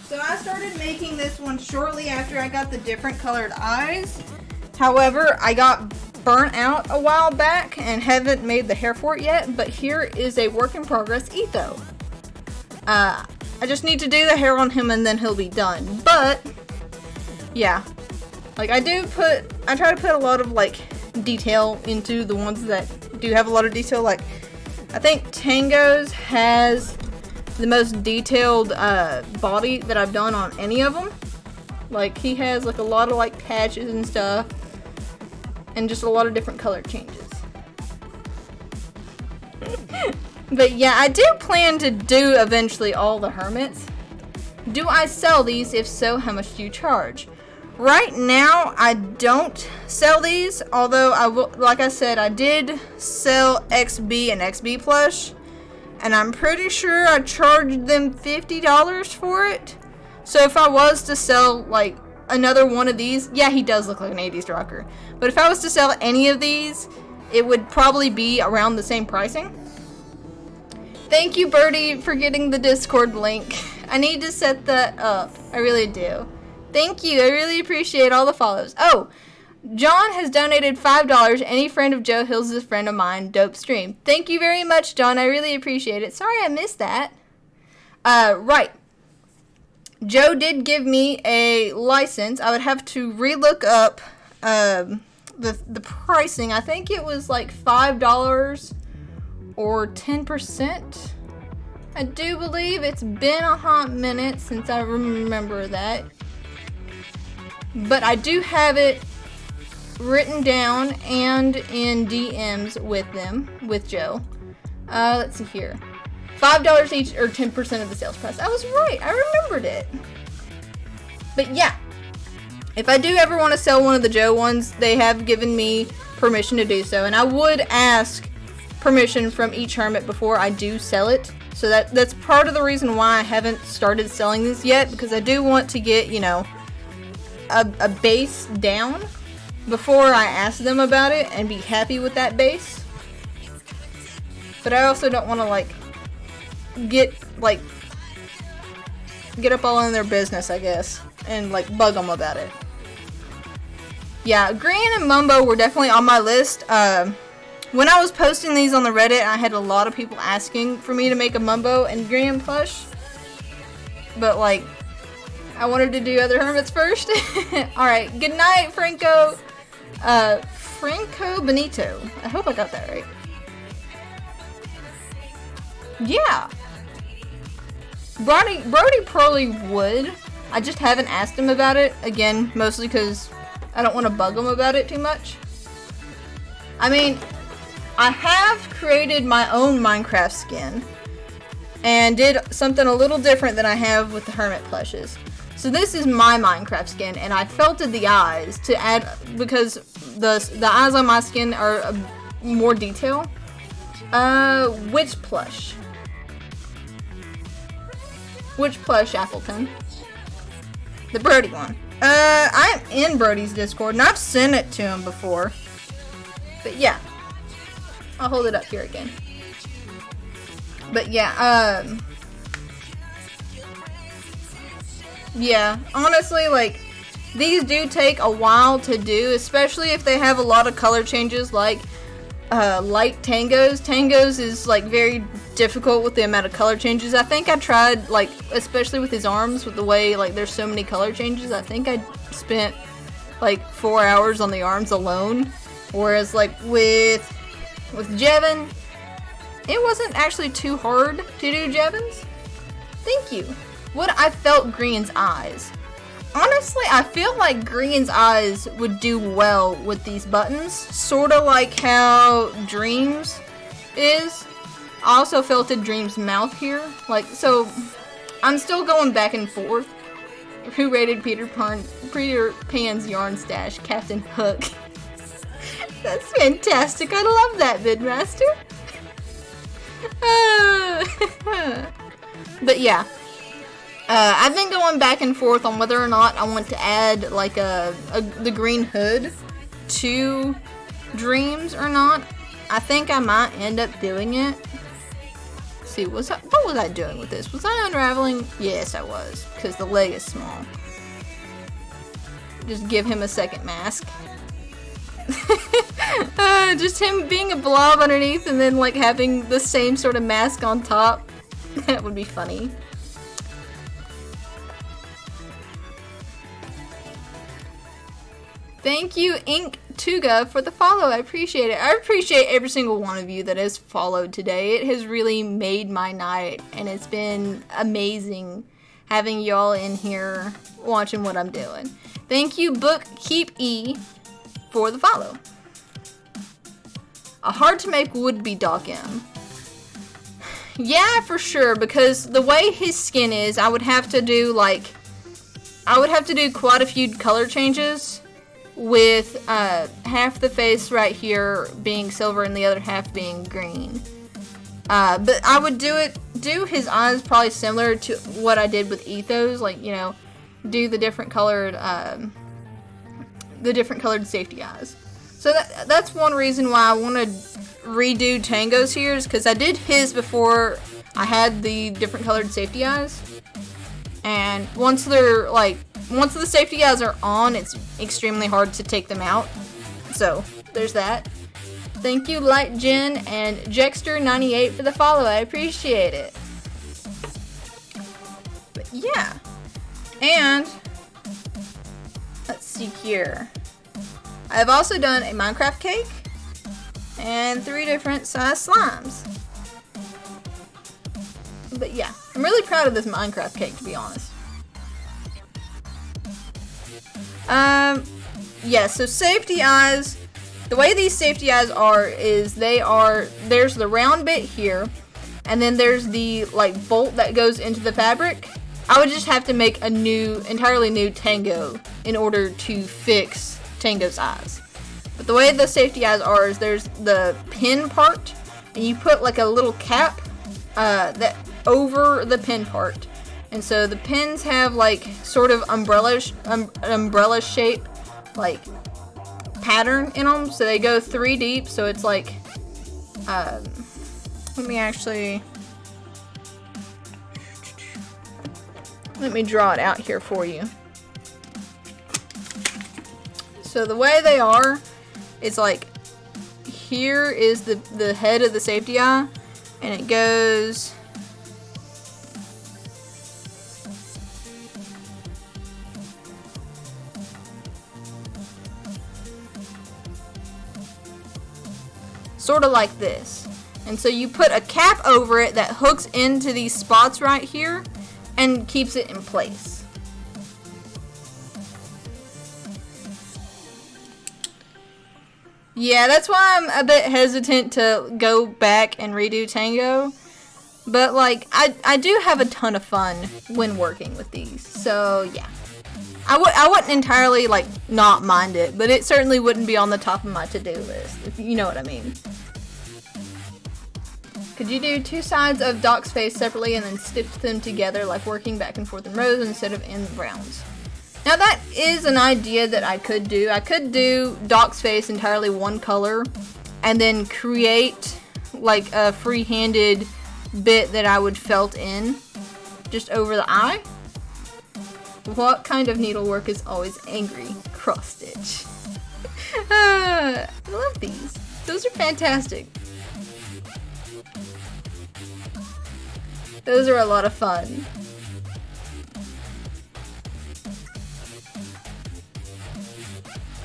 So I started making this one shortly after I got the different colored eyes. However, I got burnt out a while back and haven't made the hair for it yet, but here is a work in progress Etho. I just need to do the hair on him and then he'll be done. But yeah, like I try to put a lot of like detail into the ones that do have a lot of detail. Like I think Tango's has the most detailed body that I've done on any of them. Like he has like a lot of like patches and stuff and just a lot of different color changes. But yeah, I do plan to do eventually all the hermits. Do I sell these? If so, how much do you charge? Right now, I don't sell these, although I will, like I said, I did sell XB and XB Plush, and I'm pretty sure I charged them $50 for it. So if I was to sell like another one of these, yeah, he does look like an 80s rocker. But if I was to sell any of these, it would probably be around the same pricing. Thank you, Birdie, for getting the Discord link. I need to set that up. I really do. Thank you. I really appreciate all the follows. Oh, John has donated $5. Any friend of Joe Hills is a friend of mine. Dope stream. Thank you very much, John. I really appreciate it. Sorry I missed that. Right. Joe did give me a license. I would have to relook up the pricing. I think it was like $5 or 10%. I do believe it's been a hot minute since I remember that. But I do have it written down and in DMs with Joe. Let's see here. $5 each or 10% of the sales price. I was right. I remembered it. But yeah. If I do ever want to sell one of the Joe ones, they have given me permission to do so. And I would ask permission from each hermit before I do sell it. So that's part of the reason why I haven't started selling this yet, because I do want to get, you know, a base down before I ask them about it and be happy with that base. But I also don't want to like get up all in their business, I guess, and like bug them about it. Yeah, Green and Mumbo were definitely on my list. When I was posting these on the Reddit, I had a lot of people asking for me to make a Mumbo and Green plush. But, like, I wanted to do other hermits first. Alright, good night, Franco. Franco Benito. I hope I got that right. Yeah. Brody probably would. I just haven't asked him about it. Again, mostly because I don't want to bug him about it too much. I mean, I have created my own Minecraft skin and did something a little different than I have with the hermit plushes. So this is my Minecraft skin, and I felted the eyes to add, because the eyes on my skin are more detail. Which plush? Which plush, Appleton? The Brody one. I'm in Brody's Discord, and I've sent it to him before. But yeah. I'll hold it up here again. But yeah, yeah, honestly, like, these do take a while to do, especially if they have a lot of color changes, like Tango's. Tango's is, like, very difficult with the amount of color changes. I think I tried, like, especially with his arms, with the way, like, there's so many color changes, I think I spent like 4 hours on the arms alone. Whereas like with Jevin, it wasn't actually too hard to do Jevin's. Thank you. What I felt Green's eyes. Honestly, I feel like Green's eyes would do well with these buttons. Sort of like how Dreams is. I also felt a Dream's mouth here. Like, so I'm still going back and forth. Who rated Peter Pan's yarn stash? Captain Hook. That's fantastic. I love that, Vidmaster. But yeah. I've been going back and forth on whether or not I want to add like the green hood to Dreams or not. I think I might end up doing it. Let's see, what was I doing with this? Was I unraveling? Yes, I was, because the leg is small. Just give him a second mask. Just him being a blob underneath and then like having the same sort of mask on top. That would be funny. Thank you, Ink Tuga, for the follow. I appreciate it. I appreciate every single one of you that has followed today. It has really made my night, and it's been amazing having y'all in here watching what I'm doing. Thank you, Book Keep E, for the follow. A hard to make would be Doc M. Yeah, for sure, because the way his skin is, I would have to do quite a few color changes. With half the face right here being silver and the other half being green. But I would do his eyes probably similar to what I did with Ethos, like, you know, do the different colored safety eyes. So that's one reason why I want to redo Tango's here, is because I did his before I had the different colored safety eyes. And once the safety eyes are on, it's extremely hard to take them out. So, there's that. Thank you, Light Jen and Jexter98 for the follow. I appreciate it. But yeah. And, let's see here. I've also done a Minecraft cake and 3 different size slimes. But yeah, I'm really proud of this Minecraft cake, to be honest. Yeah, so safety eyes, the way these safety eyes are is there's the round bit here, and then there's the, like, bolt that goes into the fabric. I would just have to make a entirely new Tango in order to fix Tango's eyes. But the way the safety eyes are is there's the pin part, and you put, like, a little cap, that over the pin part. And so the pins have like sort of umbrella shape, like pattern in them. So they go 3 deep. So it's like, let me draw it out here for you. So the way they are, it's like, here is the head of the safety eye, and it goes sort of like this. And so you put a cap over it that hooks into these spots right here and keeps it in place. Yeah, that's why I'm a bit hesitant to go back and redo Tango. But like, I do have a ton of fun when working with these. So yeah. I wouldn't entirely, like, not mind it, but it certainly wouldn't be on the top of my to-do list, if you know what I mean. Could you do 2 sides of Doc's face separately and then stitch them together, like working back and forth in rows instead of in rounds? Now that is an idea that I could do. I could do Doc's face entirely one color and then create, like, a free-handed bit that I would felt in just over the eye. What kind of needlework is always angry? Cross stitch. I love these. Those are fantastic. Those are a lot of fun.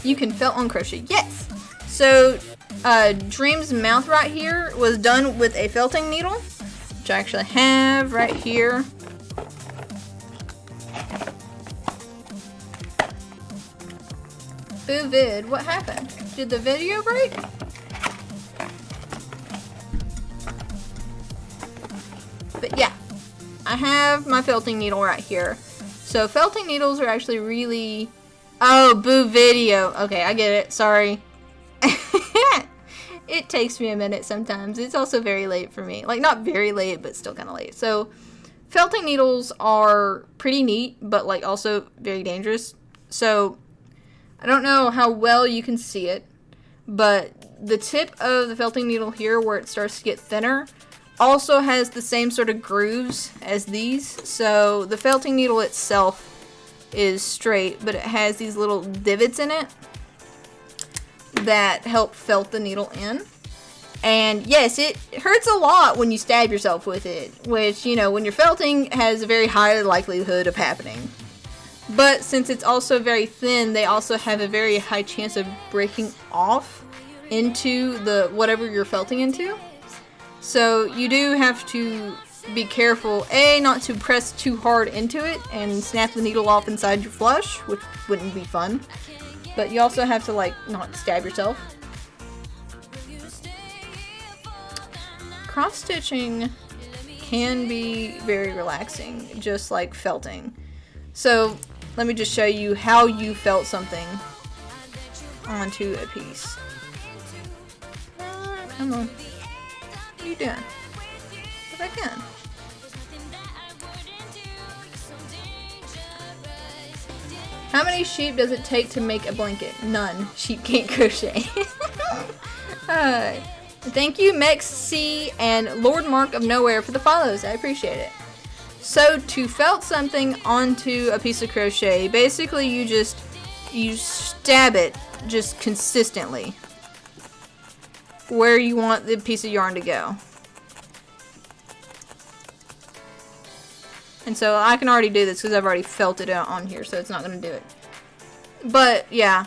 you can felt on crochet. Yes! So, Dream's mouth right here was done with a felting needle, which I actually have right here. Boo vid, what happened? Did the video break? But yeah, I have my felting needle right here. So felting needles are actually really... Oh, boo video. Okay, I get it. Sorry. It takes me a minute sometimes. It's also very late for me. Like, not very late, but still kind of late. So felting needles are pretty neat, but like also very dangerous. So I don't know how well you can see it, but the tip of the felting needle here where it starts to get thinner also has the same sort of grooves as these. So the felting needle itself is straight, but it has these little divots in it that help felt the needle in. And yes, it hurts a lot when you stab yourself with it, which, you know, when you're felting has a very high likelihood of happening. But since it's also very thin, they also have a very high chance of breaking off into the whatever you're felting into. So you do have to be careful, A, not to press too hard into it and snap the needle off inside your plush, which wouldn't be fun. But you also have to, like, not stab yourself. Cross stitching can be very relaxing, just like felting. So let me just show you how you felt something onto a piece. Come on. What are you doing? Go back in. How many sheep does it take to make a blanket? None. Sheep can't crochet. Thank you, Mex C and Lord Mark of Nowhere for the follows. I appreciate it. So to felt something onto a piece of crochet, basically you stab it just consistently where you want the piece of yarn to go. And so I can already do this because I've already felt it out on here, so it's not going to do it. But yeah,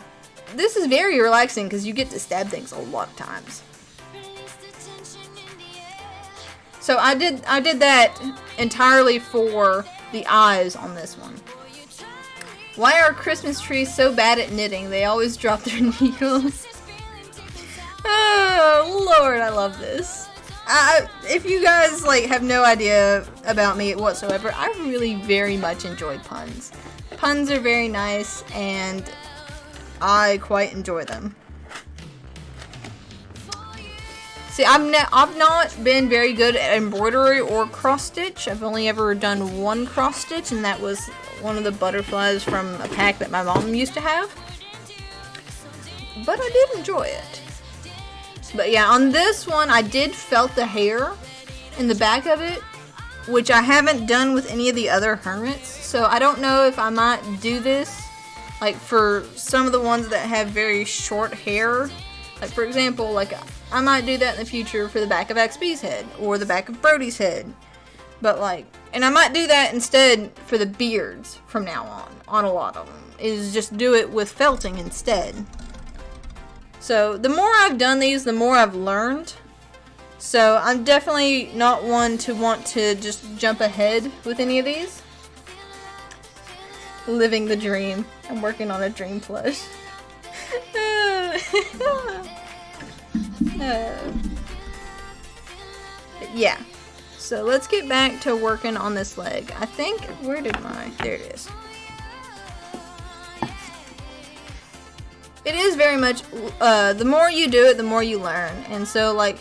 this is very relaxing because you get to stab things a lot of times. So I did that entirely for the eyes on this one. Why are Christmas trees so bad at knitting? They always drop their needles. Oh Lord, I love this. If you guys like have no idea about me whatsoever, I really very much enjoy puns. Puns are very nice and I quite enjoy them. See, I've not been very good at embroidery or cross stitch. I've only ever done one cross stitch, and that was one of the butterflies from a pack that my mom used to have. But I did enjoy it. But yeah, on this one, I did felt the hair in the back of it, which I haven't done with any of the other hermits. So I don't know if I might do this, like for some of the ones that have very short hair. Like for example, like I might do that in the future for the back of XB's head or the back of Brody's head. But like, and I might do that instead for the beards from now on a lot of them, is just do it with felting instead. So the more I've done these, the more I've learned. So I'm definitely not one to want to just jump ahead with any of these. Living the dream. I'm working on a dream plush. Yeah. So let's get back to working on this leg. I think, where did my, there it is. It is very much, the more you do it, the more you learn. And so, like,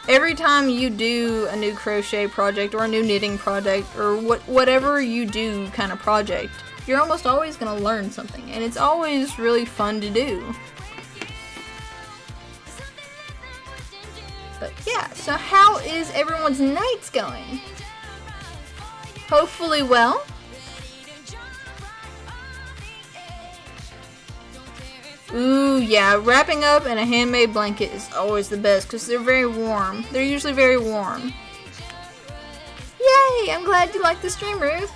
every time you do a new crochet project or a new knitting project or whatever you do kind of project, you're almost always going to learn something. And it's always really fun to do. But yeah, so how is everyone's nights going? Hopefully well. Ooh, yeah, wrapping up in a handmade blanket is always the best because they're very warm. They're usually very warm. Yay! I'm glad you like the stream, Ruth.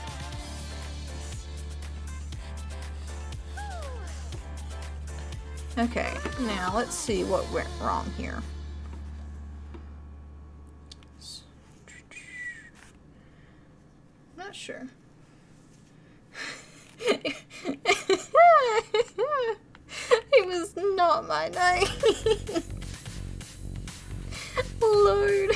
Okay, now let's see what went wrong here. Not sure. It was not my name. Lord.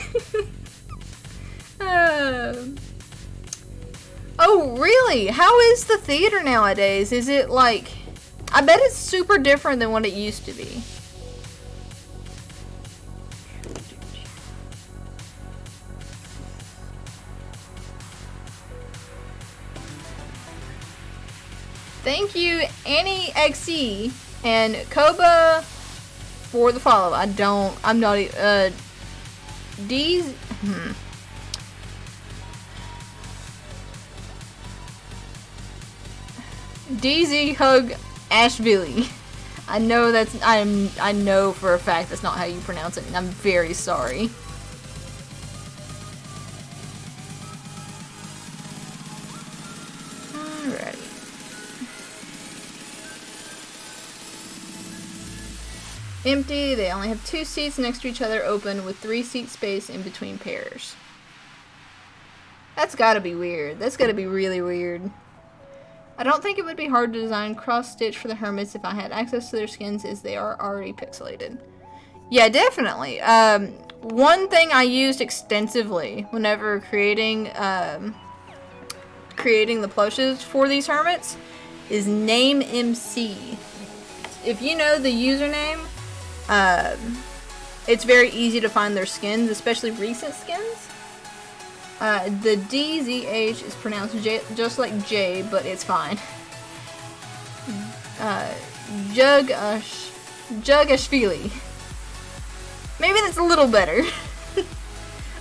Oh, really? How is the theater nowadays? Is it like... I bet it's super different than what it used to be. Thank you, Annie XE and Koba for the follow. I'm not, D's, DZ Hug Ashbilly. I know that's, I know for a fact that's not how you pronounce it, and I'm very sorry. Alrighty. Empty, they only have 2 seats next to each other open with 3 seat space in between pairs. That's gotta be weird. That's gotta be really weird. I don't think it would be hard to design cross-stitch for the hermits if I had access to their skins, as they are already pixelated. Yeah, definitely. One thing I used extensively whenever creating the plushes for these hermits is name MC. If you know the username, it's very easy to find their skins, especially recent skins. The DZH is pronounced just like J, but it's fine. Jugashvili. Maybe that's a little better.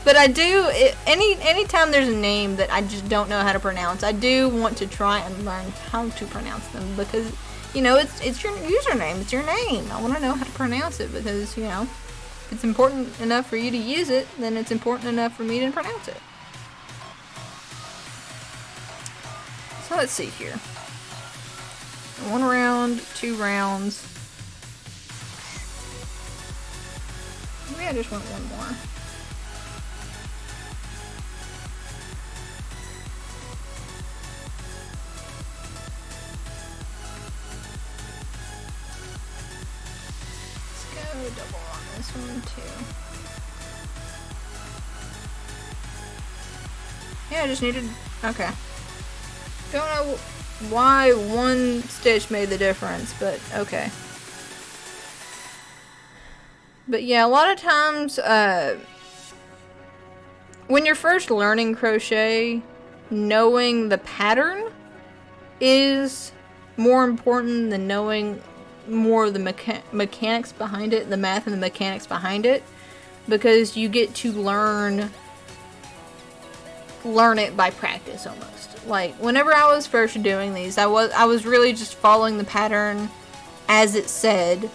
But I do, anytime there's a name that I just don't know how to pronounce, I do want to try and learn how to pronounce them, because, you know, it's your username, it's your name. I want to know how to pronounce it, because, you know, if it's important enough for you to use it, then it's important enough for me to pronounce it. So let's see here. 1 round, 2 rounds. Maybe I just want 1 more. Double on this one too. Yeah, I just needed, okay. Don't know why 1 stitch made the difference, but okay. But yeah, a lot of times, when you're first learning crochet, knowing the pattern is more important than knowing more of the mechanics behind it, the math and the mechanics behind it, because you get to learn it by practice almost. Like whenever I was first doing these, I was really just following the pattern as it said,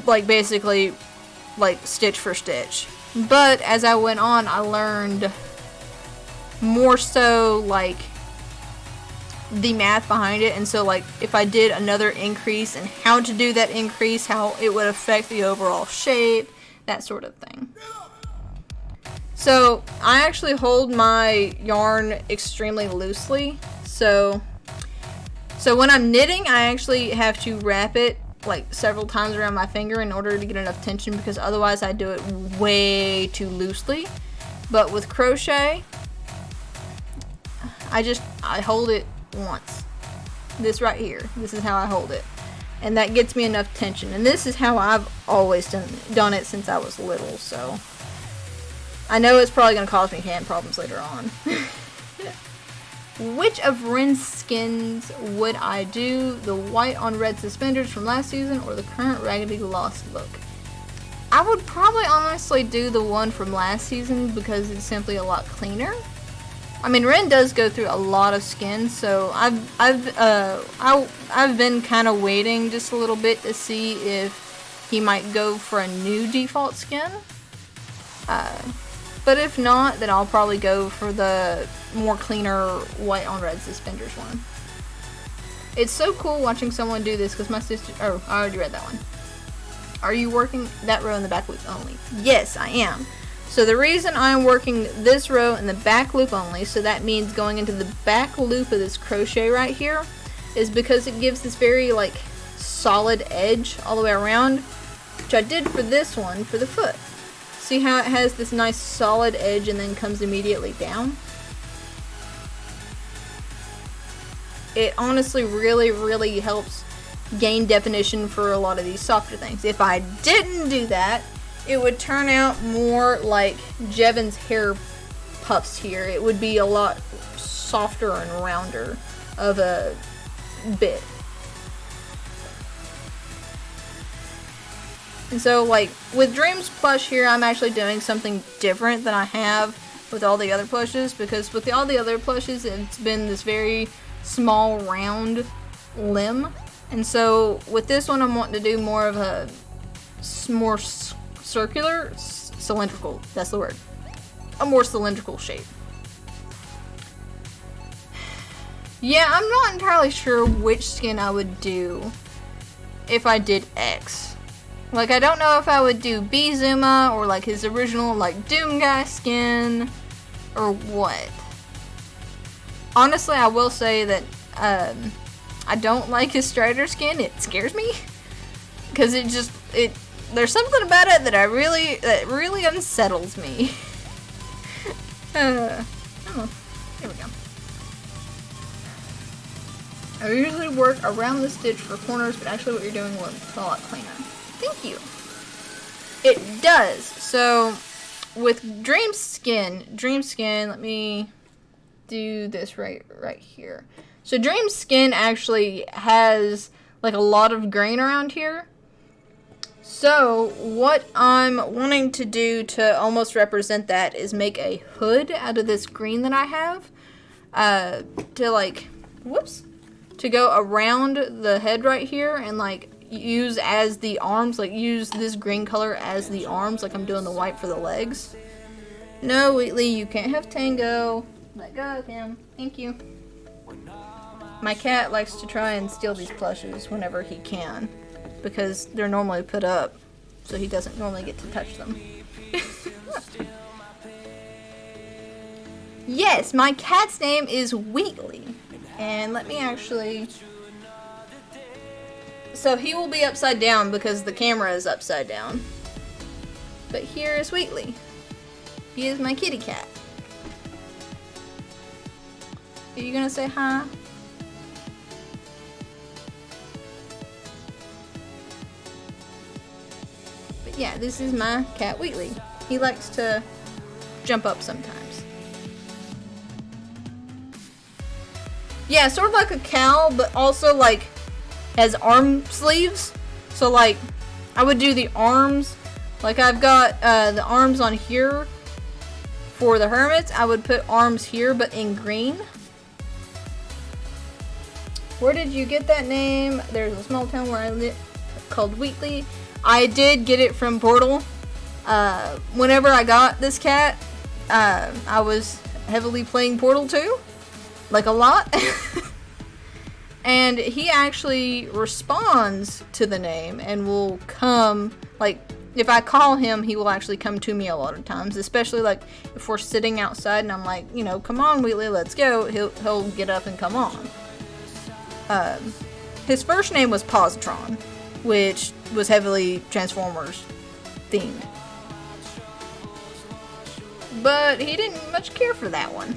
like basically like stitch for stitch. But as I went on, I learned more so like the math behind it, and so like if I did another increase and how to do that increase, how it would affect the overall shape, that sort of thing. So I actually hold my yarn extremely loosely, so when I'm knitting, I actually have to wrap it like several times around my finger in order to get enough tension, because otherwise I do it way too loosely. But with crochet, I hold it once. This right here, this is how I hold it, and that gets me enough tension, and this is how I've always done it since I was little. So I know it's probably going to cause me hand problems later on. Which of Ren's skins would I do? The white on red suspenders from last season or the current Raggedy Lost look? I would probably honestly do the one from last season because it's simply a lot cleaner. I mean, Ren does go through a lot of skins, so I've been kind of waiting just a little bit to see if he might go for a new default skin. But if not, then I'll probably go for the more cleaner white on red suspenders one. It's so cool watching someone do this because my sister, oh, I already read that one. Are you working that row in the back loop only? Yes, I am. So the reason I'm working this row in the back loop only, so that means going into the back loop of this crochet right here, is because it gives this very like solid edge all the way around, which I did for this one for the foot. See how it has this nice solid edge and then comes immediately down? It honestly really helps gain definition for a lot of these softer things. If I didn't do that, it would turn out more like Jevon's hair puffs here. It would be a lot softer and rounder of a bit. And so like with Dreams Plush here, I'm actually doing something different than I have with all the other plushes, because with all the other plushes it's been this very small round limb. And so with this one I'm wanting to do more of a more circular, cylindrical, that's the word. A more cylindrical shape. Yeah, I'm not entirely sure which skin I would do if I did X. Like, I don't know if I would do Bizuma or like his original like Doom guy skin or what. Honestly, I will say that I don't like his Strider skin. It scares me because there's something about it that really unsettles me. Oh, here we go. I usually work around the stitch for corners, but actually what you're doing will a lot cleaner. Thank you. It does. So with Dream Skin, let me do this right here. So Dream Skin actually has like a lot of grain around here. So what I'm wanting to do to almost represent that is make a hood out of this green that I have, to go around the head right here and like use as the arms, like use this green color as the arms, like I'm doing the white for the legs. No, Wheatley, you can't have Tango. Let go of him. Thank you. My cat likes to try and steal these plushes whenever he can, because they're normally put up, so he doesn't normally get to touch them. Yes, my cat's name is Wheatley. And let me actually... So he will be upside down because the camera is upside down. But here is Wheatley. He is my kitty cat. Are you gonna say hi? But yeah, this is my cat Wheatley. He likes to jump up sometimes. Yeah, sort of like a cow, but also like has arm sleeves. So like I would do the arms, like I've got the arms on here for the hermits. I would put arms here but in green. Where did you get that name? There's a small town where I live called Wheatley. I did get it from Portal. Whenever I got this cat, I was heavily playing Portal 2. Like a lot. And he actually responds to the name and will come, like, if I call him, he will actually come to me a lot of times, especially like if we're sitting outside and I'm like, you know, come on Wheatley, let's go, he'll get up and come on. His first name was Positron, which was heavily Transformers themed. But he didn't much care for that one.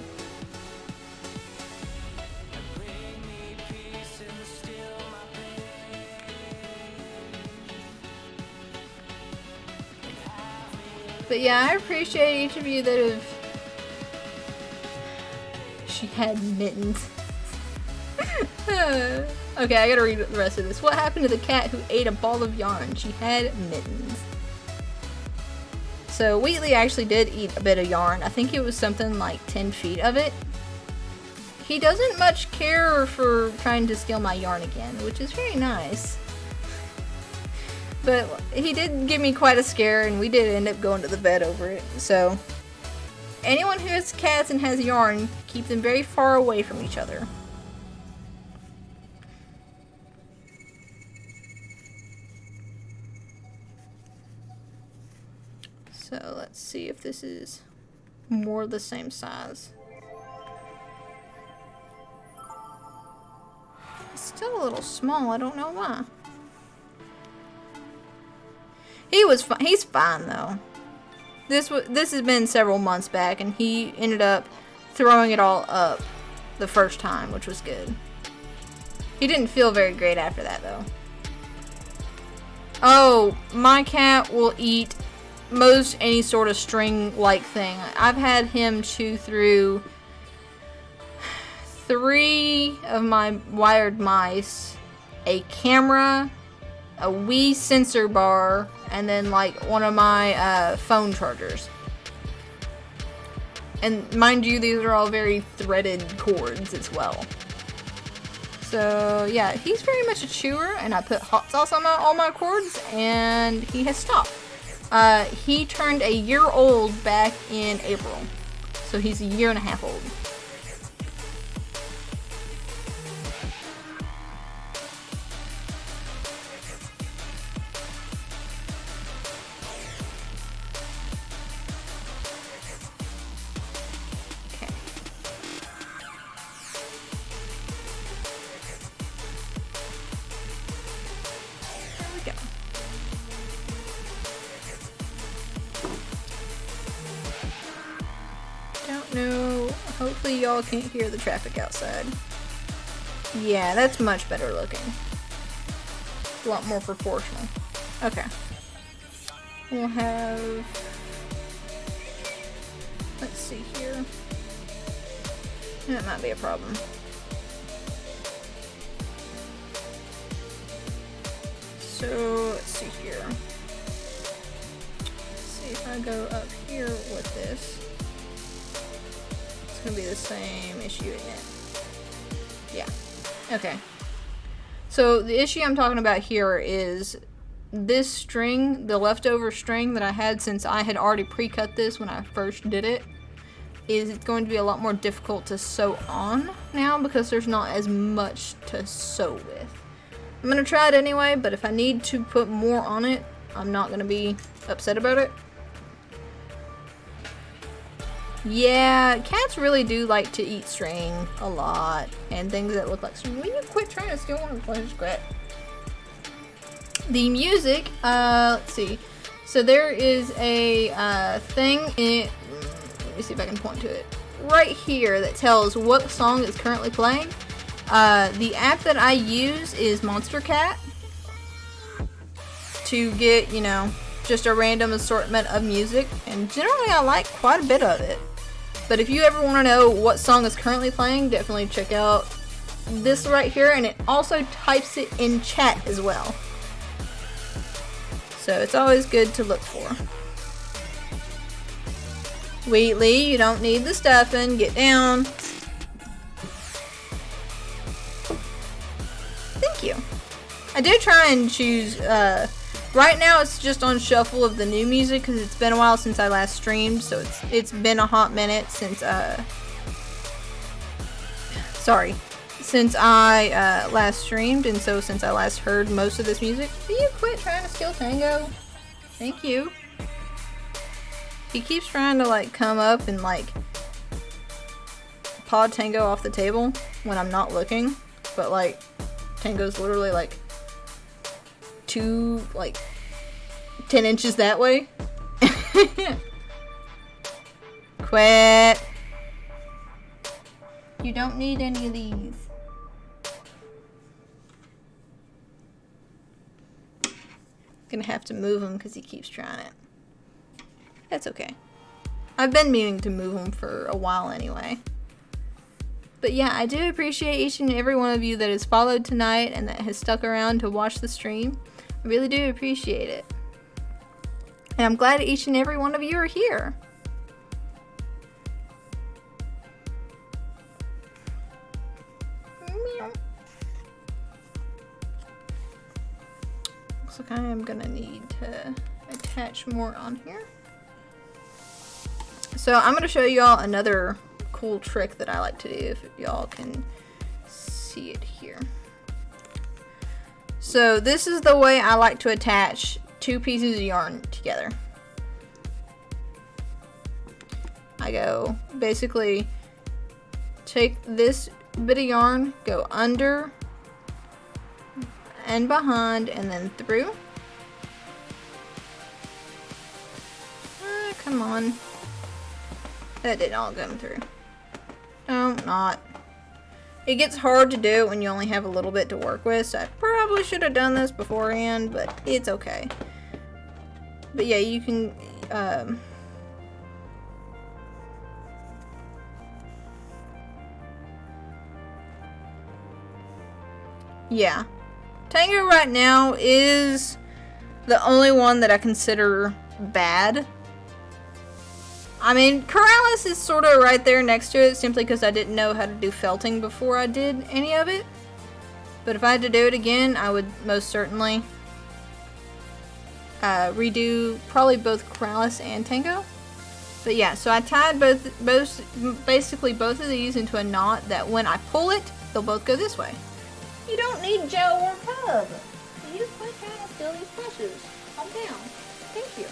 But yeah, I appreciate each of you that have... She had mittens. Okay, I gotta read the rest of this. What happened to the cat who ate a ball of yarn? She had mittens. So Wheatley actually did eat a bit of yarn. I think it was something like 10 feet of it. He doesn't much care for trying to steal my yarn again, which is very nice. But he did give me quite a scare, and we did end up going to the vet over it. So anyone who has cats and has yarn, keep them very far away from each other. So let's see if this is more the same size. It's still a little small, I don't know why. He's fine though. This has been several months back, and he ended up throwing it all up the first time, which was good. He didn't feel very great after that though. Oh, my cat will eat most any sort of string-like thing. I've had him chew through 3 of my wired mice, a camera, a Wii sensor bar, and then like one of my phone chargers. And mind you, these are all very threaded cords as well. So yeah, he's very much a chewer, and I put hot sauce on all my cords, and he has stopped. He turned a year old back in April, so he's a year and a half old. No, hopefully y'all can't hear the traffic outside. Yeah, that's much better looking. A lot more proportional. Okay. We'll have... Let's see here. That might be a problem. So, let's see here. Let's see if I go up here with this. Gonna be the same issue, isn't it? Yeah. Okay. So the issue I'm talking about here is this string, the leftover string that I had since I had already pre-cut this when I first did it, is going to be a lot more difficult to sew on now because there's not as much to sew with. I'm gonna try it anyway, but if I need to put more on it, I'm not gonna be upset about it. Yeah, cats really do like to eat string a lot, and things that look like string. Will you quit trying to steal one of Plush's crap? The music, let's see. So there is a thing in, let me see if I can point to it, right here that tells what song is currently playing. The app that I use is Monster Cat to get, you know, just a random assortment of music, and generally I like quite a bit of it. But if you ever want to know what song is currently playing, definitely check out this right here, and it also types it in chat as well. So it's always good to look for. Wheatley, you don't need the stuffing. Get down. Thank you. I do try and choose, right now it's just on shuffle of the new music because it's been a while since I last streamed, so it's been a hot minute since since I last streamed, and so since I last heard most of this music. Will you quit trying to steal Tango? Thank you. He keeps trying to like come up and like paw Tango off the table when I'm not looking, but like Tango's literally like 10 inches that way. Quit. You don't need any of these. Gonna have to move him because he keeps trying it. That's okay. I've been meaning to move him for a while anyway. But yeah, I do appreciate each and every one of you that has followed tonight and that has stuck around to watch the stream. I really do appreciate it. And I'm glad each and every one of you are here. Meow. Looks like I am gonna need to attach more on here. So I'm gonna show y'all another cool trick that I like to do, if y'all can see it here. So this is the way I like to attach two pieces of yarn together. I go basically take this bit of yarn, go under and behind, and then through. Come on. That did not come through. No, not. It gets hard to do when you only have a little bit to work with, so I probably should have done this beforehand, but it's okay. But yeah, you can, yeah. Tango right now is the only one that I consider bad. I mean, Corrales is sort of right there next to it, simply because I didn't know how to do felting before I did any of it. But if I had to do it again, I would most certainly redo probably both Corrales and Tango. But yeah, so I tied basically both of these into a knot that when I pull it, they'll both go this way. You don't need gel or pub. You quit trying to steal these plushes. Calm down. Thank you.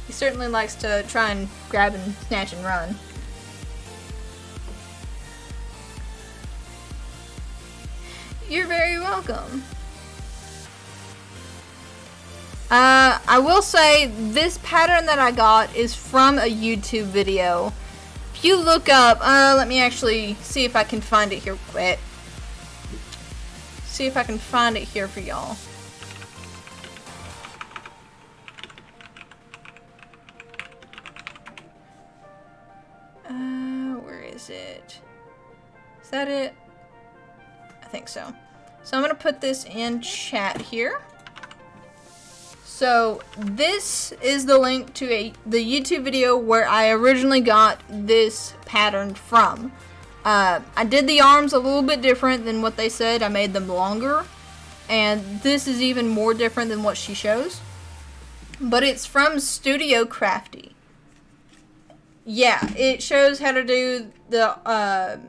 He certainly likes to try and grab and snatch and run. You're very welcome. I will say this pattern that I got is from a YouTube video. If you look up, let me actually see if I can find it here quick. See if I can find it here for y'all. Where is it? Is that it? I think so. So I'm gonna put this in chat here. So this is the link to the YouTube video where I originally got this pattern from. I did the arms a little bit different than what they said. I made them longer, and this is even more different than what she shows. But it's from Studio Crafty. Yeah, it shows how to do the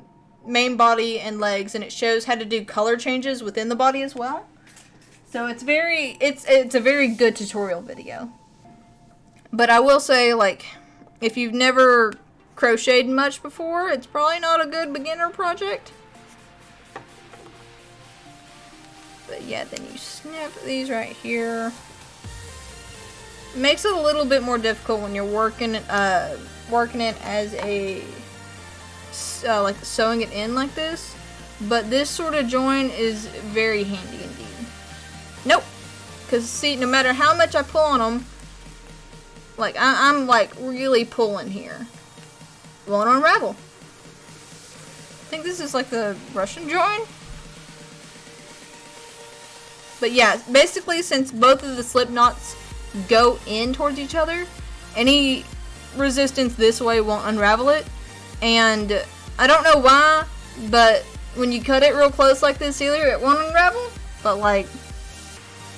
main body and legs, and it shows how to do color changes within the body as well. So it's a very good tutorial video. But I will say, like, if you've never crocheted much before, it's probably not a good beginner project. But yeah, then you snap these right here. It makes it a little bit more difficult when you're working it as a like sewing it in like this. But this sort of join is very handy indeed. Nope. Because, see, no matter how much I pull on them, like, I'm like, really pulling here. Won't unravel. I think this is, like, the Russian join. But, yeah, basically, since both of the slip knots go in towards each other, any resistance this way won't unravel it. And I don't know why, but when you cut it real close like this either, it won't unravel. But, like,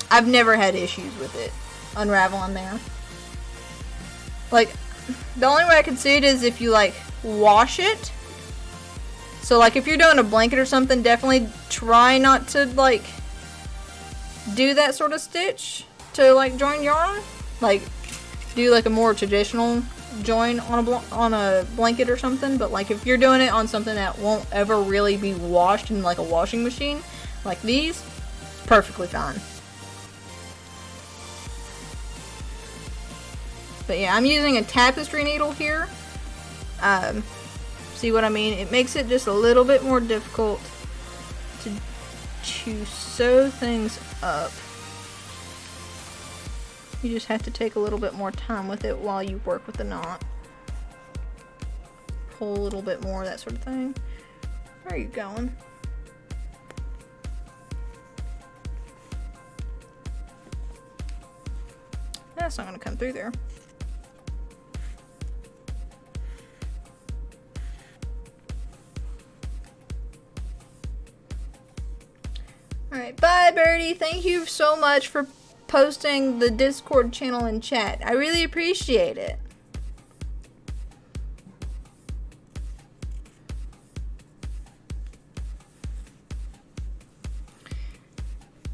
I've never had issues with it unraveling there. Like, the only way I can see it is if you, like, wash it. So, like, if you're doing a blanket or something, definitely try not to, like, do that sort of stitch to, like, join yarn. Like, do, like, a more traditional join on a blanket or something. But, like, if you're doing it on something that won't ever really be washed in, like, a washing machine, like these, it's perfectly fine. But yeah, I'm using a tapestry needle here. See what I mean? It makes it just a little bit more difficult to sew things up. You just have to take a little bit more time with it while you work with the knot. Pull a little bit more, that sort of thing. Where are you going? That's not going to come through there. Alright, bye Birdie. Thank you so much for posting the Discord channel in chat. I really appreciate it.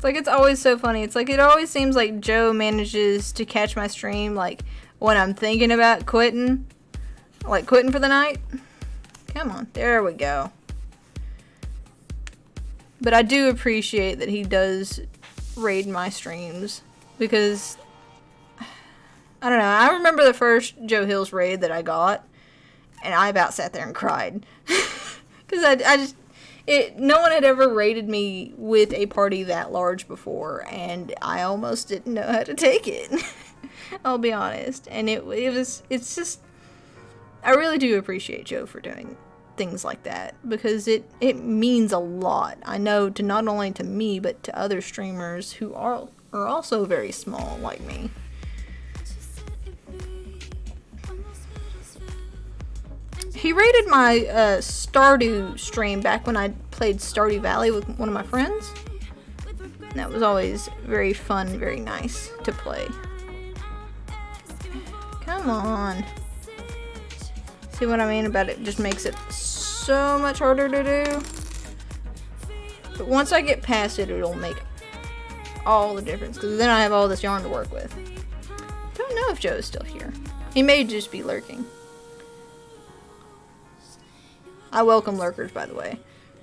It's like, it's always so funny. It's like, it always seems like Joe manages to catch my stream, like, when I'm thinking about quitting. Like, quitting for the night. Come on. There we go. But I do appreciate that he does raid my streams. Because, I don't know. I remember the first Joe Hills raid that I got. And I about sat there and cried. Because I just... no one had ever raided me with a party that large before, and I almost didn't know how to take it. I'll be honest. And it's just, I really do appreciate Joe for doing things like that, because it means a lot. I know, to not only to me, but to other streamers who are also very small like me. He raided my Stardew stream back when I played Stardew Valley with one of my friends. And that was always very fun, very nice to play. Come on. See what I mean about it? Just makes it so much harder to do. But once I get past it, it'll make all the difference. Because then I have all this yarn to work with. Don't know if Joe's still here. He may just be lurking. I welcome lurkers, by the way,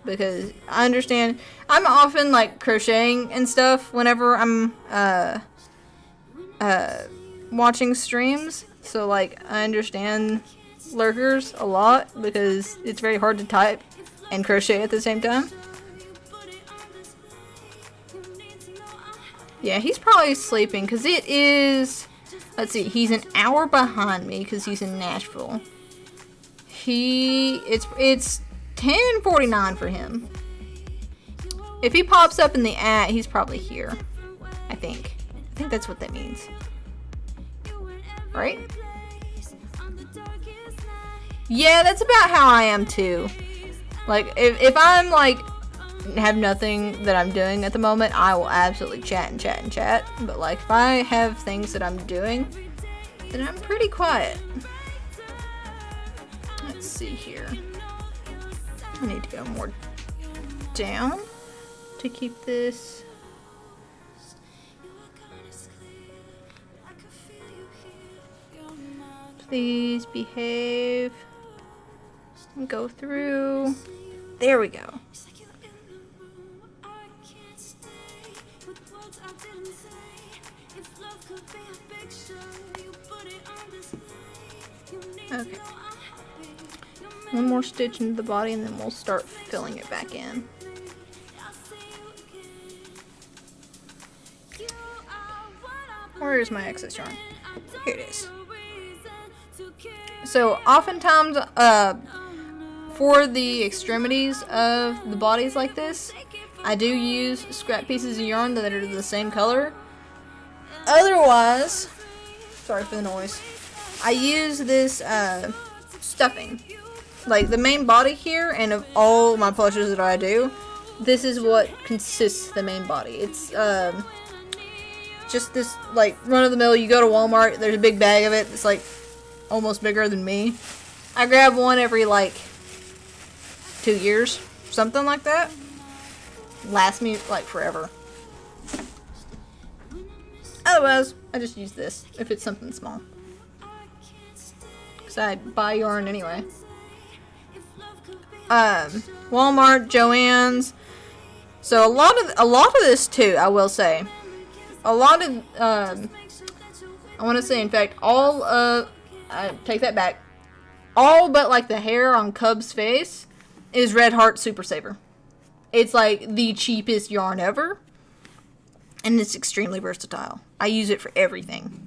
because I understand. I'm often like crocheting and stuff whenever I'm watching streams, so like I understand lurkers a lot because it's very hard to type and crochet at the same time. Yeah, he's probably sleeping because it is. Let's see, he's an hour behind me because he's in Nashville. It's 10:49 for him. If he pops up in the ad, he's probably here. I think that's what that means. Right? Yeah, that's about how I am too. Like, if I'm like, have nothing that I'm doing at the moment, I will absolutely chat and chat and chat. But like, if I have things that I'm doing, then I'm pretty quiet. Let's see here. I need to go more down to keep this. Please behave. And go through. There we go. Okay. One more stitch into the body and then we'll start filling it back in. Where is my excess yarn? Here it is. So oftentimes, for the extremities of the bodies like this, I do use scrap pieces of yarn that are the same color. Otherwise, sorry for the noise, I use this stuffing. Like the main body here, and of all my plushes that I do, this is what consists the main body. It's just this like run of the mill. You go to Walmart, there's a big bag of it. It's like almost bigger than me. I grab one every like 2 years, something like that. Lasts me like forever. Otherwise, I just use this if it's something small. Cause I buy yarn anyway. Walmart, Joann's. So a lot of this too, I will say. A lot of I want to say, in fact, all of, I take that back. All but like the hair on Cub's face is Red Heart Super Saver. It's like the cheapest yarn ever, and it's extremely versatile. I use it for everything,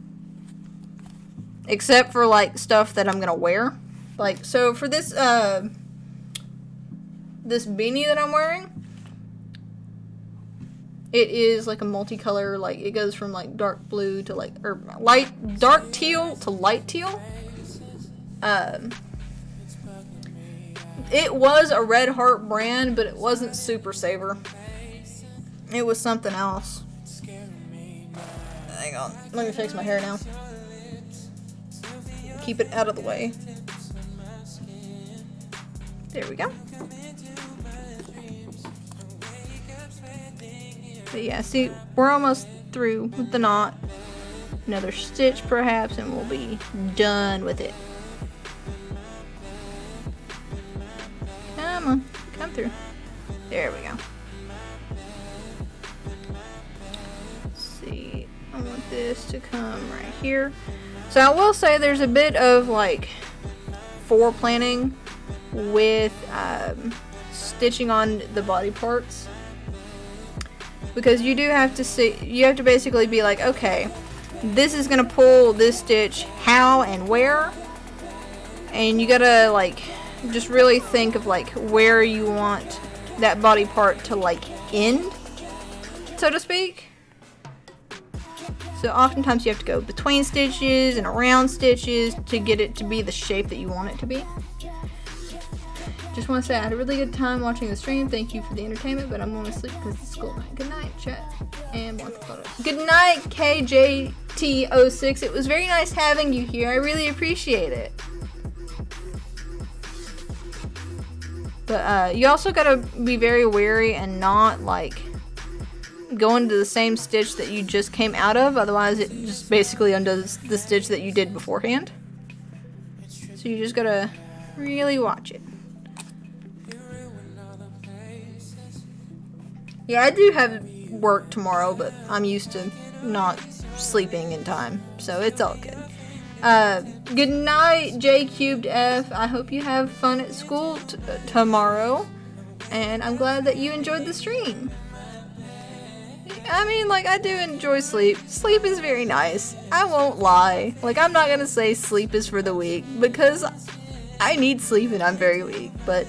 except for like stuff that I'm gonna wear. Like, so for this this beanie that I'm wearing, it is like a multicolor, like it goes from like dark blue to like, or light, dark teal to light teal. It was a Red Heart brand, but it wasn't Super Saver. It was something else. Hang on, let me fix my hair now. Keep it out of the way. There we go. But yeah, see, we're almost through with the knot. Another stitch perhaps, and we'll be done with it. Come on, come through. There we go. Let's see, I want this to come right here. So I will say there's a bit of like foreplanning with stitching on the body parts, because you do have to see, you have to basically be like, okay, this is gonna pull this stitch how and where, and you gotta like just really think of like where you want that body part to like end, so to speak. So oftentimes you have to go between stitches and around stitches to get it to be the shape that you want it to be. Just want to say I had a really good time watching the stream. Thank you for the entertainment, but I'm going to sleep because it's school night. Good night, chat. And want the photo. Good night, KJT06. It was very nice having you here. I really appreciate it. But you also got to be very wary and not like go into the same stitch that you just came out of. Otherwise, it just basically undoes the stitch that you did beforehand. So you just got to really watch it. Yeah, I do have work tomorrow, but I'm used to not sleeping in time, so it's all good. Good night, J3F. I hope you have fun at school tomorrow, and I'm glad that you enjoyed the stream. I mean, like, I do enjoy sleep. Sleep is very nice. I won't lie. Like, I'm not gonna say sleep is for the weak, because I need sleep and I'm very weak, but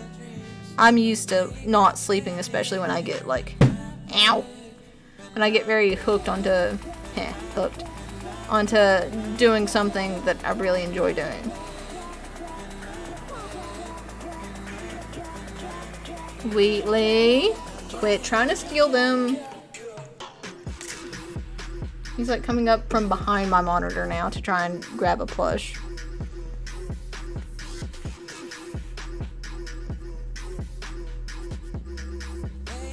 I'm used to not sleeping, especially when I get like, ow, when I get very hooked onto doing something that I really enjoy doing. Wheatley, quit trying to steal them. He's like coming up from behind my monitor now to try and grab a plush.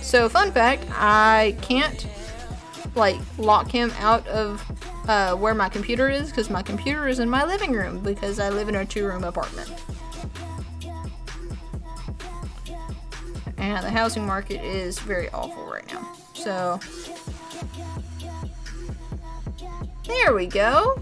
So, fun fact, I can't, like, lock him out of where my computer is, because my computer is in my living room, because I live in a 2-room apartment. And the housing market is very awful right now. So, there we go.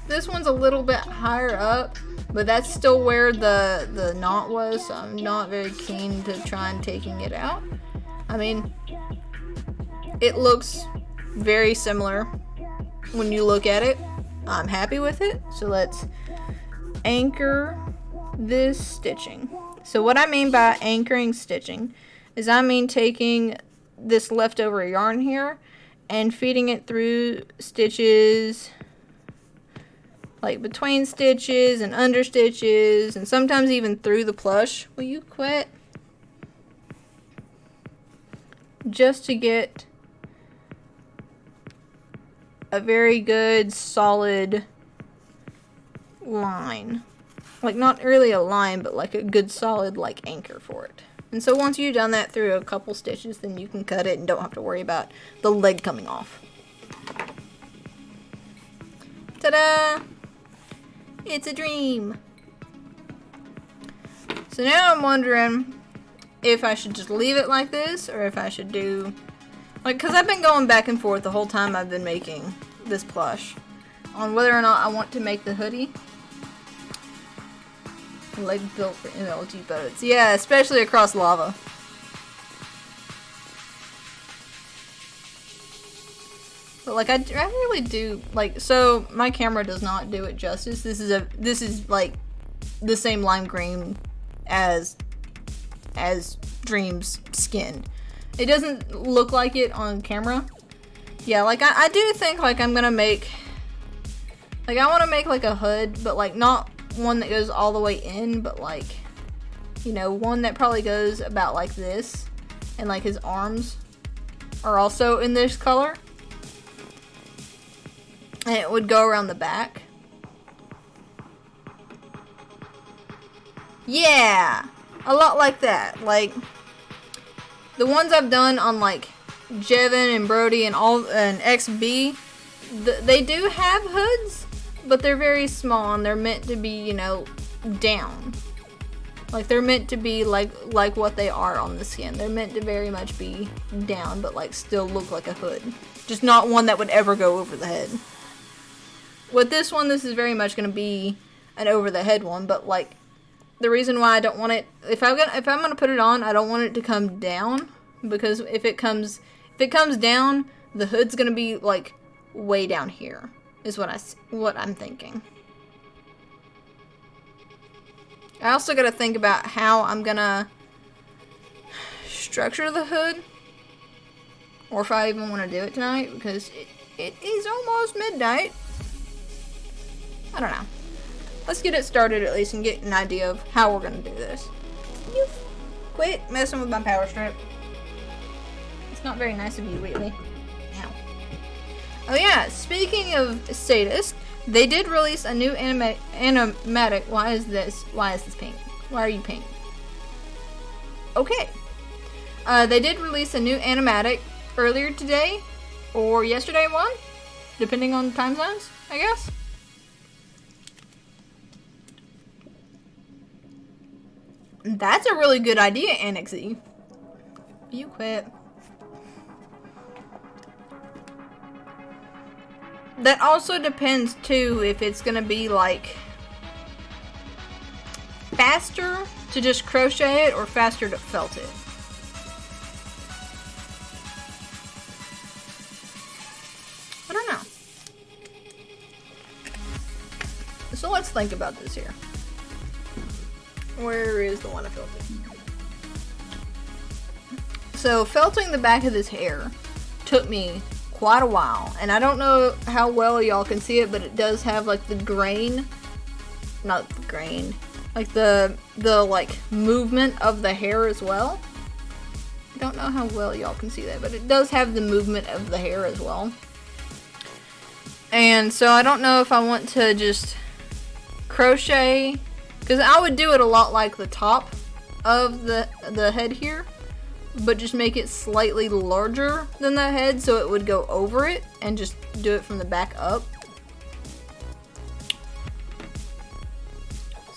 This one's a little bit higher up, but that's still where the knot was, so I'm not very keen to try and taking it out. I mean, it looks very similar when you look at it. I'm happy with it, so let's anchor this stitching. So what I mean by anchoring stitching is I mean taking this leftover yarn here and feeding it through stitches, like between stitches and under stitches, and sometimes even through the plush. Will you quit? Just to get a very good solid line. Like, not really a line, but like a good solid like anchor for it. And so once you've done that through a couple stitches, then you can cut it and don't have to worry about the leg coming off. Ta-da! It's a dream. So now I'm wondering if I should just leave it like this, or if I should do, like, because I've been going back and forth the whole time I've been making this plush on whether or not I want to make the hoodie. Leg built for MLG boats. Yeah, especially across lava. But like I really do like, so my camera does not do it justice. This is like the same lime green as Dream's skin. It doesn't look like it on camera. Yeah, like I do think like I'm gonna make, like I want to make like a hood, but like not one that goes all the way in, but like, you know, one that probably goes about like this, and like his arms are also in this color, and it would go around the back. Yeah, A lot like that. Like, the ones I've done on, like, Jevin and Brody and XB, they do have hoods, but they're very small and they're meant to be, you know, down. Like, they're meant to be like what they are on the skin. They're meant to very much be down, but, like, still look like a hood. Just not one that would ever go over the head. With this one, this is very much going to be an over-the-head one, but, like, the reason why I don't want it, if I'm going to put it on, I don't want it to come down, because if it comes down, the hood's going to be, like, way down here, is what I'm thinking. I also got to think about how I'm going to structure the hood, or if I even want to do it tonight, because it is almost midnight. I don't know. Let's get it started at least and get an idea of how we're going to do this. You quit messing with my power strip. It's not very nice of you, Wheatley. Ow. Oh yeah, speaking of sadists, they did release a new animatic. Why is this pink? Why are you pink? Okay. They did release a new animatic earlier today, or yesterday one, depending on time zones, I guess. That's a really good idea, Annexy. You quit. That also depends, too, if it's gonna be, like, faster to just crochet it or faster to felt it. I don't know. So let's think about this here. Where is the one I felted? So, felting the back of this hair took me quite a while. And I don't know how well y'all can see it, but it does have, like, the grain. Not the grain. Like, the like, movement of the hair as well. I don't know how well y'all can see that, but it does have the movement of the hair as well. And so, I don't know if I want to just crochet, because I would do it a lot like the top of the head here, but just make it slightly larger than the head so it would go over it, and just do it from the back up.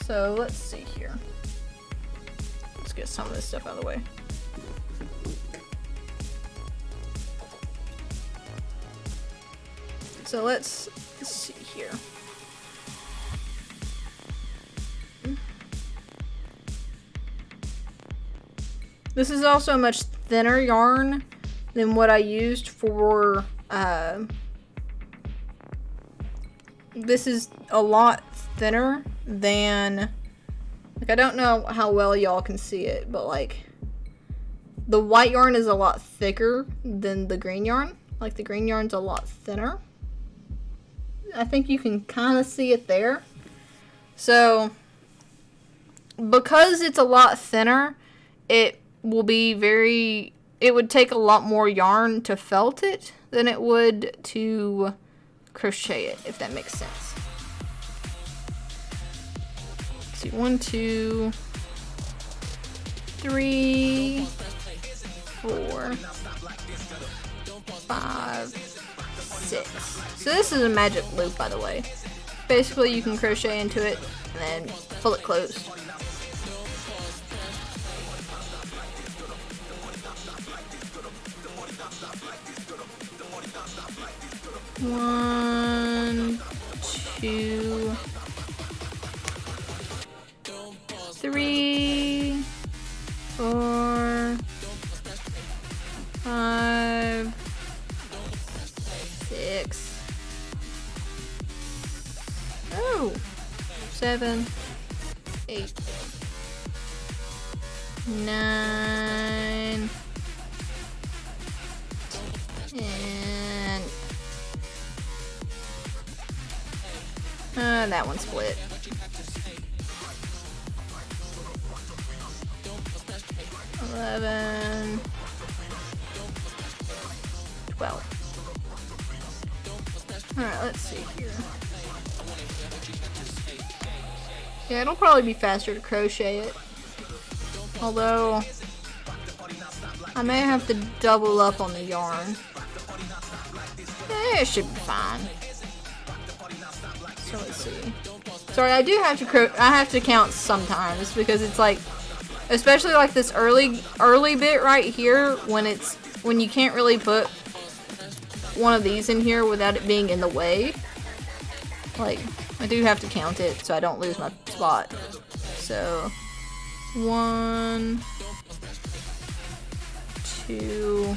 So let's see here. Let's get some of this stuff out of the way. So let's see here. This is also a much thinner yarn than what I used for, this is a lot thinner than, like, I don't know how well y'all can see it, but, like, the white yarn is a lot thicker than the green yarn. Like, the green yarn's a lot thinner. I think you can kind of see it there. So, because it's a lot thinner, it would take a lot more yarn to felt it than it would to crochet it, if that makes sense. Let's see, 1, 2, 3, 4, 5, 6. So this is a magic loop, by the way. Basically, you can crochet into it and then pull it closed. One, 2, 3, 4, 5, 6, 7, 8, 9, and that one split. 11, 12. Alright, let's see here. Yeah, it'll probably be faster to crochet it. Although, I may have to double up on the yarn. It should be fine. So let's see. Sorry, I do have to I have to count sometimes because it's like, especially like this early bit right here when you can't really put one of these in here without it being in the way. Like, I do have to count it so I don't lose my spot. So 1, 2,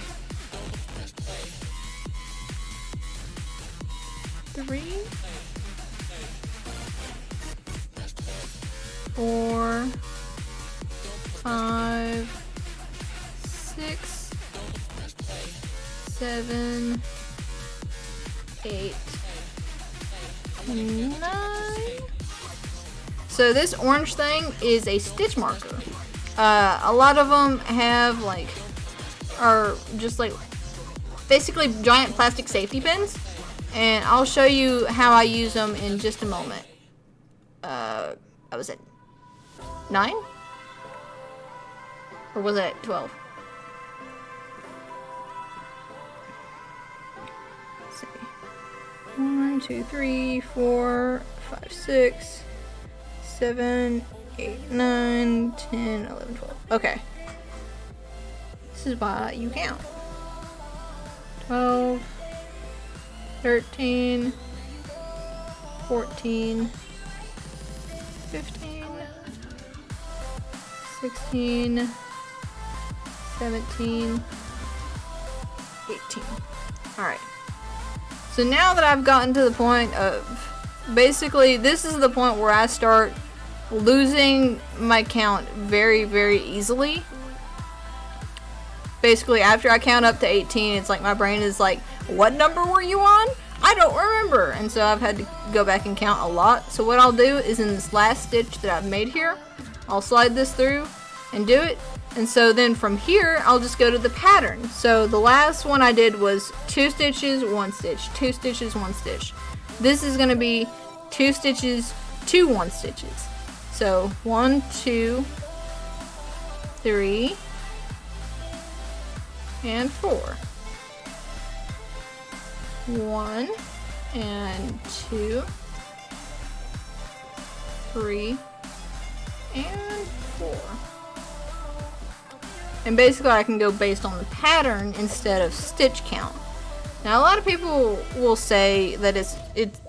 3, 4, 5, 6, 7, 8, 9. So this orange thing is a stitch marker. A lot of them have are just like basically giant plastic safety pins, and I'll show you how I use them in just a moment. I was at 9? Or was it 12? Let's see. 1, 2, 3, 4, 5, 6, 7, 8, 9, 10, 11, 12. Okay. This is why you count. 12, 13, 14, 15, 16, 17, 18. Alright. So now that I've gotten to the point of, basically this is the point where I start losing my count very, very easily. Basically after I count up to 18, it's like my brain is like, what number were you on? I don't remember. And so I've had to go back and count a lot. So what I'll do is in this last stitch that I've made here, I'll slide this through and do it. And so then from here, I'll just go to the pattern. So the last one I did was 2 stitches, 1 stitch, 2 stitches, 1 stitch. This is going to be 2 stitches, 2 1 stitches. So 1, 2, 3, and 4. 1 and 2, 3, and 4. And basically I can go based on the pattern instead of stitch count. Now a lot of people will say that it's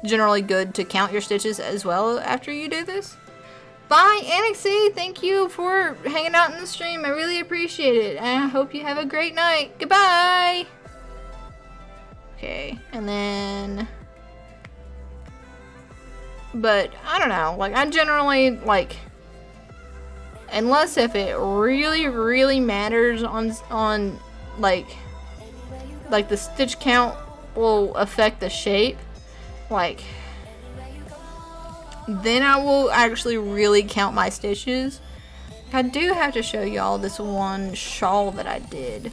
generally good to count your stitches as well after you do this. Bye, Annexy! Thank you for hanging out in the stream. I really appreciate it. And I hope you have a great night. Goodbye! Okay, and then... But, I don't know. Like, I generally, like... Unless if it really, really matters on like the stitch count will affect the shape, like, then I will actually really count my stitches. I do have to show y'all this one shawl that I did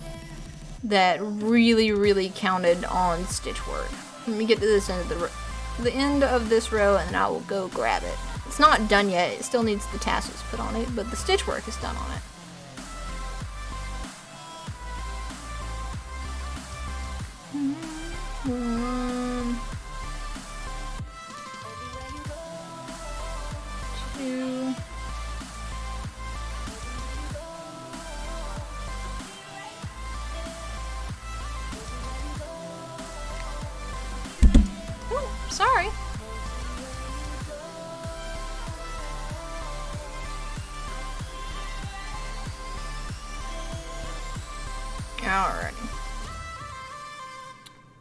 that really, really counted on stitch work. Let me get to this end of the end of this row and then I will go grab it. It's not done yet, it still needs the tassels put on it, but the stitch work is done on it. One, 2, 'Ooh, sorry. Alrighty.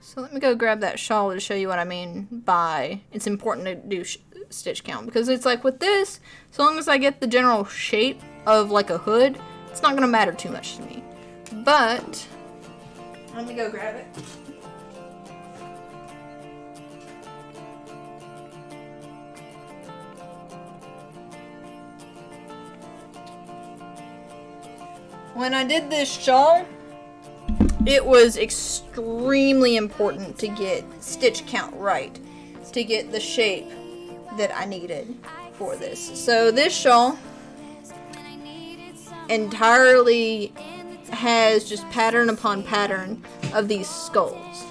So let me go grab that shawl to show you what I mean by it's important to do stitch count. Because it's like with this, so long as I get the general shape of like a hood, it's not going to matter too much to me. But, let me go grab it. When I did this shawl, it was extremely important to get stitch count right, to get the shape that I needed for this. So this shawl entirely has just pattern upon pattern of these skulls.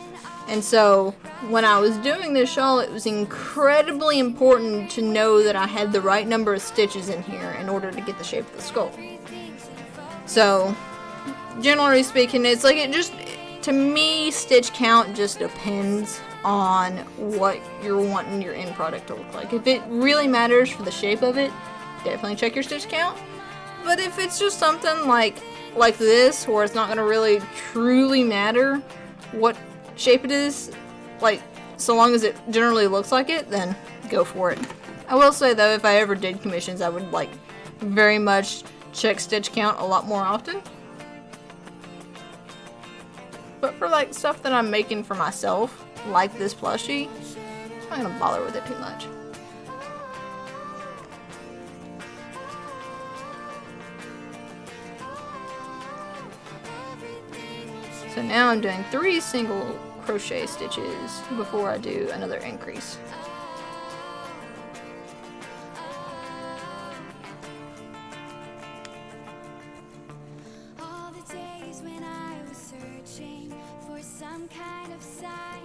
And so when I was doing this shawl, it was incredibly important to know that I had the right number of stitches in here in order to get the shape of the skull. So generally speaking, it's like it just, to me, stitch count just depends on what you're wanting your end product to look like. If it really matters for the shape of it, definitely check your stitch count. But if it's just something like this, where it's not going to really truly matter what shape it is, like, so long as it generally looks like it, then go for it. I will say though, if I ever did commissions, I would like very much check stitch count a lot more often. But for like stuff that I'm making for myself, like this plushie, I'm not gonna bother with it too much. So now I'm doing 3 single crochet stitches before I do another increase. All the days when I was searching for some kind of sign,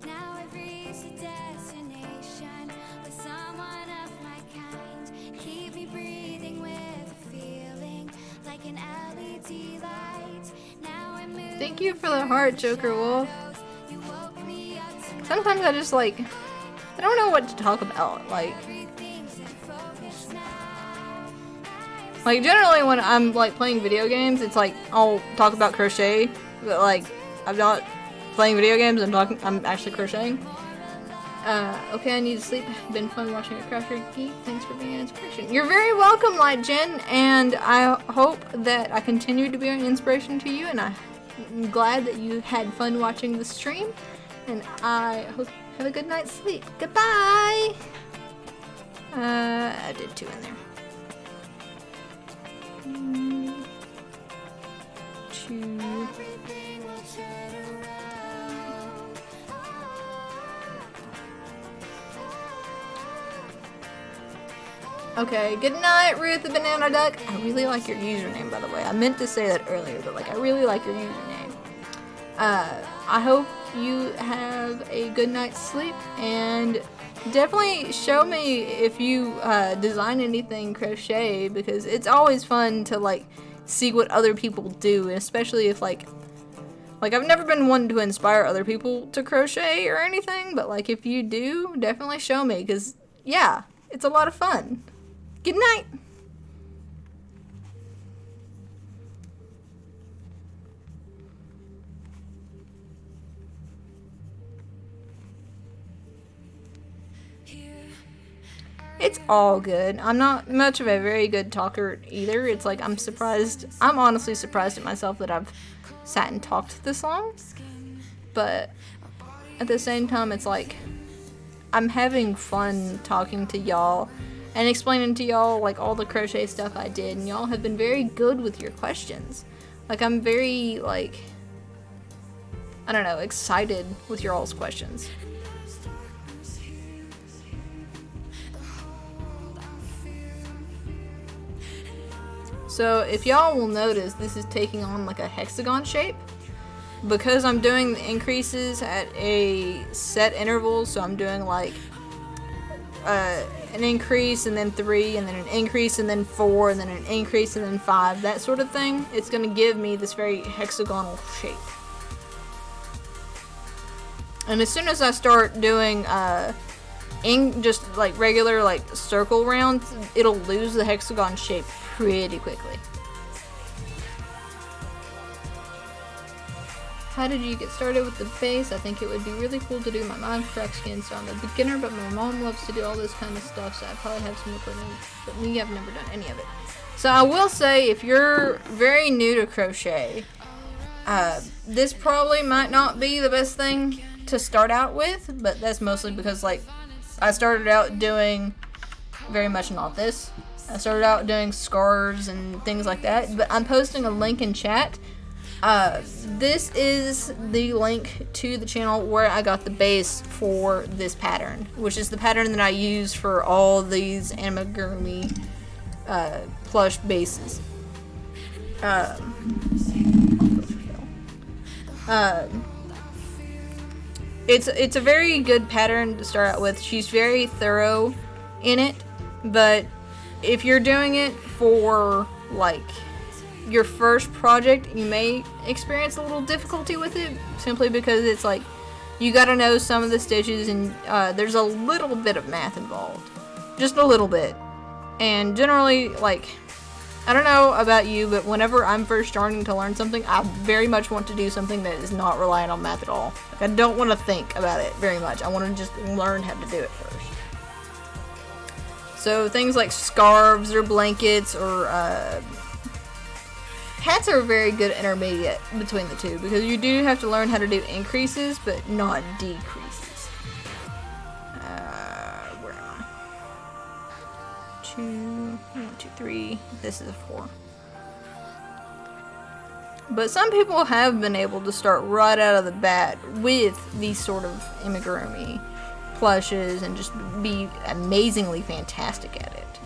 now I've reached a destination with someone of my kind. Keep me breathing with a feeling like an LED light. Now I'm moving. Thank you for the heart, Joker Wolf. You woke me up to Sometimes I just like, I don't know what to talk about. Like everything's in focus now. generally when I'm like playing video games, it's like I'll talk about crochet, but like I'm not playing video games. I'm actually crocheting. Okay, I need to sleep. Been fun watching a crafter geek. Thanks for being an inspiration. You're very welcome, Light Jen, and I hope that I continue to be an inspiration to you, and I'm glad that you had fun watching the stream, and I hope you have a good night's sleep. Goodbye! I did 2 in there. 2. Okay, good night, Ruth the Banana Duck. I really like your username, by the way. I meant to say that earlier, but like, I really like your username. I hope you have a good night's sleep, and definitely show me if you design anything crochet, because it's always fun to like see what other people do, and especially if like I've never been one to inspire other people to crochet or anything, but like if you do, definitely show me, because yeah, it's a lot of fun. Good night. It's all good. I'm not much of a very good talker either. It's like I'm honestly surprised at myself that I've sat and talked this long. But at the same time, it's like I'm having fun talking to y'all and explaining to y'all like all the crochet stuff I did, and y'all have been very good with your questions. Like I'm very like, I don't know, excited with your all's questions. So if y'all will notice, this is taking on like a hexagon shape because I'm doing the increases at a set interval. So I'm doing like an increase and then 3 and then an increase and then 4 and then an increase and then 5, that sort of thing. It's going to give me this very hexagonal shape. And as soon as I start doing just like regular like circle rounds, it'll lose the hexagon shape pretty quickly. How did you get started with the base? I think it would be really cool to do my Minecraft skin, so I'm a beginner, but my mom loves to do all this kind of stuff, so I probably have some equipment, but me, I've never done any of it. So I will say, if you're very new to crochet, this probably might not be the best thing to start out with, but that's mostly because like I started out doing very much not this. I started out doing scarves and things like that, but I'm posting a link in chat. This is the link to the channel where I got the base for this pattern, which is the pattern that I use for all these amigurumi plush bases. It's a very good pattern to start out with. She's very thorough in it, but if you're doing it for like your first project, you may experience a little difficulty with it simply because it's like you gotta know some of the stitches and there's a little bit of math involved, just a little bit. And generally, like, I don't know about you, but whenever I'm first starting to learn something, I very much want to do something that is not reliant on math at all. Like, I don't want to think about it very much. I want to just learn how to do it first. So things like scarves or blankets or hats are a very good intermediate between the two because you do have to learn how to do increases but not decreases. Where am I? 1, 2, 3. This is a 4. But some people have been able to start right out of the bat with these sort of amigurumi plushes and just be amazingly fantastic at it.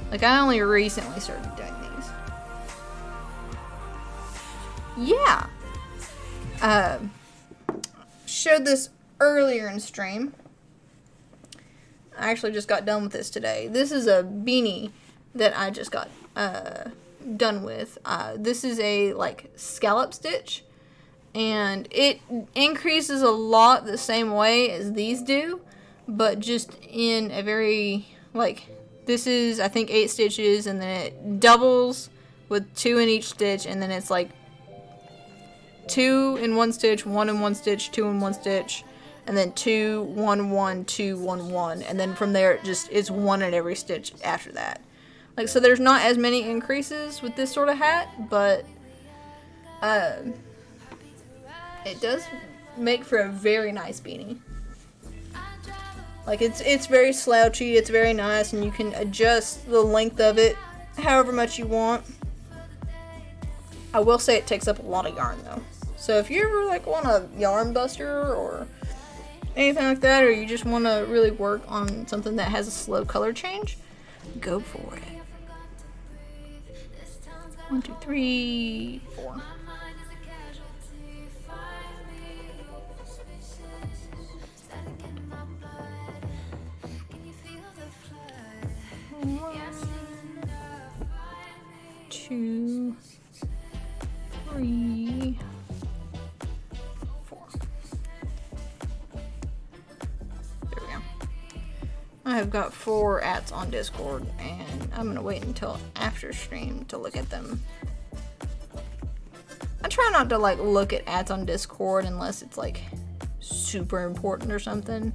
Like, I only recently started doing these. Yeah. Showed this earlier in stream. I actually just got done with this today. This is a beanie that I just got done with. This is a like scallop stitch, and it increases a lot the same way as these do, but just in a very like, this is I think 8 stitches, and then it doubles with 2 in each stitch, and then it's like 2 in 1 stitch, 1 in 1 stitch, 2 in 1 stitch, and then 2, 1, 1, 2, 1, 1, and then from there it's 1 in every stitch after that. Like, so there's not as many increases with this sort of hat, but it does make for a very nice beanie. Like, it's very slouchy, it's very nice, and you can adjust the length of it however much you want. I will say it takes up a lot of yarn though. So if you ever like want a yarn buster or anything like that, or you just want to really work on something that has a slow color change, go for it. 1, 2, 3, 4. Two, 3, 4. There we go. I have got 4 ats on Discord, and I'm gonna wait until after stream to look at them. I try not to like look at ats on Discord unless it's like super important or something.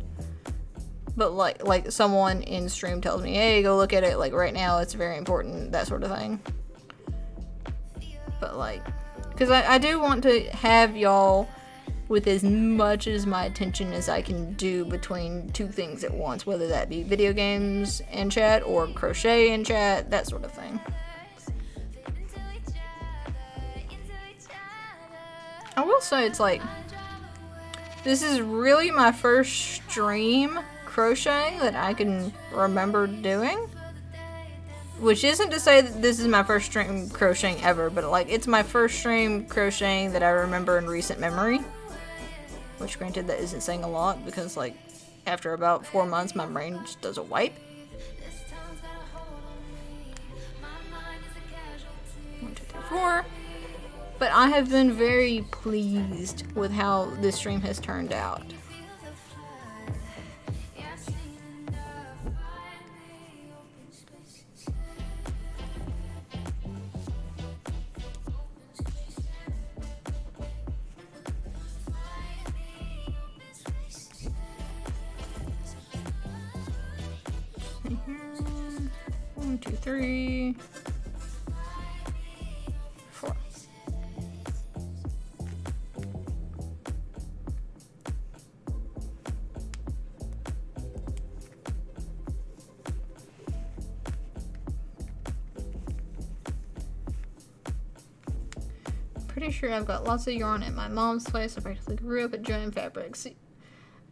But like someone in stream tells me, hey, go look at it, like right now, it's very important, that sort of thing. But like, because I do want to have y'all with as much as my attention as I can do between 2 things at once, whether that be video games and chat or crochet and chat, that sort of thing. I will say it's like, this is really my first stream crochet that I can remember doing. Which isn't to say that this is my first stream crocheting ever, but like, it's my first stream crocheting that I remember in recent memory. Which granted, that isn't saying a lot because like, after about 4 months, my brain just does a wipe. 1, 2, 3, 4. But I have been very pleased with how this stream has turned out. One, 2, 3, 4. Pretty sure I've got lots of yarn at my mom's place. I practically grew up at Joanne Fabrics.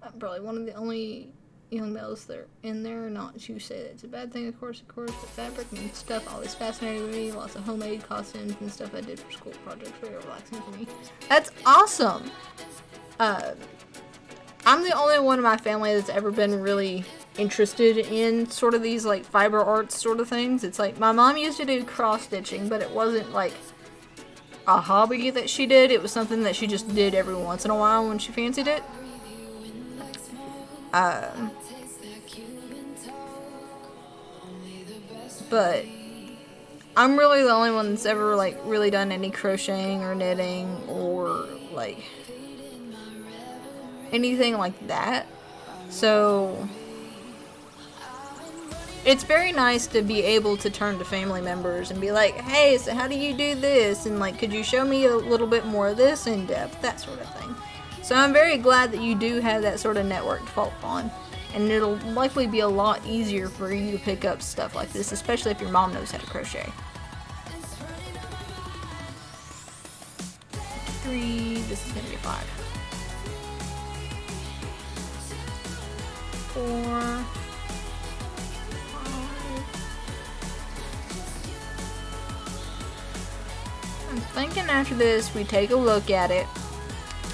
I'm probably one of the only young males that are in there. Not to say that it's a bad thing, of course, but fabric and stuff always fascinated me. Lots of homemade costumes and stuff I did for school projects. Very relaxing for me. That's awesome. I'm the only one in my family that's ever been really interested in sort of these like fiber arts sort of things. It's like my mom used to do cross stitching, but it wasn't like a hobby that she did. It was something that she just did every once in a while when she fancied it. But I'm really the only one that's ever like really done any crocheting or knitting or like anything like that. So it's very nice to be able to turn to family members and be like, hey, so how do you do this? And like, could you show me a little bit more of this in depth? That sort of thing. So I'm very glad that you do have that sort of network to fall upon. And it'll likely be a lot easier for you to pick up stuff like this, especially if your mom knows how to crochet. 3, this is going to be a 5. 4. I'm thinking after this we take a look at it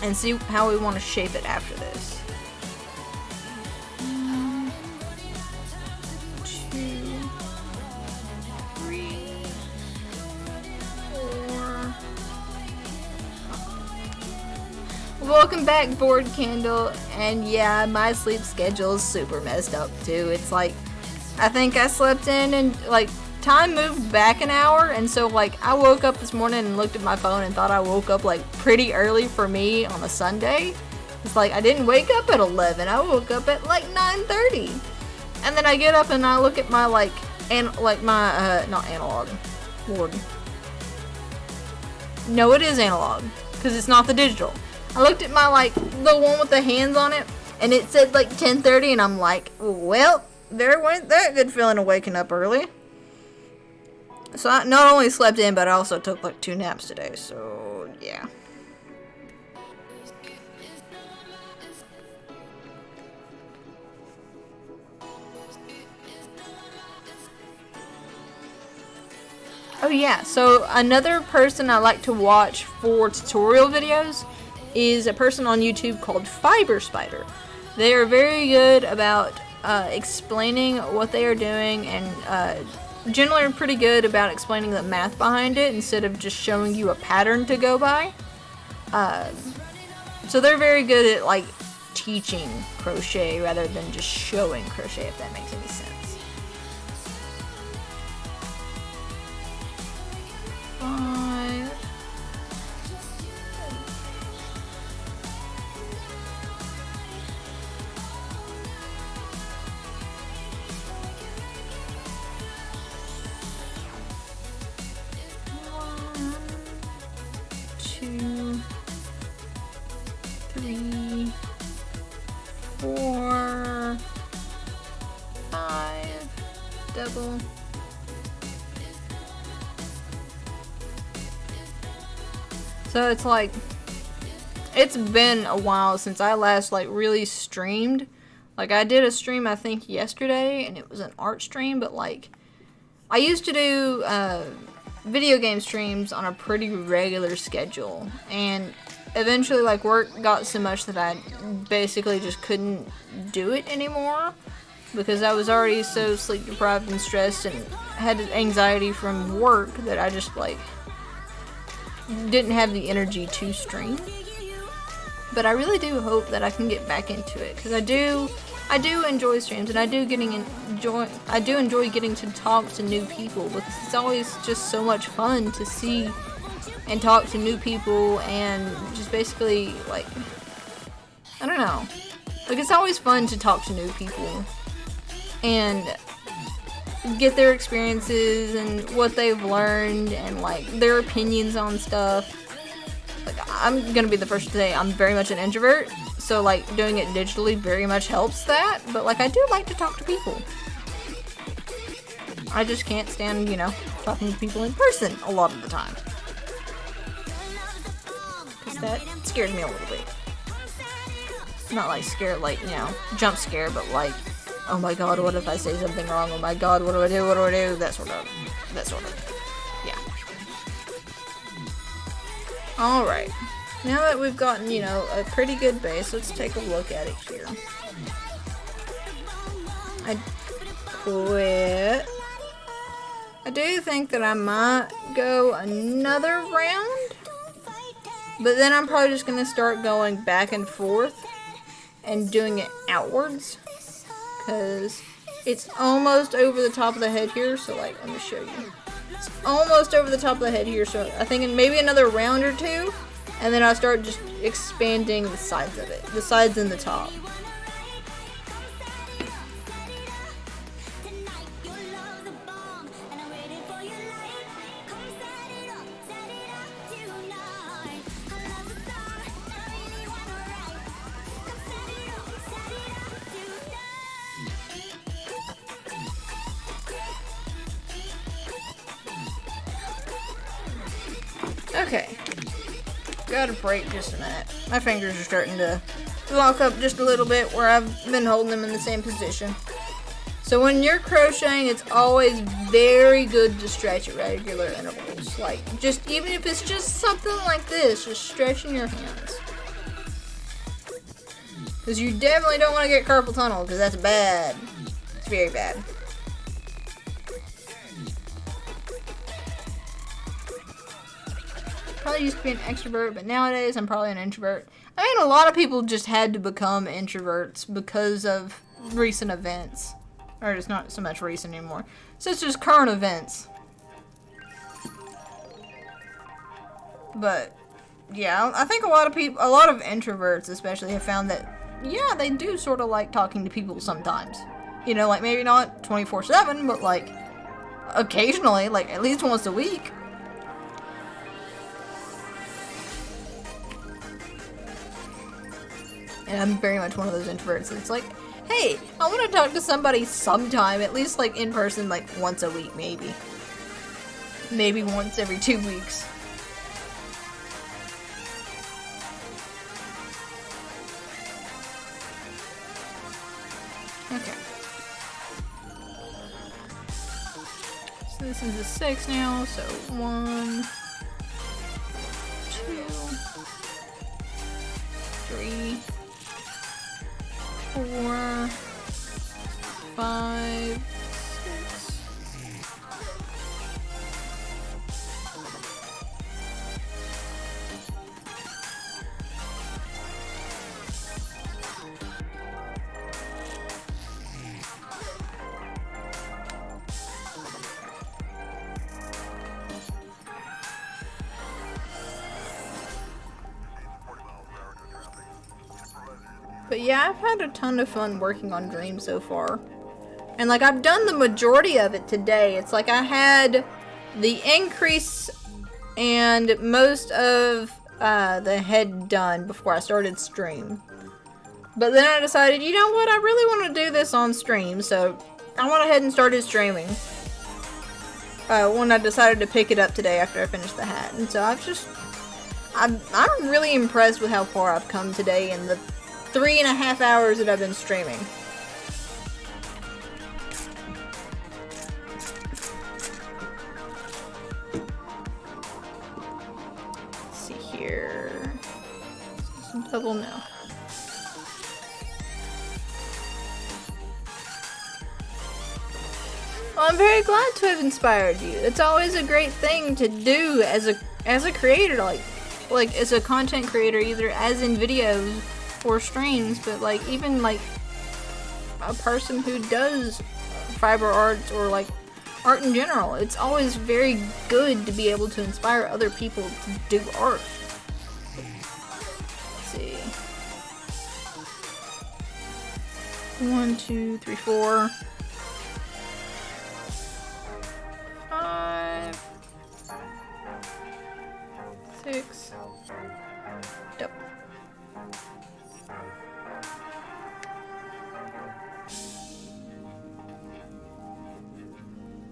and see how we want to shape it after this. 1, 2, 3, 4. Welcome back, Board Candle. And yeah, my sleep schedule is super messed up too. It's like, I think I slept in and like time moved back an hour, and so like I woke up this morning and looked at my phone and thought I woke up like pretty early for me on a Sunday. It's like I didn't wake up at 11. I woke up at like 9:30. And then I get up and I look at my not analog. Lord. No, it is analog because it's not the digital. I looked at my the one with the hands on it and it said like 10:30, and I'm like, well, there went that good feeling of waking up early. So I not only slept in, but I also took like 2 naps today, so yeah. Oh yeah, so another person I like to watch for tutorial videos is a person on YouTube called Fiber Spider. They are very good about explaining what they are doing, and generally are pretty good about explaining the math behind it instead of just showing you a pattern to go by. So they're very good at like teaching crochet rather than just showing crochet, if that makes any sense. 5. Double. So it's like, it's been a while since I last like really streamed. Like I did a stream I think yesterday, and it was an art stream, but like I used to do video game streams on a pretty regular schedule, and eventually like work got so much that I basically just couldn't do it anymore. Because I was already so sleep deprived and stressed and had anxiety from work that I just like didn't have the energy to stream. But I really do hope that I can get back into it, because I do enjoy streams, and I do enjoy getting to talk to new people, because it's always just so much fun to see and talk to new people, and just basically like, I don't know, like it's always fun to talk to new people and get their experiences and what they've learned and like their opinions on stuff. Like I'm gonna be the first to say I'm very much an introvert, so like doing it digitally very much helps that, but like I do like to talk to people. I just can't stand, talking to people in person a lot of the time, because that scares me a little bit. Not like scared, like, jump scare, but like oh my god, what if I say something wrong? Oh my god, what do I do? What do I do? That sort of, yeah. Alright. Now that we've gotten, you know, a pretty good base, let's take a look at it here. I quit. I do think that I might go another round, but then I'm probably just going to start going back and forth and doing it outwards, because it's almost over the top of the head here, so like, let me show you. It's almost over the top of the head here, so I think in maybe another round or two, and then I'll start just expanding the sides of it, the sides and the top. Okay, got a break just a minute. My fingers are starting to lock up just a little bit where I've been holding them in the same position. So when you're crocheting, it's always very good to stretch at regular intervals. Like, just even if it's just something like this, just stretching your hands. Because you definitely don't want to get carpal tunnel, because that's bad. It's very bad. Probably used to be an extrovert, but nowadays I'm probably an introvert. I mean, a lot of people just had to become introverts because of recent events. Or it's not so much recent anymore. So it's just current events. But, yeah, I think a lot of introverts especially have found that, yeah, they do sort of like talking to people sometimes. You know, like maybe not 24/7, but like occasionally, like at least once a week. And I'm very much one of those introverts. It's like, hey, I want to talk to somebody sometime, at least like in person, like once a week, maybe. Maybe once every 2 weeks. Okay. So this is a 6 now, so 1, 2, 3, 4, 5, 6. But yeah, I've had a ton of fun working on Dream so far. And like, I've done the majority of it today. It's like I had the increase and most of the head done before I started stream. But then I decided, you know what, I really want to do this on stream, so I went ahead and started streaming. When I decided to pick it up today after I finished the hat. And so I'm really impressed with how far I've come today in the 3.5 hours that I've been streaming. Let's see here. Double no. Well, I'm very glad to have inspired you. It's always a great thing to do as a creator, like as a content creator, either as in videos or streams, but like even like a person who does fiber arts or like art in general. It's always very good to be able to inspire other people to do art. Let's see. 1, 2, 3, 4. 5, 6. Dope.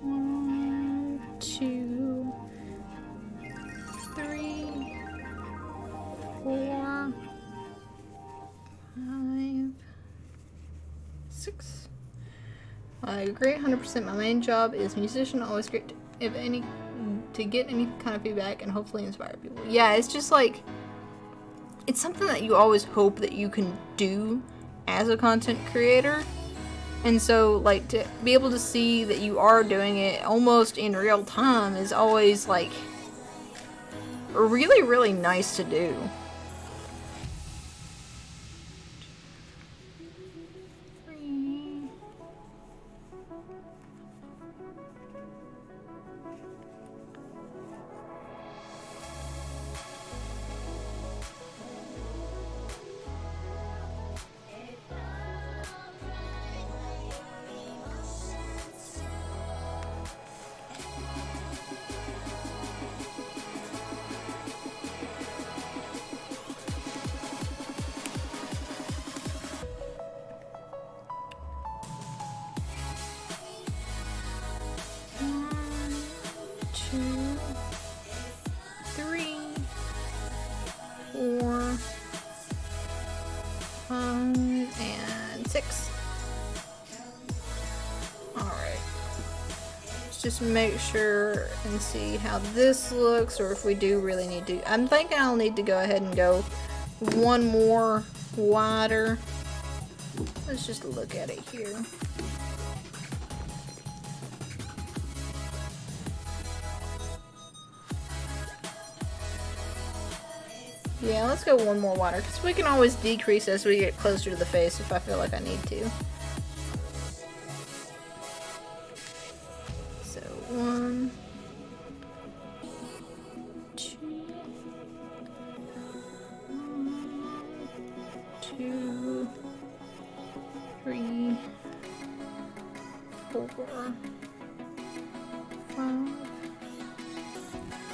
One, 2, 3, 4, 5, 6. I agree 100%. My main job is musician. Always great to get any kind of feedback and hopefully inspire people. Yeah, it's just like, it's something that you always hope that you can do as a content creator. And so, like, to be able to see that you are doing it almost in real time is always, like, really, really nice to do. And 6. Alright. Let's just make sure and see how this looks, or if we do really need to. I'm thinking I'll need to go ahead and go one more wider. Let's just look at it here. Yeah, let's go one more wider, because we can always decrease as we get closer to the face if I feel like I need to. So, 1, 2, 2, 3, 4, 5,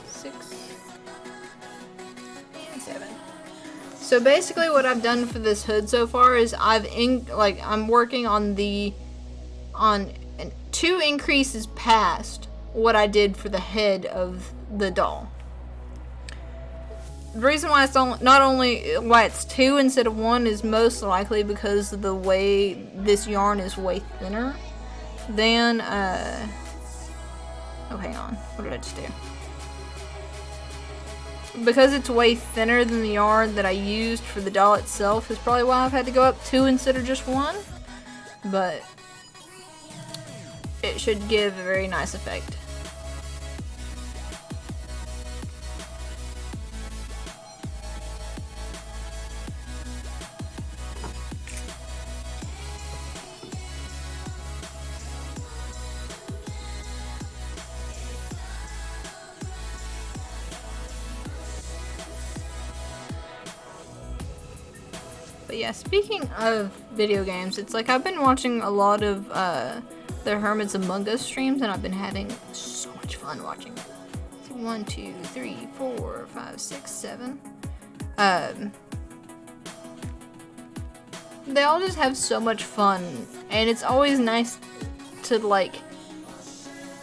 6, and 7. So basically what I've done for this hood so far is I'm working on 2 increases past what I did for the head of the doll. The reason why it's not only why it's 2 instead of 1 is most likely because of the way this yarn is way thinner than oh, hang on, what did I just do? Because it's way thinner than the yarn that I used for the doll itself is probably why I've had to go up 2 instead of just 1. But it should give a very nice effect. But yeah, speaking of video games, it's like I've been watching a lot of the Hermits Among Us streams, and I've been having so much fun watching it. So 1, 2, 3, 4, 5, 6, 7. They all just have so much fun, and it's always nice to, like,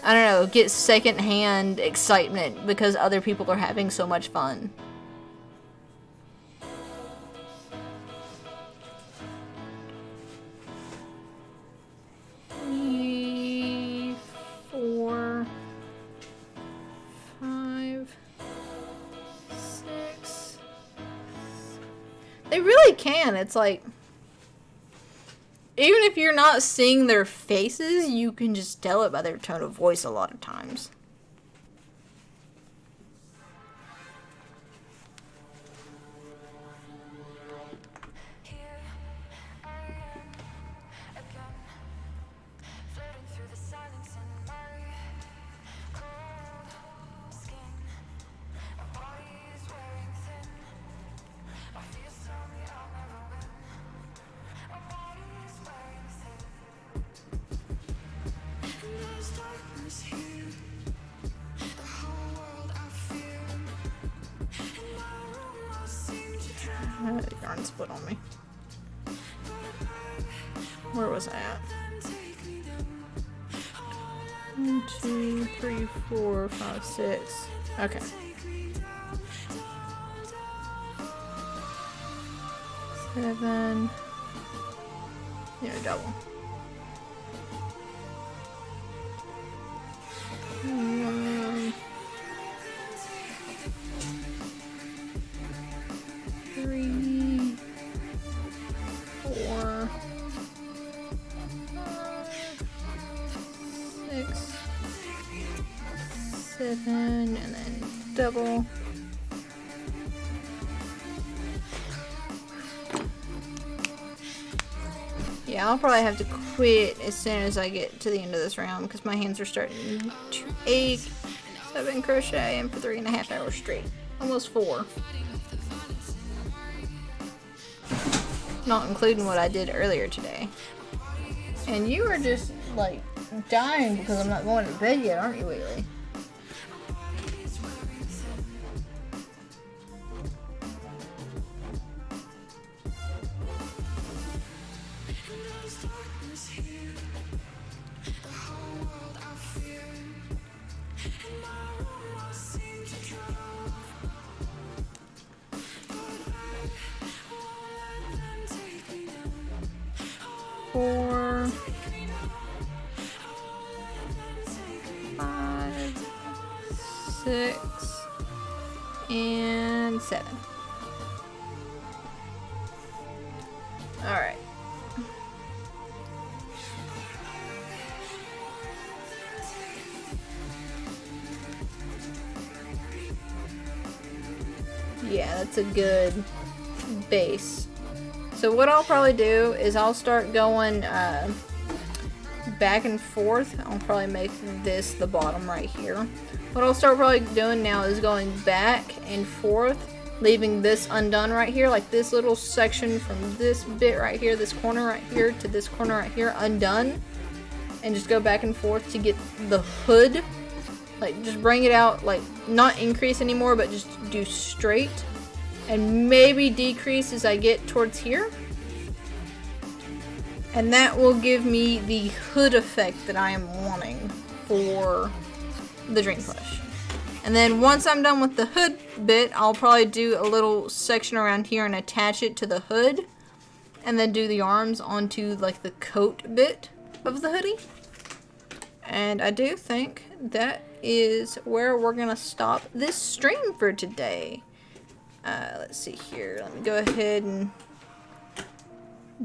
I don't know, get secondhand excitement because other people are having so much fun. They really can. It's like, even if you're not seeing their faces, you can just tell it by their tone of voice a lot of times. Yarn split on me. Where was I at? 1, 2, 3, 4, 5, 6. Okay. 7. Double. 6, 7, and then double. Yeah, I'll probably have to quit as soon as I get to the end of this round because my hands are starting to ache. So I've been crocheting for 3.5 hours straight. Almost 4. Not including what I did earlier today. And you are just like dying because I'm not going to bed yet, aren't you, Wheatley? Four, 5, 6, and 7. Alright. Yeah, that's a good base. So what I'll probably do is I'll start going back and forth. I'll probably make this the bottom right here. What I'll start probably doing now is going back and forth, leaving this undone right here, like this little section from this bit right here, this corner right here to this corner right here undone, and just go back and forth to get the hood. Like just bring it out, like not increase anymore, but just do straight. And maybe decrease as I get towards here. And that will give me the hood effect that I am wanting for the Dream Plush. And then once I'm done with the hood bit, I'll probably do a little section around here and attach it to the hood. And then do the arms onto like the coat bit of the hoodie. And I do think that is where we're gonna stop this stream for today. Let's see here. Let me go ahead and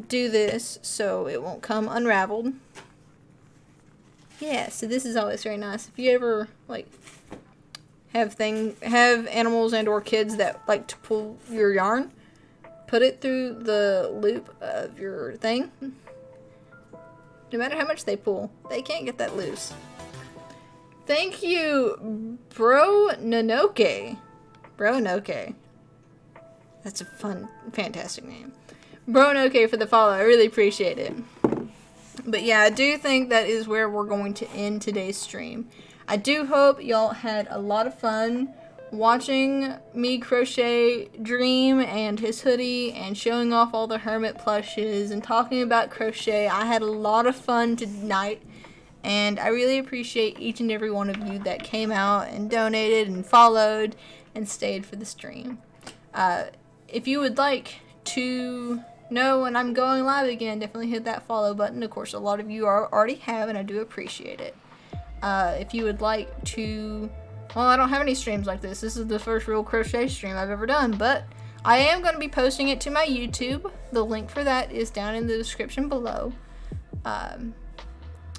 do this so it won't come unraveled. Yeah, so this is always very nice. If you ever like have animals and or kids that like to pull your yarn, put it through the loop of your thing. No matter how much they pull, they can't get that loose. Thank you, Bro Nanoke. That's a fun, fantastic name. Bronoke for the follow. I really appreciate it. But yeah, I do think that is where we're going to end today's stream. I do hope y'all had a lot of fun watching me crochet Dream and his hoodie and showing off all the hermit plushes and talking about crochet. I had a lot of fun tonight. And I really appreciate each and every one of you that came out and donated and followed and stayed for the stream. If you would like to know when I'm going live again, definitely hit that follow button. Of course, a lot of you already have, and I do appreciate it. If you would like to... Well, I don't have any streams like this. This is the first real crochet stream I've ever done, but I am going to be posting it to my YouTube. The link for that is down in the description below. And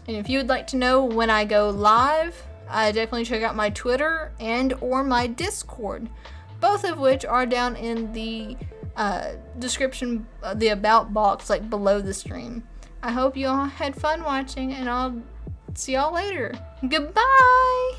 if you would like to know when I go live, definitely check out my Twitter and or my Discord. Both of which are down in the description, the about box, like below the stream. I hope you all had fun watching, and I'll see y'all later. Goodbye!